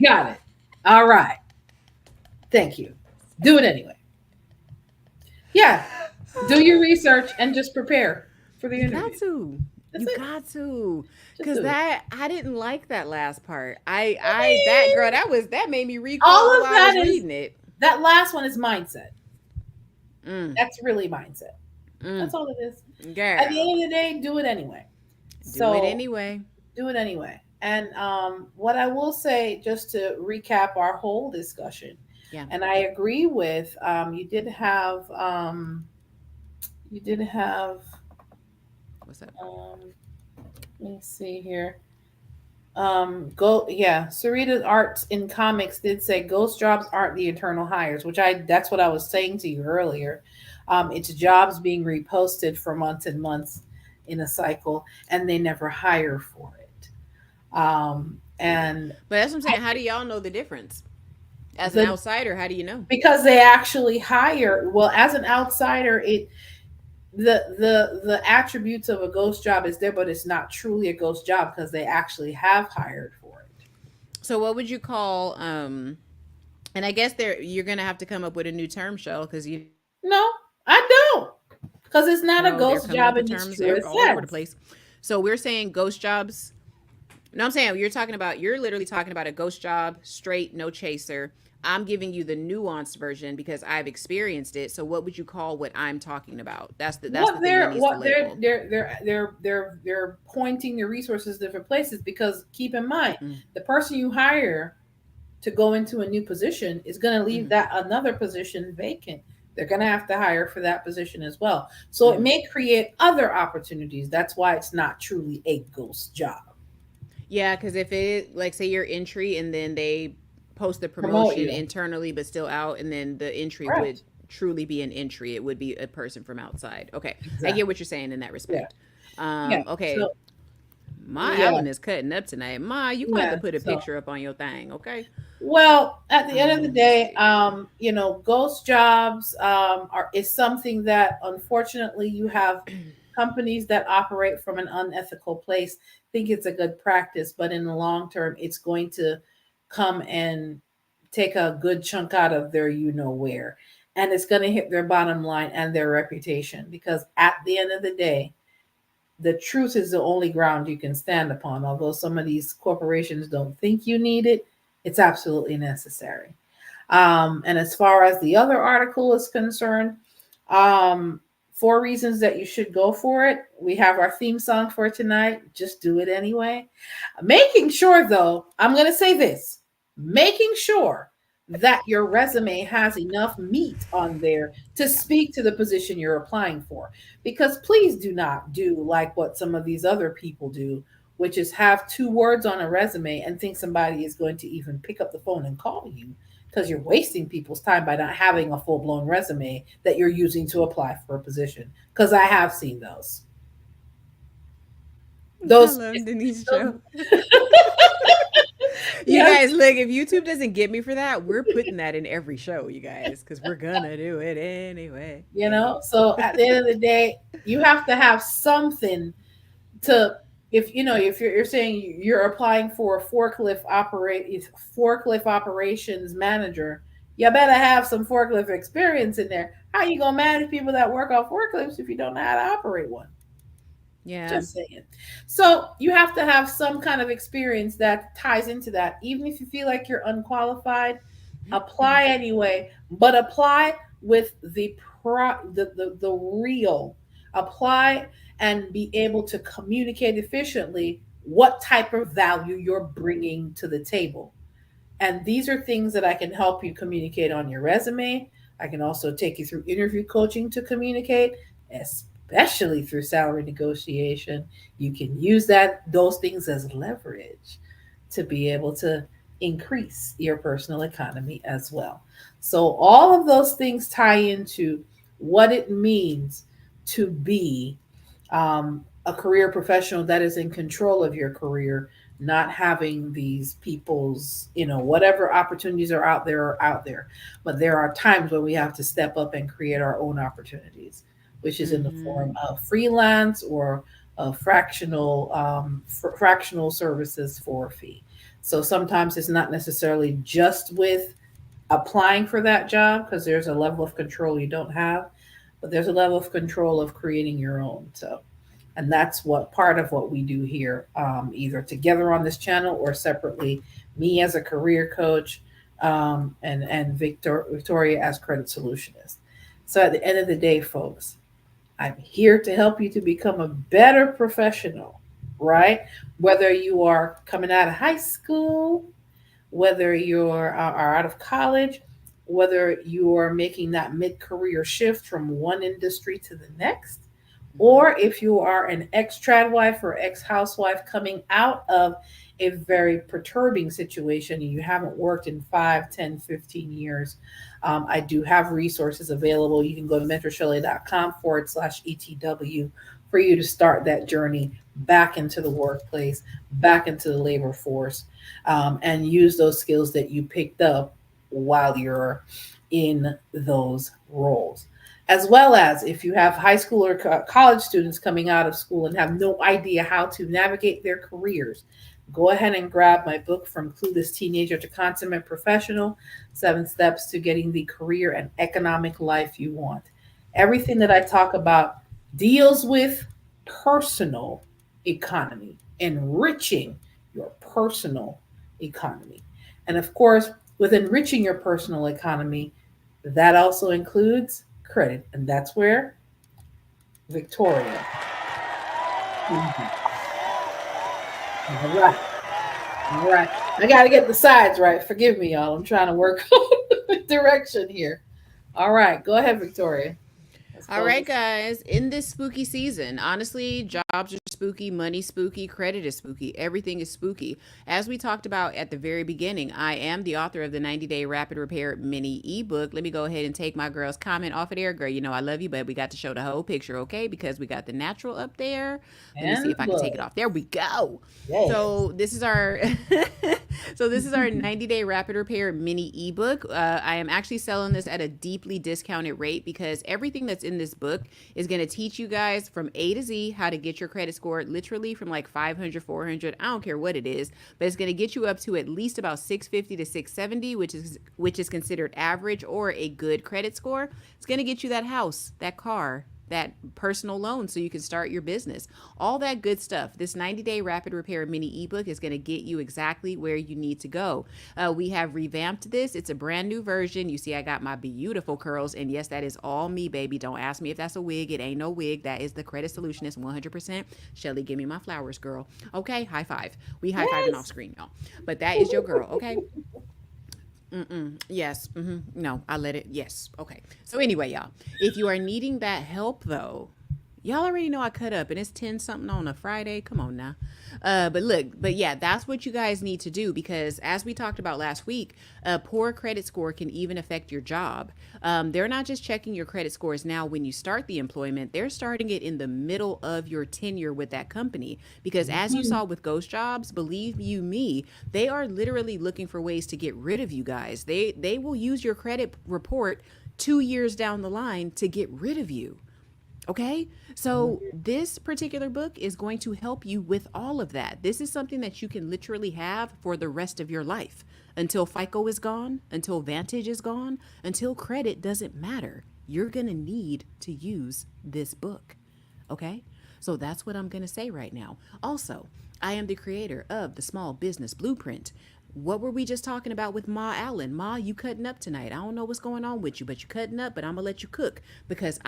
Got it. All right. Thank you. Do it anyway. Yeah. Do your research and just prepare for the You interview. got to. That's You it. got to. Just Because do it. that I didn't like that last part. That girl, that made me recall All of while that I was is- reading it. That last one is mindset. Mm, That's really mindset. mm, That's all it is. girl. At the end of the day, do it anyway. Do it anyway. Do it anyway. And what I will say, just to recap our whole discussion, Yeah. and I agree with you did have What's up? let me see here. Sarita's Arts in Comics did say ghost jobs aren't the eternal hires, which that's what I was saying to you earlier. It's jobs being reposted for months and months in a cycle, and they never hire for it. And But that's what I'm saying. How do y'all know the difference? As The- an outsider, how do you know? because they actually hire, well, as an outsider, the attributes of a ghost job is there, but it's not truly a ghost job because they actually have hired for it. So what would you call and I guess you're gonna have to come up with a new term, Shell, because you No, I don't, because it's not a they're ghost coming up job with in its terms truest all over the sense. place. So we're saying ghost jobs. No, I'm saying you're literally talking about a ghost job, straight, no chaser. I'm giving you the nuanced version because I've experienced it. So what would you call what I'm talking about? That's the thing that needs to label. They're pointing their resources different places, because keep in mind, Mm. the person you hire to go into a new position is going to leave that another position vacant. They're going to have to hire for that position as well. So it may create other opportunities. That's why it's not truly a ghost job. Yeah, because if it, like, say your entry and then they post the Promote promotion you. internally but still out, and then the entry Correct. would truly be an entry. It would be a person from outside. Okay, I Exactly. get what you're saying in that respect. Okay, So, my yeah. Ellen is cutting up tonight. Ma, you gonna have Yeah, to put a so- picture up on your thing, okay? well, at the end of the day, ghost jobs is something that unfortunately you have companies that operate from an unethical place think it's a good practice, but in the long term, it's going to come and take a good chunk out of their where, and it's going to hit their bottom line and their reputation, because at the end of the day, the truth is the only ground you can stand upon. Although some of these corporations don't think you need it, it's absolutely necessary. And as far as the other article is concerned, 4 reasons that you should go for it. We have our theme song for tonight. Just do it anyway. Making sure, though, I'm going to say this, making sure that your resume has enough meat on there to speak to the position you're applying for. Because please do not do like what some of these other people do, which is have 2 words on a resume and think somebody is going to even pick up the phone and call you, because you're wasting people's time by not having a full-blown resume that you're using to apply for a position. Because I have seen those. I love Denise show. You guys, look, if YouTube doesn't get me for that, we're putting that in every show, you guys, because we're gonna do it anyway. So at the end of the day, you have to have something to, if you're saying you're applying for a forklift operations manager, you better have some forklift experience in there. How you gonna manage people that work on forklifts if you don't know how to operate one? Yeah. Just saying. So you have to have some kind of experience that ties into that. Even if you feel like you're unqualified, apply anyway, but apply with the real. Apply and be able to communicate efficiently what type of value you're bringing to the table. And these are things that I can help you communicate on your resume. I can also take you through interview coaching to communicate, especially through salary negotiation. You can use those things as leverage to be able to increase your personal economy as well. So all of those things tie into what it means to be a career professional that is in control of your career, not having these people's, whatever opportunities are out there. But there are times when we have to step up and create our own opportunities, which is in the form of freelance or fractional services for a fee. So sometimes it's not necessarily just with applying for that job, because there's a level of control you don't have, but there's a level of control of creating your own. So, and that's what part of what we do here, either together on this channel or separately, me as a career coach, and Victoria as credit solutionist. So at the end of the day, folks, I'm here to help you to become a better professional, right? Whether you are coming out of high school, whether you are out of college, whether you are making that mid-career shift from one industry to the next, or if you are an ex-trad wife or ex-housewife coming out of a very perturbing situation and you haven't worked in 5, 10, 15 years, I do have resources available. You can go to mentorshelley.com/ETW for you to start that journey back into the workplace, back into the labor force, and use those skills that you picked up while you're in those roles. As well as if you have high school or college students coming out of school and have no idea how to navigate their careers, go ahead and grab my book, From Clueless Teenager to Consummate Professional, 7 Steps to Getting the Career and Economic Life You Want. Everything that I talk about deals with personal economy, enriching your personal economy. And of course, with enriching your personal economy, that also includes credit. And that's where Victoria. All right. All right. I got to get the sides right. Forgive me, y'all. I'm trying to work on direction here. All right. Go ahead, Victoria. All right, guys. In this spooky season, honestly, jobs are spooky, money spooky, credit is spooky, everything is spooky. As we talked about at the very beginning, I am the author of the 90-Day Rapid Repair mini ebook. Let me go ahead and take my girl's comment off of there. Girl, you know I love you, but we got to show the whole picture, okay? Because we got the natural up there. Let me see if I can take it off. There we go. Yes. So this is our 90-Day Rapid Repair mini ebook. I am actually selling this at a deeply discounted rate because everything that's in this book is going to teach you guys from A to Z how to get your credit score literally from like 500, 400. I don't care what it is, but it's going to get you up to at least about 650 to 670, which is considered average or a good credit score. It's going to get you that house, that car, that personal loan so you can start your business, all that good stuff. This 90-Day Rapid Repair mini ebook is going to get you exactly where you need to go. We have revamped this. It's a brand new version. You see, I got my beautiful curls, and yes, that is all me, baby. Don't ask me if that's a wig. It ain't no wig. That is the Credit Solutionist 100%. Shelly, give me my flowers, girl. Okay, high five. We high fiving off screen, y'all. But that is your girl, okay? Yes. No, I let it. Yes. Okay. So anyway, y'all, if you are needing that help though, y'all already know I cut up and it's 10 something on a Friday. Come on now. But yeah, that's what you guys need to do because as we talked about last week, a poor credit score can even affect your job. They're not just checking your credit scores now when you start the employment, they're starting it in the middle of your tenure with that company. Because as you saw with Ghost Jobs, believe you me, they are literally looking for ways to get rid of you guys. They will use your credit report 2 years down the line to get rid of you. Okay, so this particular book is going to help you with all of that. This is something that you can literally have for the rest of your life until FICO is gone, until Vantage is gone, until credit doesn't matter. You're going to need to use this book. Okay, so that's what I'm going to say right now. Also, I am the creator of the Small Business Blueprint. What were we just talking about with Ma Allen? Ma, you cutting up tonight. I don't know what's going on with you, but you cutting up, but I'm going to let you cook because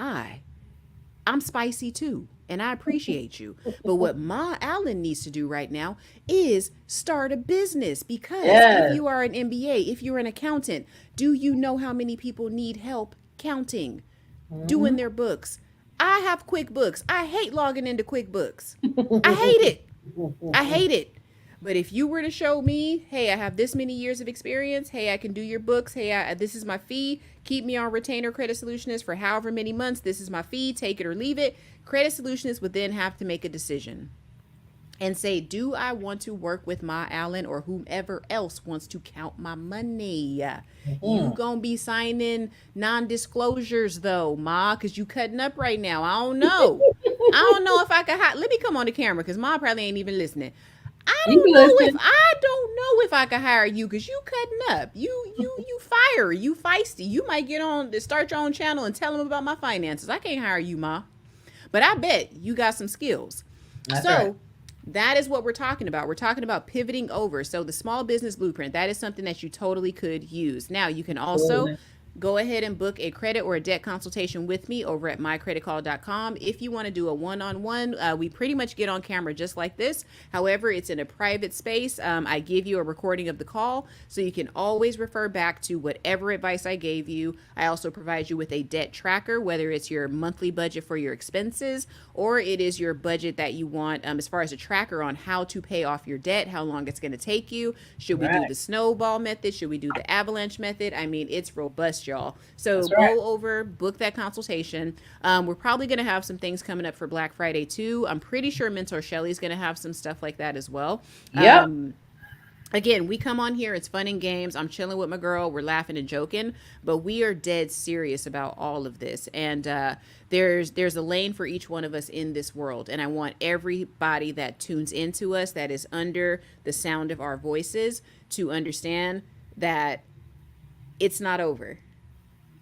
I'm spicy too, and I appreciate you. But what Ma Allen needs to do right now is start a business because if you are an MBA, if you're an accountant, do you know how many people need help counting, doing their books? I have QuickBooks. I hate logging into QuickBooks. I hate it. I hate it. But if you were to show me, hey, I have this many years of experience. Hey, I can do your books. Hey, this is my fee. Keep me on retainer, Credit Solutionist, for however many months. This is my fee. Take it or leave it. Credit Solutionist would then have to make a decision and say, do I want to work with Ma Allen or whomever else wants to count my money? You gonna be signing non-disclosures though, Ma, because you cutting up right now. I don't know. I don't know if I could. Let me come on the camera because Ma probably ain't even listening. I don't know if I could hire you because you cutting up. You fiery. You feisty. You might get on to start your own channel and tell them about my finances. I can't hire you, Ma. But I bet you got some skills. That's right. That is what we're talking about. We're talking about pivoting over. So the small business blueprint, that is something that you totally could use. Now you can also go ahead and book a credit or a debt consultation with me over at mycreditcall.com. If you want to do a one-on-one, we pretty much get on camera just like this. However, it's in a private space. I give you a recording of the call, so you can always refer back to whatever advice I gave you. I also provide you with a debt tracker, whether it's your monthly budget for your expenses or it is your budget that you want as far as a tracker on how to pay off your debt, how long it's going to take you. Should we do the snowball method? Should we do the avalanche method? I mean, it's robust, y'all. So go over, book that consultation. We're probably going to have some things coming up for Black Friday too. I'm pretty sure Mentor Shelly's going to have some stuff like that as well. Yep. Again, we come on here, it's fun and games. I'm chilling with my girl. We're laughing and joking, but we are dead serious about all of this. And there's a lane for each one of us in this world. And I want everybody that tunes into us, that is under the sound of our voices, to understand that it's not over.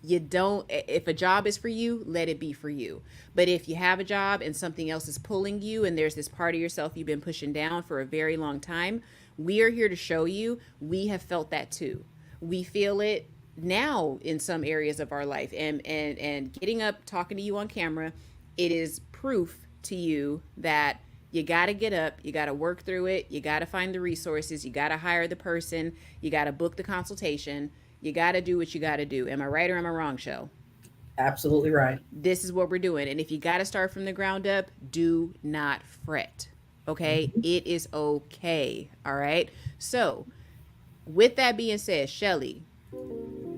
If a job is for you, let it be for you. But if you have a job and something else is pulling you and there's this part of yourself you've been pushing down for a very long time, we are here to show you we have felt that too. We feel it now in some areas of our life, and getting up, talking to you on camera, it is proof to you that you got to get up, you got to work through it, you got to find the resources, you got to hire the person, you got to book the consultation, you got to do what you got to do. Am I right or am I wrong, Shell? Absolutely right. This is what we're doing. And if you got to start from the ground up, do not fret. Okay. It is okay. All right. So with that being said, Shelly,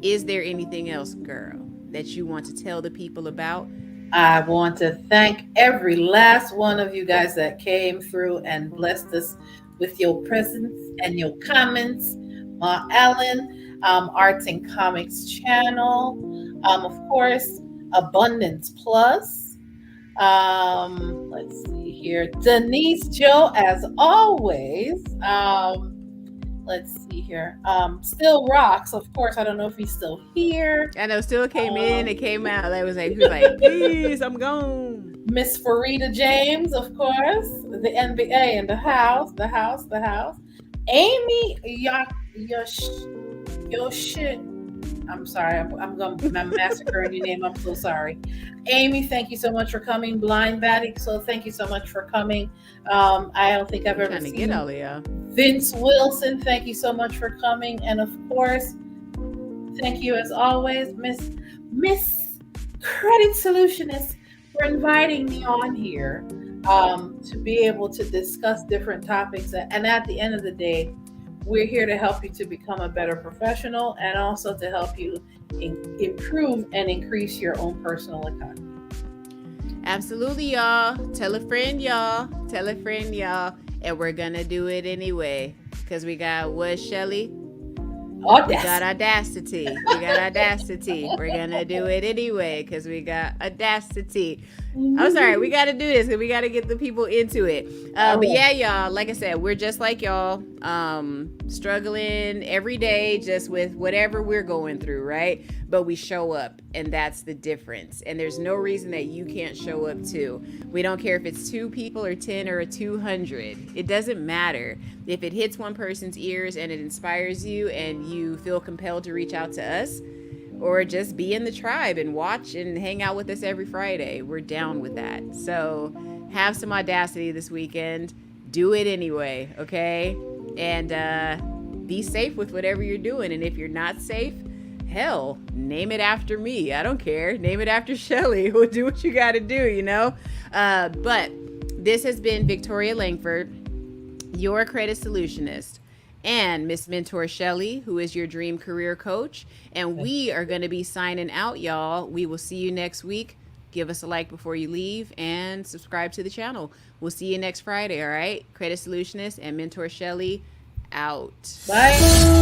is there anything else, girl, that you want to tell the people about? I want to thank every last one of you guys that came through and blessed us with your presence and your comments. Ma Allen, Arts and Comics channel, of course, Abundance Plus. Let's see here, Denise Joe, as always. Let's see here. Still Rocks, of course. I don't know if he's still here. I know, still came in, it came out. He was like, please, I'm gone. Miss Farida James, of course. The NBA in the house. Amy, your shit. I'm sorry. I'm massacring your name. I'm so sorry. Amy, thank you so much for coming. Blind Batty, so thank you so much for coming. I don't think I've ever seen all of Vince Wilson, thank you so much for coming. And of course, thank you as always, Miss Credit Solutionist, for inviting me on here to be able to discuss different topics. And at the end of the day, we're here to help you to become a better professional and also to help you improve and increase your own personal economy. Absolutely, y'all. Tell a friend, y'all. And we're going to do it anyway. Because we got what, Shelly? Audacity. We got audacity. We're going to do it anyway because we got audacity. I'm sorry. We got to do this because we got to get the people into it. But yeah, y'all, like I said, we're just like y'all, struggling every day just with whatever we're going through, right? But we show up, and that's the difference. And there's no reason that you can't show up too. We don't care if it's 2 people or 10 or 200. It doesn't matter. If it hits one person's ears and it inspires you and you feel compelled to reach out to us, or just be in the tribe and watch and hang out with us every Friday, we're down with that. So have some audacity this weekend. Do it anyway, okay? And be safe with whatever you're doing. And if you're not safe, hell, name it after me. I don't care. Name it after Shelly. We'll do what you got to do, you know? But this has been Victoria Langford. your credit solutionist, and Miss Mentor Shelly, who is your dream career coach. And we are going to be signing out, y'all. We will see you next week. Give us a like before you leave and subscribe to the channel. We'll see you next Friday, all right? Credit solutionist and Mentor Shelly out. Bye.